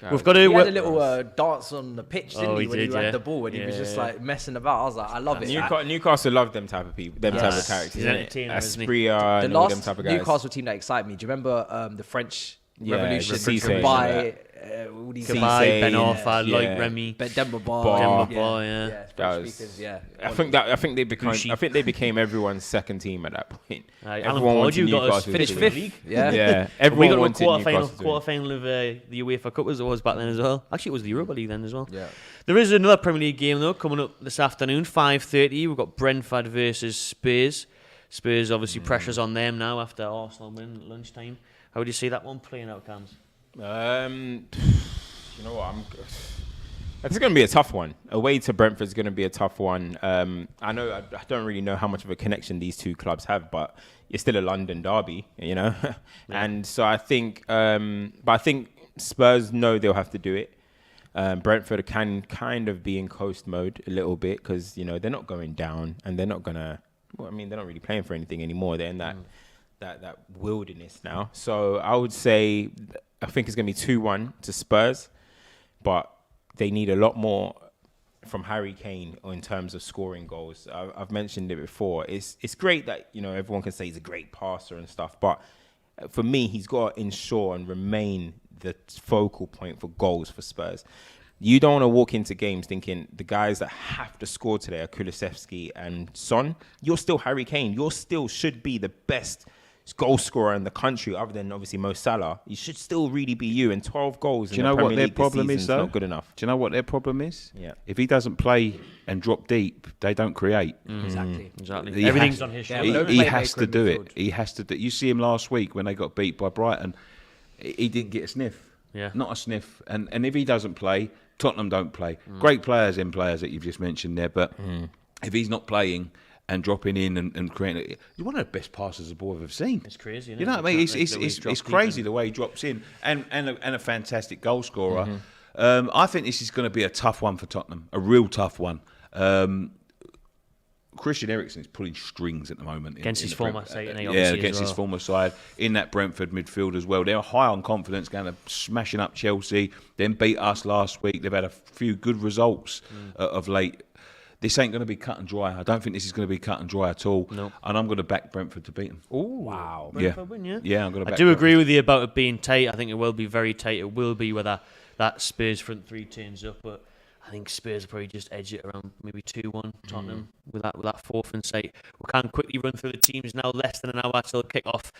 We've He got to. had a little dance on the pitch, didn't Oh, he, he when did, he had yeah. the ball and he was just like messing about. I was like, I love it. Newcastle love them type of people, them type of Yes. characters. He's Innit? entertainer, isn't he? Aspria The and all them last type of guys. Newcastle team that excited me. Do you remember the French Yeah, Revolution? Matisse Dubai, all these Goodbye, Cisse, Ben yeah. Arfa, Yeah. like Remy. Demba Ba. Bar. Yeah. That French was- speakers, yeah. I think they became. Gucci. I think they became everyone's second team at that point. Alan Everyone wanted Pardew got us Newcastle finished to fifth. win. Yeah. Yeah, We everyone got to a wanted Newcastle to win. quarter-final of the UEFA Cup as it was back then as well. Actually, it was the Europa League then as well. Yeah. There is another Premier League game though coming up this afternoon, 5:30. We've got Brentford versus Spurs. Spurs obviously pressures on them now after Arsenal win at lunchtime. How would you see that one playing out, Cams? You know what? It's going to be a tough one. Away to Brentford is going to be a tough one. I don't really know how much of a connection these two clubs have, but it's still a London derby, you know. And so I think, but I think Spurs know they'll have to do it. Brentford can kind of be in coast mode a little bit because you know they're not going down and they're not gonna. Well, I mean, they're not really playing for anything anymore. They're in that wilderness now. So I would say I think it's gonna be 2-1 to Spurs, but they need a lot more from Harry Kane in terms of scoring goals. I've mentioned it before. It's great that you know everyone can say he's a great passer and stuff, but for me, he's got to ensure and remain the focal point for goals for Spurs. You don't want to walk into games thinking the guys that have to score today are Kulusevski and Son. You're still Harry Kane. You still should be the best goal scorer in the country, other than obviously Mo Salah. You should still really be you. And 12 goals. Do you in know the what Premier their League this problem is, season's though? not good enough. Do you know what their problem is? Yeah. If he doesn't play and drop deep, they don't create. Exactly. Exactly. Everything's on his Yeah, shoulders. no He playmaker has to in do midfield. it. He has to do. You see him last week when they got beat by Brighton. He didn't get a sniff. Yeah. Not a sniff. And if he doesn't play, Tottenham don't play. Great players that you've just mentioned there, but if he's not playing and dropping in and creating, he's one of the best passers the ball I've ever seen. It's crazy, isn't You it? know what I mean? It's like the way he drops It's deep crazy and- the way he drops in and a fantastic goal scorer. I think this is going to be a tough one for Tottenham, a real tough one. Christian Eriksen is pulling strings at the moment. Against his the former Brent- side, isn't he, Yeah, obviously, against as his well. former side. In that Brentford midfield as well. They're high on confidence, going to smashing up Chelsea, then beat us last week. They've had a few good results of late. This ain't going to be cut and dry. I don't think this is going to be cut and dry at all. No. And I'm going to back Brentford to beat them. Wow. Brentford win, yeah? Yeah, I'm going to back I do Brentford. agree with you about it being tight. I think it will be very tight. It will be whether that Spurs front three turns up. But I think Spurs will probably just edge it around maybe 2-1 Tottenham with that fourth in sight. We can quickly run through the teams now. Less than an hour till kick-off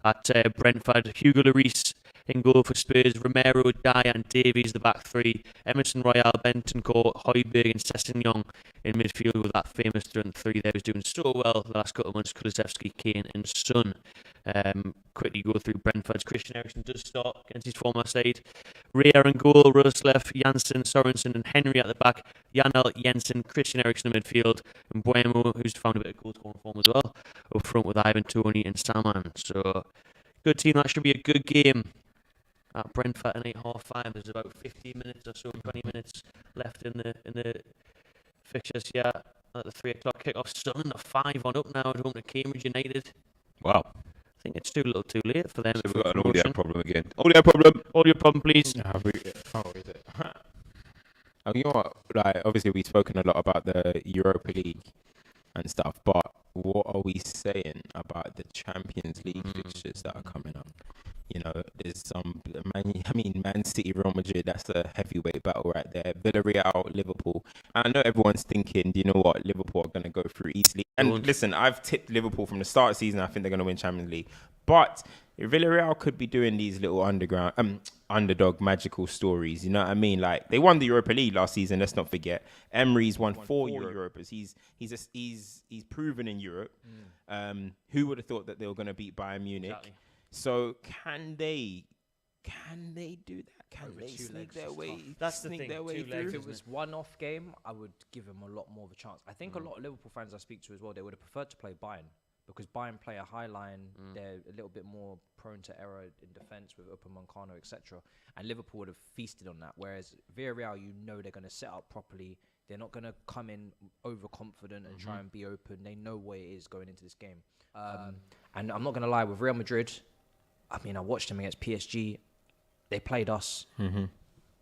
at Brentford. Hugo Lloris in goal for Spurs. Romero, Dyer and Davies, the back three. Emerson Royale, Bentancur, Højbjerg and Sessegnon in midfield with that famous front three there who's doing so well the last couple of months. Kulusevski, Kane and Son. Quickly go through Brentford's. Christian Eriksen does start against his former side. Rea in goal, Roderslev, Janssen, Sorensen and Henry at the back. Janel, Jensen, Christian Eriksen in midfield, and Buemo, who's found a bit of goal scoring form as well, up front with Ivan Toney and Salman. So, good team. That should be a good game at Brentford in 8:30. There's about 15 minutes or so, 20 minutes left in the fixtures here at the 3 o'clock kickoff. Stunning the 5-1 up now at home to Cambridge United. Wow. I think it's too little too late for them. So we've got an audio problem again. Audio problem. Audio problem, please. Oh, is it? You know what? Like, obviously, we've spoken a lot about the Europa League and stuff, but what are we saying about the Champions League fixtures that are coming up? You know, there's Man City, Real Madrid, that's a heavyweight battle right there. Villarreal, Liverpool. And I know everyone's thinking, do you know what? Liverpool are going to go through easily. And listen, I've tipped Liverpool from the start of the season. I think they're going to win Champions League. But Villarreal could be doing these little underdog magical stories. You know what I mean? Like, they won the Europa League last season. Let's not forget. Emery's won 4 Europas. He's proven in Europe. Who would have thought that they were going to beat Bayern Munich? Exactly. So can they do that? Can they sneak their way? That's the thing. If it was one-off game, I would give them a lot more of a chance. I think a lot of Liverpool fans I speak to as well, they would have preferred to play Bayern because Bayern play a high line. They're a little bit more prone to error in defence with Upamecano, etc. And Liverpool would have feasted on that. Whereas Villarreal, you know they're going to set up properly. They're not going to come in overconfident and try and be open. They know what it is going into this game. And I'm not going to lie, with Real Madrid, I mean, I watched them against PSG. They played us.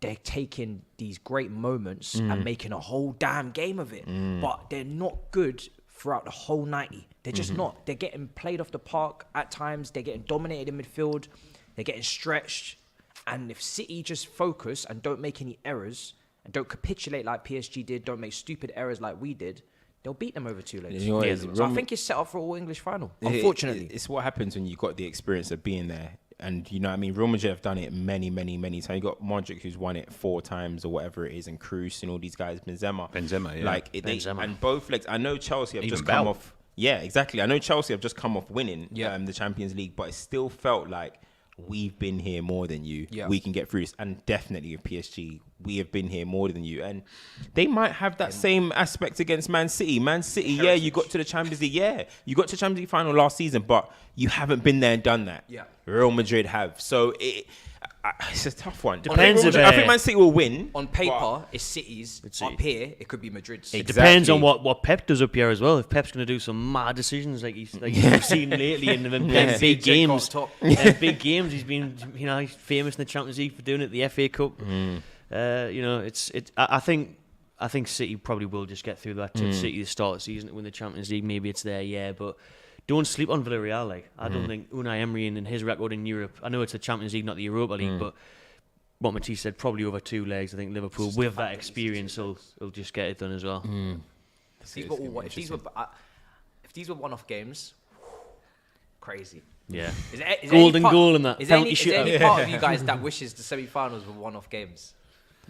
They're taking these great moments and making a whole damn game of it. But they're not good throughout the whole 90. They're just not. They're getting played off the park at times. They're getting dominated in midfield. They're getting stretched. And if City just focus and don't make any errors and don't capitulate like PSG did, don't make stupid errors like we did, they'll beat them over 2 legs. You know So I think it's set up for all English final, unfortunately. It's what happens when you got the experience of being there. And, you know what I mean? Real Madrid have done it many, many, many times. You got Modric, who's won it 4 times or whatever it is, and Kroos and all these guys, Benzema, yeah. Benzema. And both legs. I know Chelsea have just come off. Yeah, exactly. I know Chelsea have just come off winning the Champions League, but it still felt like we've been here more than you. Yeah. We can get through this. And definitely with PSG, we have been here more than you. And they might have that same aspect against Man City. Man City, you got to the Champions League. Yeah, you got to the Champions League final last season, but you haven't been there and done that. Yeah. Real Madrid have. So it's a tough one. Depends. I think Man City will win. On paper, it's City's. Up here, it could be Madrid's. It depends on what Pep does up here as well. If Pep's going to do some mad decisions like you've seen lately in the big games, big games, he's been he's famous in the Champions League for doing it. The FA Cup, I think City probably will just get through that. City to start the season to win the Champions League. Maybe it's there, but. Don't sleep on Villarreal. I don't think Unai Emery and his record in Europe. I know it's the Champions League, not the Europa League, but what Matisse said, probably over 2 legs. I think Liverpool, with that experience, will just get it done as well. If these were one-off games, crazy. Yeah. Is Golden goal in that. Is there any part of you guys that wishes the semi-finals were one-off games?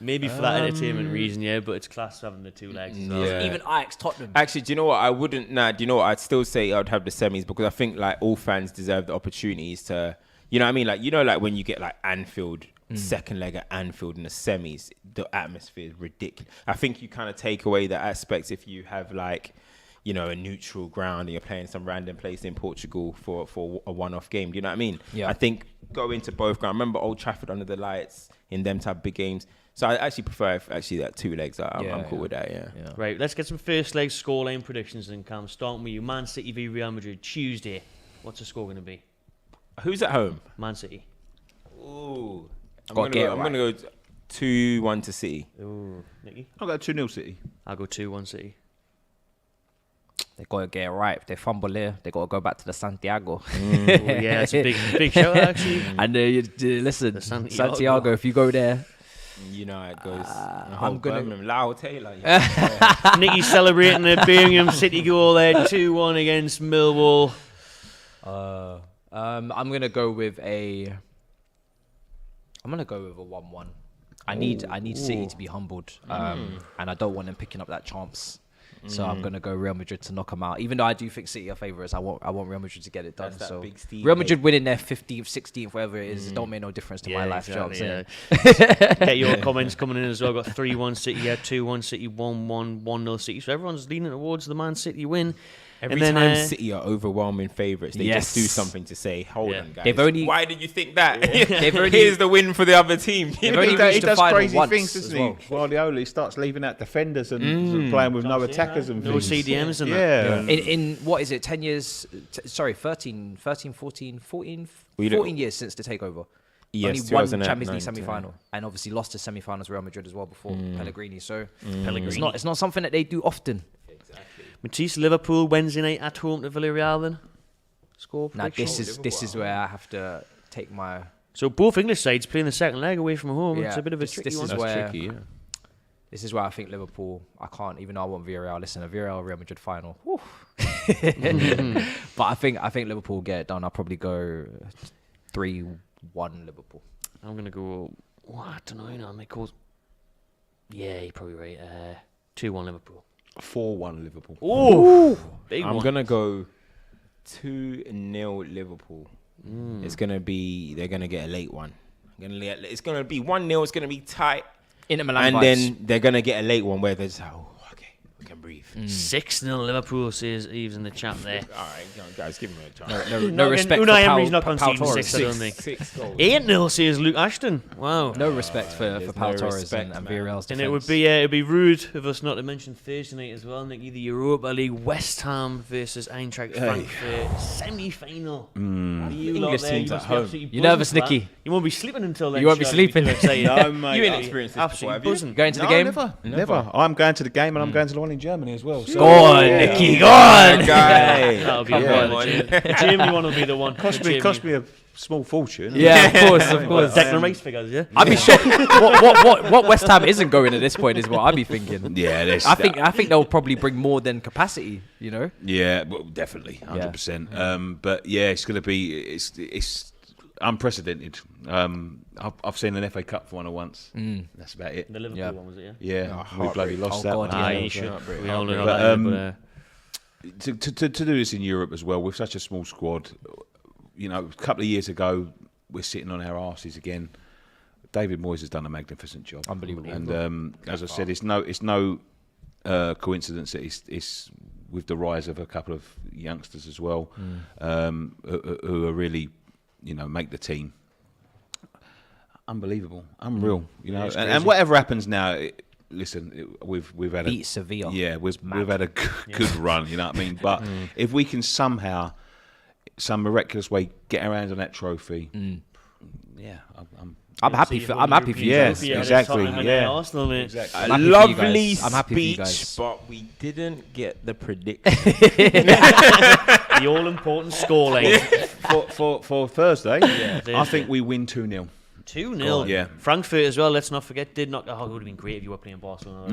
Maybe for that entertainment reason, but it's class having the 2 legs as well. Yeah. Even Ajax, Tottenham. Actually, do you know what? I wouldn't. Do you know what? I'd still say I'd have the semis because I think like all fans deserve the opportunities to, you know what I mean? Like, like when you get like Anfield, second leg at Anfield in the semis, the atmosphere is ridiculous. I think you kind of take away the aspects if you have like, a neutral ground and you're playing some random place in Portugal for a one-off game. Do you know what I mean? Yeah. I think go into both ground. Remember Old Trafford under the lights in them type of big games. So I actually prefer that 2 legs. I'm cool with that, yeah. Right, let's get some first leg scoreline predictions then, Cam. Starting with you. Man City v Real Madrid, Tuesday. What's the score going to be? Who's at home? Man City. Ooh. I'm going to go 2-1 to City. Ooh. Nicky? I'll go 2-0 City. I'll go 2-1 City. They got to get it right. If they fumble here, they got to go back to the Santiago. Yeah, it's a big show actually. And listen, Santiago, if you go there, You know how it goes. I'm gonna- Birmingham, Lyle Taylor. Yeah. Nicky celebrating the Birmingham City goal there, 2-1 against Millwall. I'm gonna go with a 1-1. I need City to be humbled, and I don't want them picking up that chance. So I'm gonna go Real Madrid to knock them out. Even though I do think City are favourites, I want Real Madrid to get it done. That's that So big Steve Real Madrid winning their 15th, 16th, whatever it is, it don't make no difference to my life. Exactly, Do you know what I'm saying? Get your comments coming in as well. Got 3-1 City, 2-1 City, 1-1, 1-0 City. So everyone's leaning towards the Man City win. Every And then, time City are overwhelming favourites, they just do Yes. something to say, hold on, guys. They've only- Why did you think that? They've only- Here's the win for the other team. They've only He reached the does final crazy once things, as doesn't well. he? Guardiola starts leaving out defenders and playing with no attackers and No things. CDMs and Yeah. In what is it, 10 years, 14 years since the takeover. Yes, Only one 2009, Champions League 10. semi-final, and obviously lost to semi-finals Real Madrid as well before Pellegrini. So Pellegrini. it's not something that they do often. Matisse, Liverpool, Wednesday night at home to Villarreal then. Score Now prediction? this is where I have to take my. So both English sides playing the second leg away from home. It's Yeah, a bit of a this- tricky this one. is That's where- tricky, yeah. This is where I think Liverpool. I can't, even though I want Villarreal. Listen, a Villarreal Real Madrid final. Whew. But I think Liverpool will get it done. I'll probably go 3-1 Liverpool. I'm going to go, I don't know, I may call. Yeah, you're probably right. 2-1 Liverpool. 4-1 Liverpool. Oh, big I'm one. going to go 2-0 Liverpool. It's going to be, they're going to get a late one. It's going to be 1-0. It's going to be tight. Inter Milan And vibes. then they're going to get a late one where there's, okay, we can breathe. 6-0 Liverpool, says Eves in the chat there. All right, guys, give me a chance. No respect for Unai Emery's not Pau conceding Torres. 6, I don't think. 6 goals. 8-0, says Luke Ashton. Wow. No respect for there's Pau no Torres respect, and man. Villarreal's And defense. it'd be rude of us not to mention Thursday night as well, Nicky. The Europa League, West Ham versus Eintracht Frankfurt semi-final. English teams at home. You nervous, Nicky? You won't be sleeping until then. You won't be surely, sleeping. too excited. No, mate. You ain't I- experienced this before, have you? buzzing. Going to the No, game? Never. I'm going to the game and I'm going to the one in Germany as well. So. Go on, Nicky, go on. Guy. That'll be Yeah. one. The Germany one will be the one. Cost me a small fortune. Yeah, of course. Declan Rice figures, yeah? I'd be shocked. What West Ham isn't going at this point is what I'd be thinking. Yeah, there's I think they'll probably bring more than capacity. You know. Yeah, well, definitely, 100%. But yeah, it's going to be it's unprecedented. I've seen an FA Cup final once. That's about it. The Liverpool Yeah. one, was it, yeah? Yeah, we bloody lost that God, one. yeah. You should. We all know But, that. To do this in Europe as well with such a small squad, you know, a couple of years ago we're sitting on our arses again. David Moyes has done a magnificent job, Unbelievable. And as I said, it's no coincidence that it's with the rise of a couple of youngsters as well, who are really, you know, make the team. Unbelievable, unreal, you know, and whatever happens now. We've had Beat Sevilla. Yeah, we've had a good run, you know what I mean? But if we can somehow, some miraculous way, get our hands on that trophy, yeah, I'm happy for you. Yes, guys. exactly, yeah. Arsenal, mate. exactly. I'm happy for you Lovely guys. I'm happy for you speech, guys. but we didn't get the prediction. The all-important scoreline. for Thursday, I Thursday. think we win 2-0. 2-0. Yeah. Frankfurt as well, let's not forget, did knock. Oh, it would have been great if you were playing Barcelona.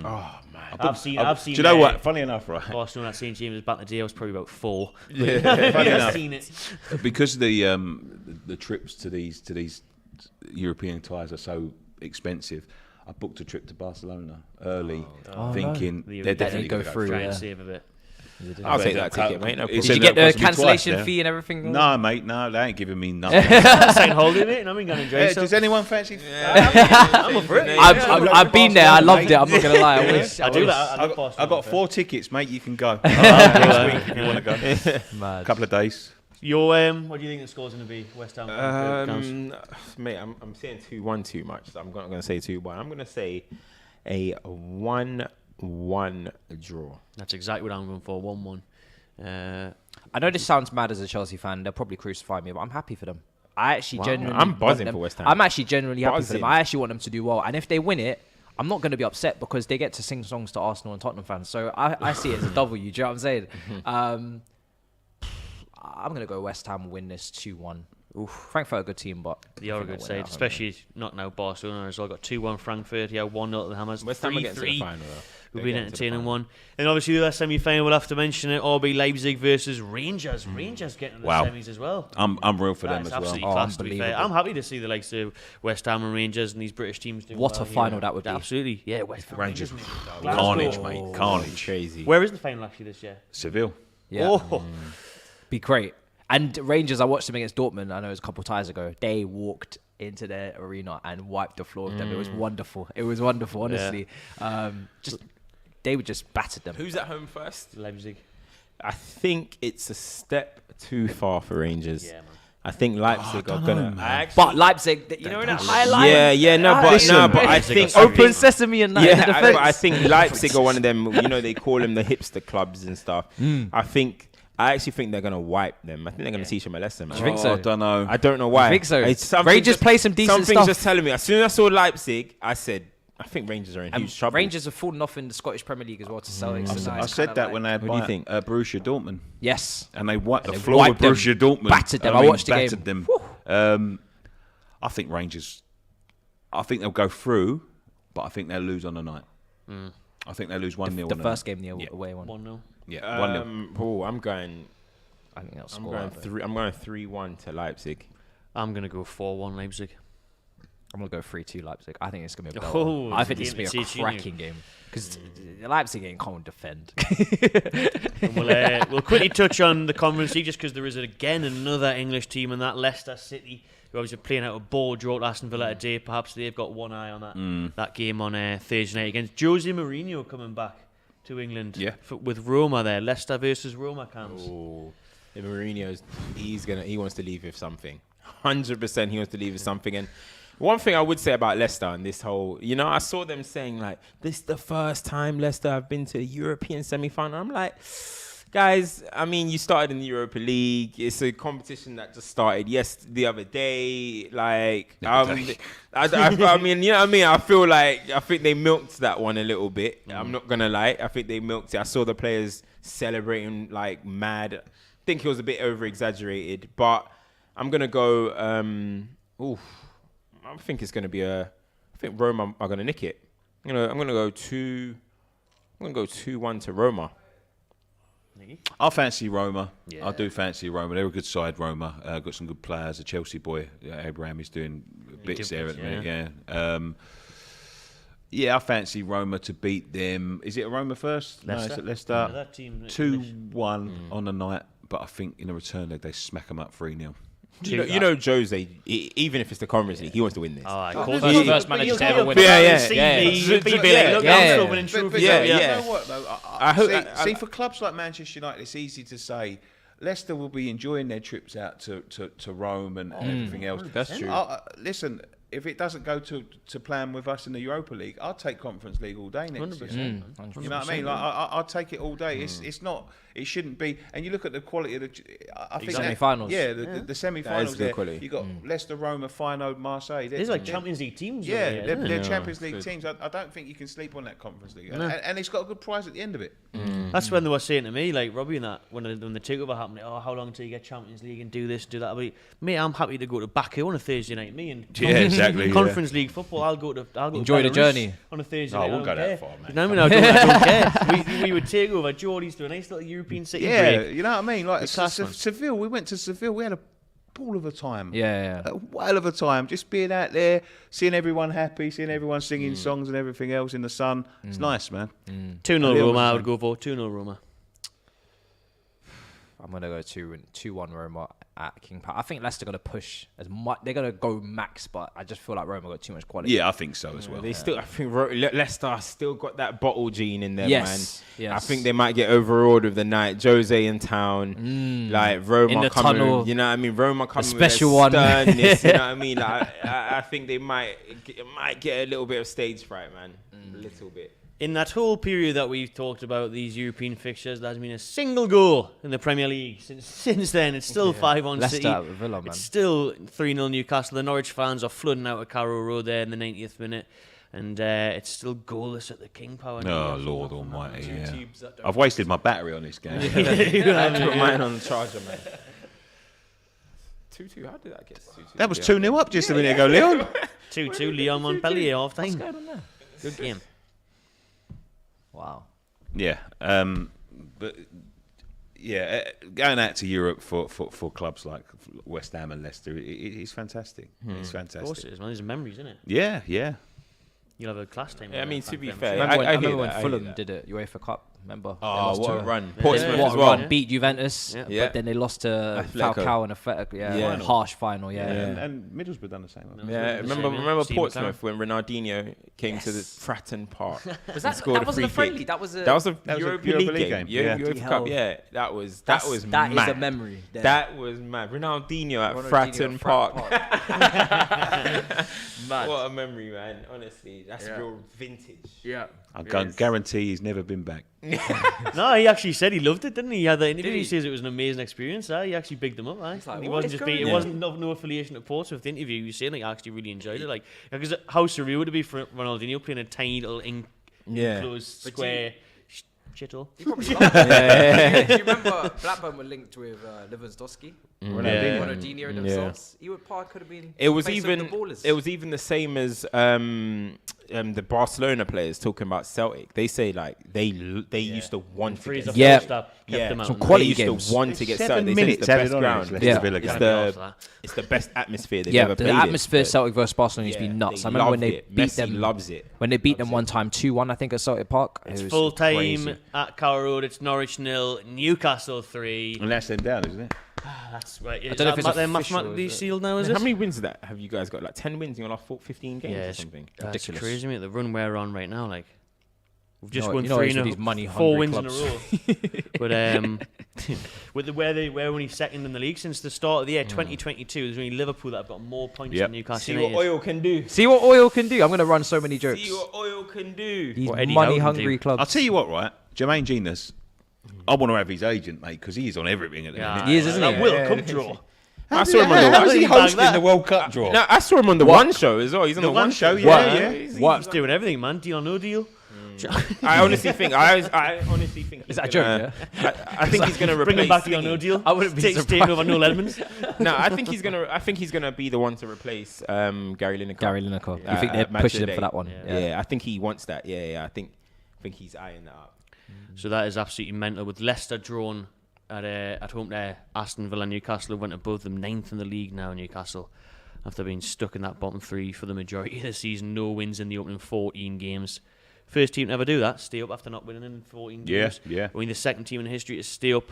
Oh man, I've seen. do you know what? Funny enough, right? Barcelona at St James back in the day, I was probably about 4. Funny I've enough, seen it. because the trips to these European ties are so expensive. I booked a trip to Barcelona early, thinking The they're Europa definitely League go going to through, Try yeah. and save a bit. I'll take that ticket, mate. No problem. It's Did you ended get up the costing me twice cancellation now. fee and everything? No, mate, no, they ain't giving me nothing. Second holiday, mate, and I'm going to enjoy Yeah, yourself. does anyone fancy? I've been there. I loved it. I'm not gonna lie. I do that. I got 4 tickets, mate. You can go next week if you want to go. Mad. Couple of days. Your what do you think the score's going to be? West Ham. Mate, I'm saying 2-1 too much. So I'm not going to say 2-1. I'm going to say a 1-1 draw. That's exactly what I'm going for. 1-1. I know this sounds mad as a Chelsea fan. They'll probably crucify me, but I'm happy for them. I actually genuinely. I'm want buzzing them- for West Ham. I'm actually genuinely happy for Buzzing. them. I actually want them to do well. And if they win it, I'm not going to be upset because they get to sing songs to Arsenal and Tottenham fans. So I see it as a W. Do you know what I'm saying? I'm going to go West Ham win this 2-1. Frankfurt are a good team, but They are a good side, especially not now Barcelona as well. Got 2-1 Frankfurt, 1-0 to the Hammers, West Ham will get to the 3-3. final, though. We've They been get to the entertaining final. one. And obviously the last semi-final, we'll have to mention it, RB Leipzig versus Rangers. Rangers getting to the Wow. semis as well. I'm real for them That's as well. absolutely class, to be fair. unbelievable. I'm happy to see the likes of West Ham and Rangers and these British teams doing What well a here. final that would be. Absolutely, yeah. West Ham Rangers, Glasgow. carnage, mate, carnage. Crazy. Where is the final actually this year? Seville. yeah, Oh, be great. And Rangers, I watched them against Dortmund. I know it was a couple of times ago. They walked into their arena and wiped the floor with them. It was wonderful. It was wonderful, honestly. They would just battered them. Who's at home first? Leipzig. I think it's a step too far for Rangers. Yeah, man. I think Leipzig are gonna. But Leipzig, you know, in a highlight. Yeah, no, but I Leipzig think are Open sesame and that in the yeah, defense. but I think Leipzig are one of them. You know, they call them the hipster clubs and stuff. I actually think they're gonna wipe them. I think they're gonna teach them a lesson. Man. Do you think so? I don't know. I don't know why. I think so. It's something Rangers play some decent something's stuff. just telling me. As soon as I saw Leipzig, I said, I think Rangers are in huge trouble. Rangers have fallen off in the Scottish Premier League as well to Celtics. so now I it's said kinda that like- when they had Who do you think? Borussia Dortmund. Yes. And they wiped the they floor with wiped them, Borussia Dortmund. battered them. I watched the game. battered them. I think Rangers. I think they'll go through, but I think they'll lose on the night. I think they lose 1-0. The first game, the away one. 1-0. Yeah, 1-0. I'm going. I think they'll I'm score. going out there. 3. I'm going 3-1 to Leipzig. I'm going to go 4-1 Leipzig. I'm going to go 3-2 Leipzig. I think it's going to be a Oh, I think it's this a will game be a to teach you, cracking game. Because Leipzig ain't can't defend. We'll quickly touch on the Conference League just because there is again another English team in that, Leicester City, who obviously playing out a ball draw at Aston Villa today. Perhaps they've got one eye on that game on Thursday night against Jose Mourinho coming back to England. Yeah. With Roma there, Leicester versus Roma camps. Oh, Mourinho's he wants to leave with something. 100% he wants to leave with something. And one thing I would say about Leicester and this whole, I saw them saying like, this is the first time Leicester have been to the European semi-final. I'm like, guys, I mean, you started in the Europa League. It's a competition that just started the other day. Like, I mean, you know what I mean? I think they milked that one a little bit. I'm not going to lie. I think they milked it. I saw the players celebrating like mad. I think it was a bit over-exaggerated, but I'm going to go, I think it's going to be I think Roma are going to nick it. I'm going to go 2-1 to Roma. I fancy Roma. Yeah. I do fancy Roma. They're a good side, Roma. Got some good players. A Chelsea boy, Abraham, is doing bits there at the minute. Yeah. I fancy Roma to beat them. Is it Roma first? Leicester. No, it's at Leicester. Yeah, that team, 2-1 on the night, but I think in the return leg they smack them up 3-0. You know, Jose, even if it's the Conference League, he wants to win this. First manager to ever win. Yeah. You know what, though? See, for clubs like Manchester United, it's easy to say Leicester will be enjoying their trips out to Rome and everything else. That's true. Listen, if it doesn't go to plan with us in the Europa League, I'll take Conference League all day next year. You know what I mean? Like, I'll take it all day. It's not. It shouldn't be. And you look at the quality of I think Semi-finals. the semi-finals. That is good quality. You got Leicester, Roma, Feyenoord, Marseille. These are like Champions League teams. Yeah, over they're here, Champions League teams. I don't think you can sleep on that Conference League, and it's got a good prize at the end of it. That's when they were saying to me, like Robbie and that, when the takeover happened, how long till you get Champions League and do this, do that? But mate, I'm happy to go to Baku on a Thursday night. Me and exactly. Conference League football. I'll go to Enjoy the Belarus journey. on a Thursday No, I night. won't go that care. far, mate. You know what I mean? I don't care. We would take over. Geordie's do a nice little European city break. You know what I mean? Like class, man. Seville, we went to Seville. We had a ball of a time. Yeah. A whale of a time. Just being out there, seeing everyone happy, seeing everyone singing songs and everything else in the sun. It's nice, man. 2-0 Roma, I would go for 2-0 Roma. I'm going to go 2-1 Roma at King Power. I think Leicester going to push as much. They're going to go max, but I just feel like Roma got too much quality. Yeah, I think so as well. They still, I think Leicester still got that bottle gene in them, Yes, man. yes. I think they might get overawed with the night. Jose in town, like Roma In the coming, tunnel. You know what I mean? Roma coming special with one. their sternness, you know what I mean? Like, I think they might get a little bit of stage fright, man. A little bit. In that whole period that we've talked about these European fixtures, there hasn't been a single goal in the Premier League since then. It's still 5-1 Leicester City. at Villa, man. It's still 3-0 Newcastle. The Norwich fans are flooding out of Carrow Road there in the 90th minute. And it's still goalless at the King Power. Oh, Lord Almighty, yeah. I've wasted my battery on this game. I put mine on the charger, man. 2-2. How did that get 2-2? That was 2-0 up just a minute ago, Leon. 2-2, Leon Montpellier half time. Good game. Wow. Yeah, but yeah, going out to Europe for clubs like West Ham and Leicester, it's fantastic. It's fantastic. Of course it is, man. These are memories, isn't it? Yeah, yeah. You'll have a class time. Yeah, I mean, to be fair, Remember when, I remember when hear Fulham that. did it, UEFA Cup? Remember? Oh, what a run. Yeah. Portsmouth Yeah. as well. Yeah. Beat Juventus, Yeah. but then they lost to Atletico. Falcao in a Yeah. harsh final. Yeah. And Middlesbrough done the same. Yeah, the same, remember Steve Portsmouth when Ronaldinho came to the Fratton Park. Was and scored that wasn't free a friendly? kick. That was a. That was a That was a Europa Europa League League game. game. Yeah, Yeah. UEFA Cup. Yeah, that was that mad. is a memory. Yeah. That was mad. Ronaldinho at Ronaldinho Fratton at Park. What a memory, man. Honestly, that's real vintage. Yeah. I can guarantee he's never been back. No, he actually said he loved it, didn't he? He had the interview. Did he? He says it was an amazing experience. He actually bigged them up. like, He what wasn't is just going being, it on? wasn't no affiliation to Portsmouth. The interview, he was saying like I actually really enjoyed it. Like because how surreal would it be for Ronaldinho playing a tiny little enclosed square shithole? Do you remember Blackburn were linked with Lewandowski? Ronaldinho themselves. Park could have been. It was face of even the ballers. it was even the same as the Barcelona players talking about Celtic. They say like they used to want to Freeze get up Yeah. kept them out. Some quality they used games. to want to get 7 Celtic. They said minutes it's the added best on ground. Leicester Yeah. Villa It's game. it's the best atmosphere they've Yeah, ever the played atmosphere in. Celtic versus Barcelona used to be nuts. I remember when they beat Messi them. loves it. When they beat them one time, 2-1, I think, at Celtic Park. It's It was full time crazy. at Carrow Road. It's Norwich 0, Newcastle 3. And that's them down, isn't it? That's right. I don't know if it's they're official, mathematically is it? sealed now. Is How it? many wins have you guys got? Like 10 wins in your last 15 games Yeah, or it's something? That's Ridiculous. crazy, mate. The run we're on right now, like we've just You know- won you know 3 it's with in these money 4 hungry wins in a row. But with where only second in the league since the start of the year, 2022. There's only Liverpool that have got more points Yep. than Newcastle See United. what oil can do. See what oil can do. I'm going to run so many jokes. See what oil can do. These What Eddie Howe can money-hungry do. clubs. I'll tell you what, right? Jermaine Genius, I want to have his agent, mate, because he's on everything at the minute. He is, isn't that he? Will Cup draw. I saw him on the How is he Bag hosting that. the World Cup draw? No, I saw him on the One Show as well. He's on the One Show. yeah. He's doing everything, man. Deal or no deal. I honestly think. I honestly think. Is that a joke, I think he's gonna Bring him replace. back deal or no deal. I wouldn't be Take surprised. over Noel Edmonds. No, I think he's gonna. I think he's gonna be the one to replace Gary Lineker. Gary Lineker. You Uh, think they're at Match pushing of him the for Day. that one? Yeah, I think he wants that. Yeah. I think he's eyeing that up. So that is absolutely mental. With Leicester drawn at home to Aston Villa, Newcastle have went above them, 9th in the league now. Newcastle, after being stuck in that bottom 3 for the majority of the season, no wins in the opening 14 games. First team to ever do that, stay up after not winning in 14 Yeah, games. yeah. Only the second team in history to stay up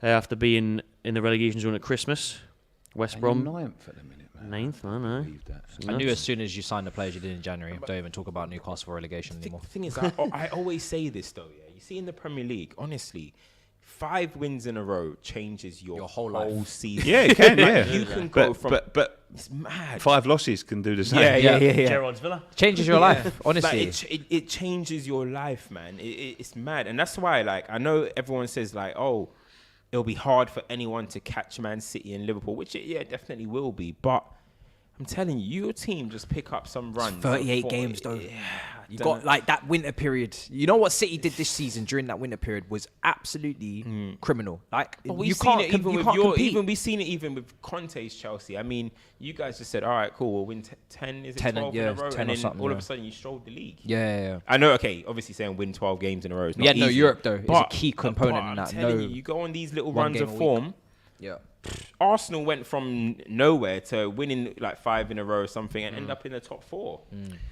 after being in the relegation zone at Christmas. West Brom, 9th at the minute, man. 9th, man. Believe that. I knew as soon as you signed the players you did in January, don't even talk about Newcastle for relegation anymore. The thing is, I always say this though. Yeah, you see in the Premier League, honestly, 5 wins in a row changes your whole life. season. Yeah, it can, yeah. You can go from. But It's mad. 5 losses can do the same. Yeah. Gerrard's Villa. Changes your life, honestly. Like, it changes your life, man. It's mad, and that's why, like, I know everyone says like, oh, it'll be hard for anyone to catch Man City and Liverpool, which it definitely will be. But I'm telling you, your team just pick up some runs. 38 games, though. You got like that winter period. You know what City did this season during that winter period was absolutely criminal. Like But you can't, compete. even we've seen it even with Conte's Chelsea. I mean, you guys just said, all right, cool, we'll win 10, is it 10, 12 yeah, in a row? 10 and or then something, all of yeah. a sudden you strolled the league. Yeah. I know, okay, obviously saying win 12 games in a row is not Yeah, no, easy, Europe, though, is a but- key component but in that. I'm telling No, you, you go on these little one runs game of a week. form. Yeah. Arsenal went from nowhere to winning like 5 in a row or something and end up in the top 4.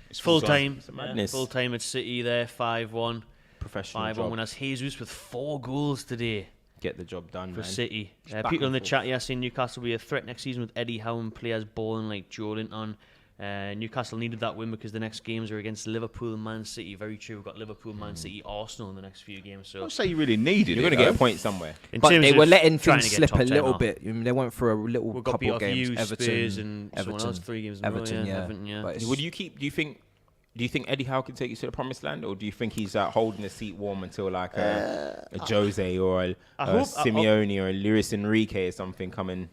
It's full time. It's a madness. Full time at City there, 5-1. Professional 5-1 job. winners. Jesus with 4 goals today Get the job done, for man. City. back People in and the forth. chat here saying Newcastle will be a threat next season with Eddie Howe and players balling like Joe Linton. Newcastle needed that win because the next games are against Liverpool and Man City. Very true. We've got Liverpool, Man City, Arsenal in the next few games. So I'd say you really needed You're it. going to get though. a point somewhere. in But terms they of were letting trying things to get slip a top 10 little off, bit. I mean, they went for a little We got beat couple off games. you, Everton, Spurs, and someone else 3 games in a row. Everton, yeah. Everton, yeah. But it's- Would you keep? Do you think Eddie Howe can take you to the promised land, or do you think he's holding the seat warm until like a Jose or a hope- Simeone or a Luis Enrique or something coming?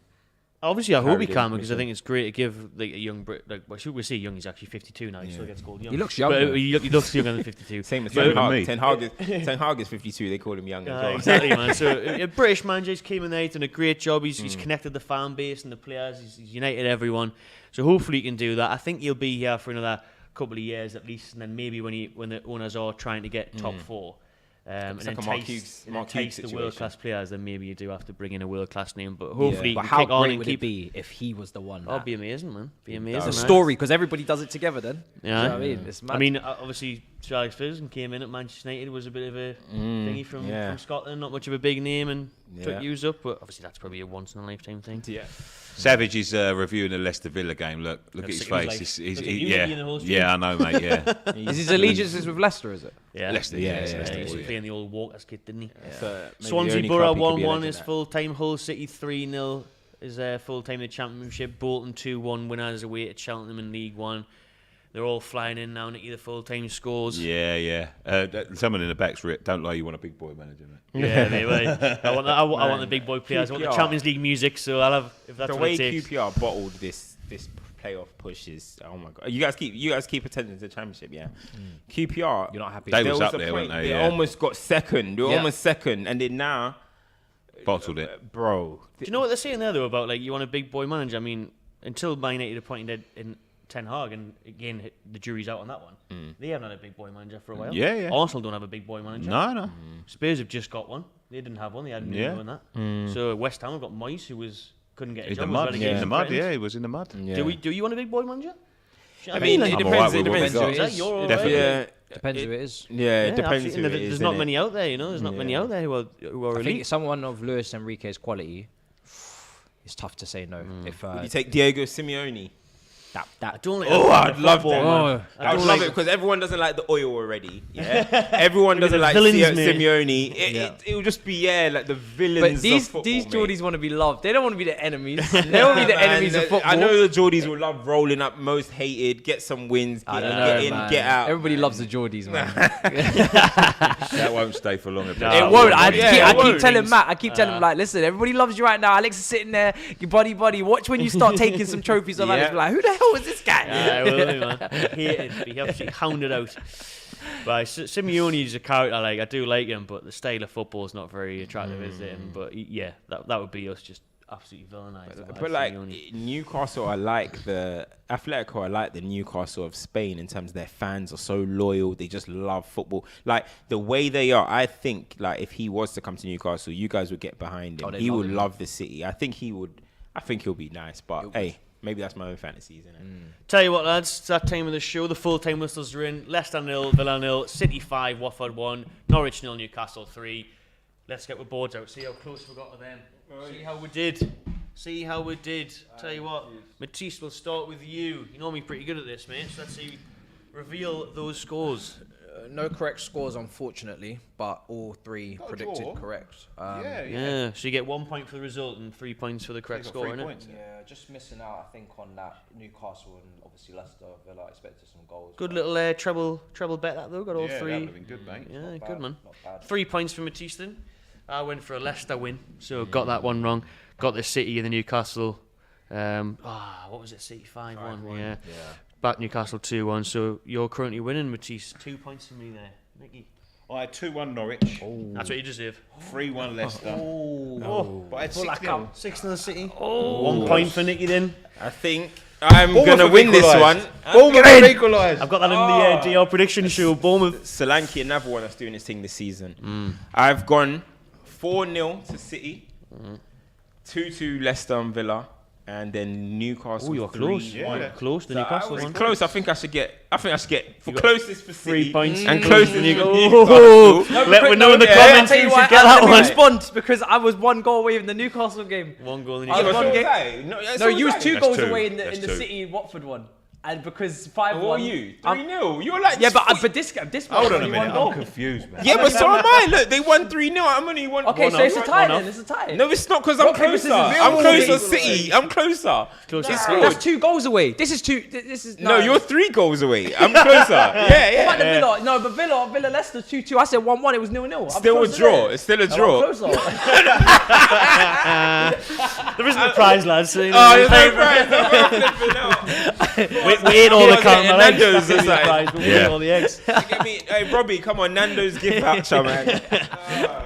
Obviously, I hope he Carried can him, because I think it's great to give like a young Brit. Like, well, should we say young? He's actually 52 now. He still gets called young. He looks But, younger. he looks younger than 52. Same as Younger Ten than me. Hag. Ten Hag is 52. They call him young as well. Exactly, man. So a British manager, he's came in there, he's done a great job. He's connected the fan base and the players. He's united everyone. So hopefully he can do that. I think he'll be here for another couple of years at least, and then maybe when the owners are trying to get top four. And like a entice Mark Hughes the situation. world-class players, then maybe you do have to bring in a world-class name. But hopefully, But you how can kick on great and would keep. it be if he was the one? Oh, it'd be amazing, man. Be amazing. It's a man. story because everybody does it together. Then Yeah. Do you know what I mean? It's mad. I mean, obviously, Sir Alex Ferguson came in at Manchester United, was a bit of a thingy from Scotland, not much of a big name, and took use up. But obviously, that's probably a once-in-a-lifetime thing. Yeah. Savage is reviewing the Leicester Villa game. Look at his sick of his face. life. Look at you being the whole stream. I know, mate. Yeah, is his allegiances with Leicester? Is it? Yeah, Leicester. Yeah, He Leicester. used to play in the old Walkers kit, didn't he? So maybe Swansea the only Borough club he could be a 1-1 legend is at. full-time. Hull City 3-0 is full-time in the Championship. Bolton 2-1 winners away at Cheltenham in League One. They're all flying in now, Nicky, the full-time scores. Yeah. Someone in the back's don't lie. You want a big boy manager, mate. Yeah, mate. I want the big boy players. I want the QPR. Champions League music, so I'll have, if that's The what way it takes. QPR bottled this playoff push is, oh my god! You guys keep attending to the Championship, yeah. QPR, You're not happy. They was was up a there, point weren't they? They Yeah. almost got second. They were Yeah. almost second, and then now, Bottled it. bro. Do you know what they're saying there, though, about, like, you want a big boy manager? I mean, until Man United appointed in Ten Hag, and again, the jury's out on that one. They haven't had a big boy manager for a while. Yeah. Arsenal don't have a big boy manager. No. Spurs have just got one. They didn't have one. They hadn't been doing that. So West Ham have got Moyes, who couldn't get a In job. the was mud. relegated In the to mud. Brentford. Yeah, he was in the mud. Yeah. Do you want a big boy manager? I mean, it I'm depends. alright It with what depends. we got. Is that your alright? Yeah, Depends who it is. yeah, it depends. absolutely. Who it There's is, not innit? many out there, you know. There's not many out there who are I think elite. someone of Luis Enrique's quality. It's tough to say no. If Would you take Diego Simeone? I don't like Oh, I'd love that. Oh. I would love it because everyone doesn't like the oil already. Yeah, everyone doesn't like villains, mate. Simeone. It will just be like the villains. But of these football, mate. Geordies want to be loved. They don't want to be the enemies. They don't want to be the enemies of football. I know the Geordies will love rolling up, most hated, get some wins, I get, don't know, get in, man. get out. Everybody loves the Geordies, man. That won't stay for long. No. It won't. I keep won't. telling Matt. I keep telling him, like, listen, everybody loves you right now. Alex is sitting there, your buddy. Watch when you start taking some trophies off Alex. Be like, who the hell is this guy? Yeah, I will do, man. Hated. He absolutely hounded out. But Simeone is a character. Like, I do like him, but the style of football is not very attractive, is it? But yeah, that would be us just absolutely villainised. But like Newcastle, I like the Atletico. I like the Newcastle of Spain in terms of their fans are so loyal. They just love football. Like the way they are. I think like if he was to come to Newcastle, you guys would get behind him. Oh, He would love the city. I think he would. I think he'll be nice. But hey, maybe that's my own fantasies, isn't it? Tell you what, lads, it's that time of the show. The full-time whistles are in. Leicester 0, Villa 0, City 5, Watford 1, Norwich 0, Newcastle 3. Let's get the boards out. See how close we got to them. See how we did. Tell you what, Matisse, we'll start with you. You know me pretty good at this, mate. So let's see. Reveal those scores. No correct scores, unfortunately, but all three predicted draw? correct. Yeah, so you get 1 point for the result and 3 points for the correct score, innit? Yeah, just missing out, I think, on that Newcastle and obviously Leicester. Villa expected some goals. Good little treble bet that though. Got all three. That would have been good, mate. Yeah, good man. Not bad. 3 points for Matisse then. I went for a Leicester win, so got that one wrong. Got the City and the Newcastle. What was it? City 5-1. Yeah. Back Newcastle 2-1. So you're currently winning, Matisse. 2 points for me there, Nicky. I had 2-1 Norwich, That's what you deserve. 3-1 Leicester. But I had 6-0. 6-0 City. 1 point for Nicky then. I think I'm Bournemouth gonna win this equalised. one. Bournemouth have equalised. I've got that in the DL prediction show. Bournemouth. Solanke, another one that's doing his thing this season. I've gone 4-0 to City, 2-2 Leicester and Villa, and then Newcastle. Oh, you're 3-1. close. Yeah. Close. The Newcastle It's one. close. I think I should get for closest for 3 City points. and close to Newcastle. Let me know in the yeah. comments who I'll should tell you get what, that I one. respond because I was 1 goal away in the Newcastle game. 1 goal in the I was Newcastle. one game. No, No, you was 2 That's goals two. away in That's the two. City Watford one. and because 5-1. What are you? I'm- 3-0. You're like Yeah, but this Hold on a only minute, one goal. I'm confused, man. Yeah, but so am I. Look, they won 3-0. I'm only one. Okay, so it's a tie then. It's a tie. No, it's not because I'm Rock, paper, closer. scissors. I'm closer. Millwall. City. I'm closer. That's 2 goals away. This is 2. This is No, you're 3 goals away. I'm closer. Yeah, yeah. What about the Villa? No, but Villa Leicester 2-2. I said 1-1. It was 0-0. Still a draw. It's still a draw. There isn't a prize, lads. So, you know, Oh, there's no prize. we ate all the Yeah, carton eggs. Nando's That's the aside. prize, but we Yeah. ate all the eggs. Get me, hey, Robbie, come on, Nando's gift voucher, man.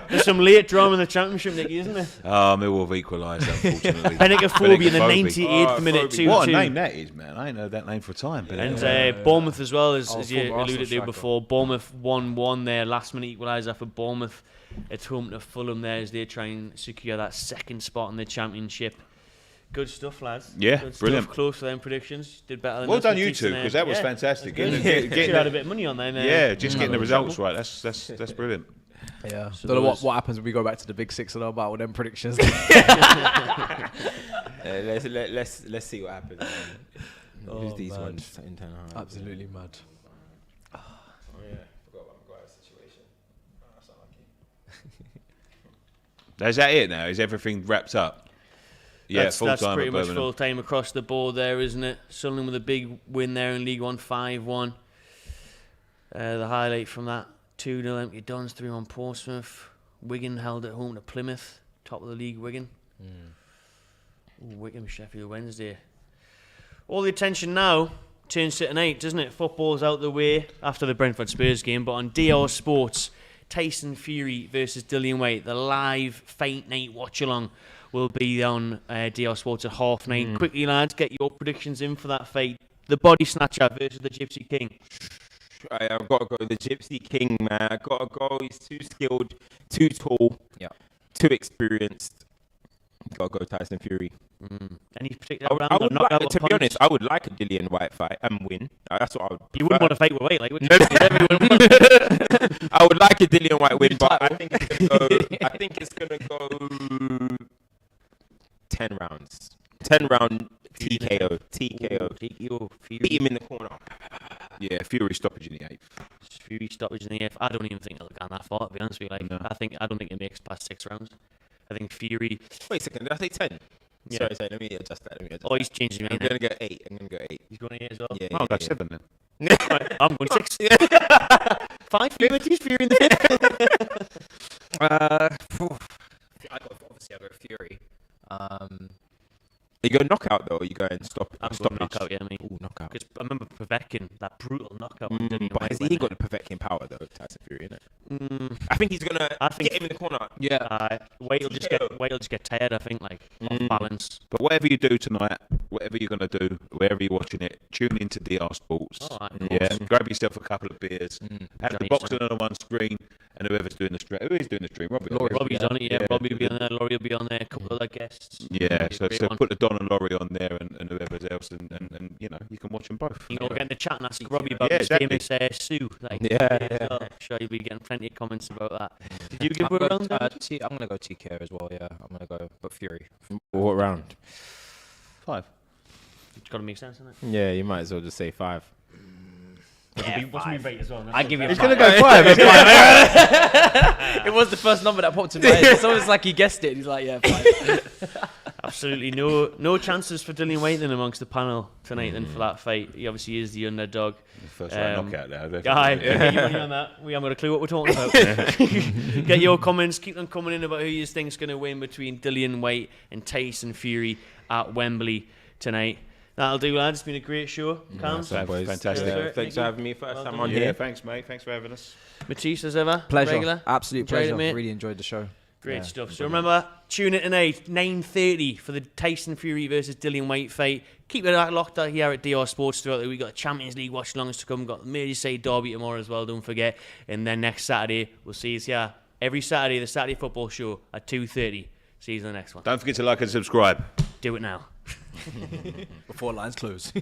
There's some late drama in the championship, Nicky, isn't there? Oh, Millwall have equalised, unfortunately. Benica Phobia in the Benica 98th Oh, minute, Phobia. 2-2. What a name that is, man. I ain't heard that name for a time. And Bournemouth as well, as you former Arsenal alluded to striker. before. Bournemouth 1-1 there, last minute equaliser for Bournemouth. It's home to Fulham there as they try and secure that second spot in the championship. Good stuff, lads. Yeah, Good brilliant. Stuff. Close for them predictions. Did better than Well us, done, Matisse you two, and them. because that was Yeah. fantastic. Good. Getting Should have had a bit of money on there. yeah, just getting the results trouble. right. That's brilliant. Yeah. So Don't know those- what happens when we go back to the Big Six and all about with them predictions. Let's see what happens. Who's these man. ones? Absolutely mad. Oh yeah, forgot about Maguire's situation. Oh, that's unlucky. Is that it now? Is everything wrapped up? Yeah, That's full time pretty at much Birmingham. full time across the board there, isn't it? Sunderland with a big win there in League One, 5-1. The highlight from that, 2-0 empty Dons, 3-1 Portsmouth. Wigan held at home to Plymouth, top of the league, Wigan. Ooh, Wickham, Sheffield Wednesday. All the attention now turns to tonight, doesn't it? Football's out the way after the Brentford Spurs game, but on DR Sports, Tyson Fury versus Dillian Whyte, the live fight night watch-along will be on DR Sports at 9:30. Quickly, lads, get your predictions in for that fight. The Body Snatcher versus the Gypsy King. I've got to go with the Gypsy King, man. I've got to go. He's too skilled, too tall, too experienced. Got to go Tyson Fury. Any particular round I or would knockout like, or to be punch? honest, I would like a Dillian Whyte fight and win. That's what I would. You wouldn't want to fight with Whyte, like, would you? I would like a Dillian Whyte win, but I think it's gonna go. I think it's gonna go 10 rounds. 10 round TKO. TKO. Beat him in the corner. Yeah, Fury stoppage in the 8th. Fury stoppage in the F. I don't even think it'll go that far, to be honest with you. Like, No. I don't think it makes past 6 rounds. I think Fury. Wait a second, did I say 10? Yeah. Sorry, let me adjust that. Oh, he's changed his I'm mind. gonna go 8. I'm gonna go 8. He's going 8 as well. Yeah, Oh, that's 7 then. I'm going 6. 5 Fury, Fury in the Obviously, I go Fury. You go knockout though, or you go and stop? I'm stop going knockout, yeah, mate. Ooh, knockout. Because I remember Povetkin, that brutal knockout. on Dillian But Whyte has when, he got the Povetkin power though, Tyson Fury, innit? Mm, I think he's gonna I think- get him in the corner. Yeah. Whyte will just get tired, I think, like, off balance. But whatever you do tonight, whatever you're going to do, wherever you're watching it, tune into DR Sports. Oh, of Yeah, course. grab yourself a couple of beers, have the Johnny boxing on one screen, and whoever's doing the stream. Who is doing the stream? Robbie. I guess. Robbie's on it, yeah. Robbie will be on there, Laurie will be on there, a couple of other guests. Yeah, so Great one. put the Don and Laurie on there and whoever's else, and you know, you can watch them both. You know, get in the chat and ask Robbie about Yeah, his exactly. famous Sue. Like, Yeah. I'm sure you'll be getting plenty of comments about that. Did you give I'm her a round? going David? to go TK as well, yeah. I'm going to go, but Fury. What round? 5. It's got to make sense, isn't it? Yeah, you might as well just say 5. What's me rate as well? I give you He's 5. going to go 5. It was the first number that popped in my head. It's almost like he guessed it. He's like, yeah, 5. Absolutely no chances for Dillian Whyte then amongst the panel tonight then for that fight. He obviously is the underdog. First round knockout there. Aye, get your money on that. We haven't got a clue what we're talking about. Get your comments, keep them coming in about who you think's going to win between Dillian Whyte and Tyson Fury at Wembley tonight. That'll do, lads. It's been a great show. Cam, Fantastic. Yeah. Thanks for having me. First Well time done. on Yeah, here. thanks, mate. Thanks for having us. Matisse, as ever. Pleasure. Regular. Absolute Enjoyed it, pleasure. mate. Really enjoyed the show. Great Yeah, stuff. So remember, tune in tonight, 9:30 for the Tyson Fury versus Dillian Whyte fight. Keep it locked out here at DR Sports throughout the week. We've got Champions League watch-alongs to come. We've got the Merseyside Derby tomorrow as well, don't forget. And then next Saturday, we'll see you here every Saturday, the Saturday Football Show at 2:30. See you in the next one. Don't forget to like and subscribe. Do it now. Before lines close.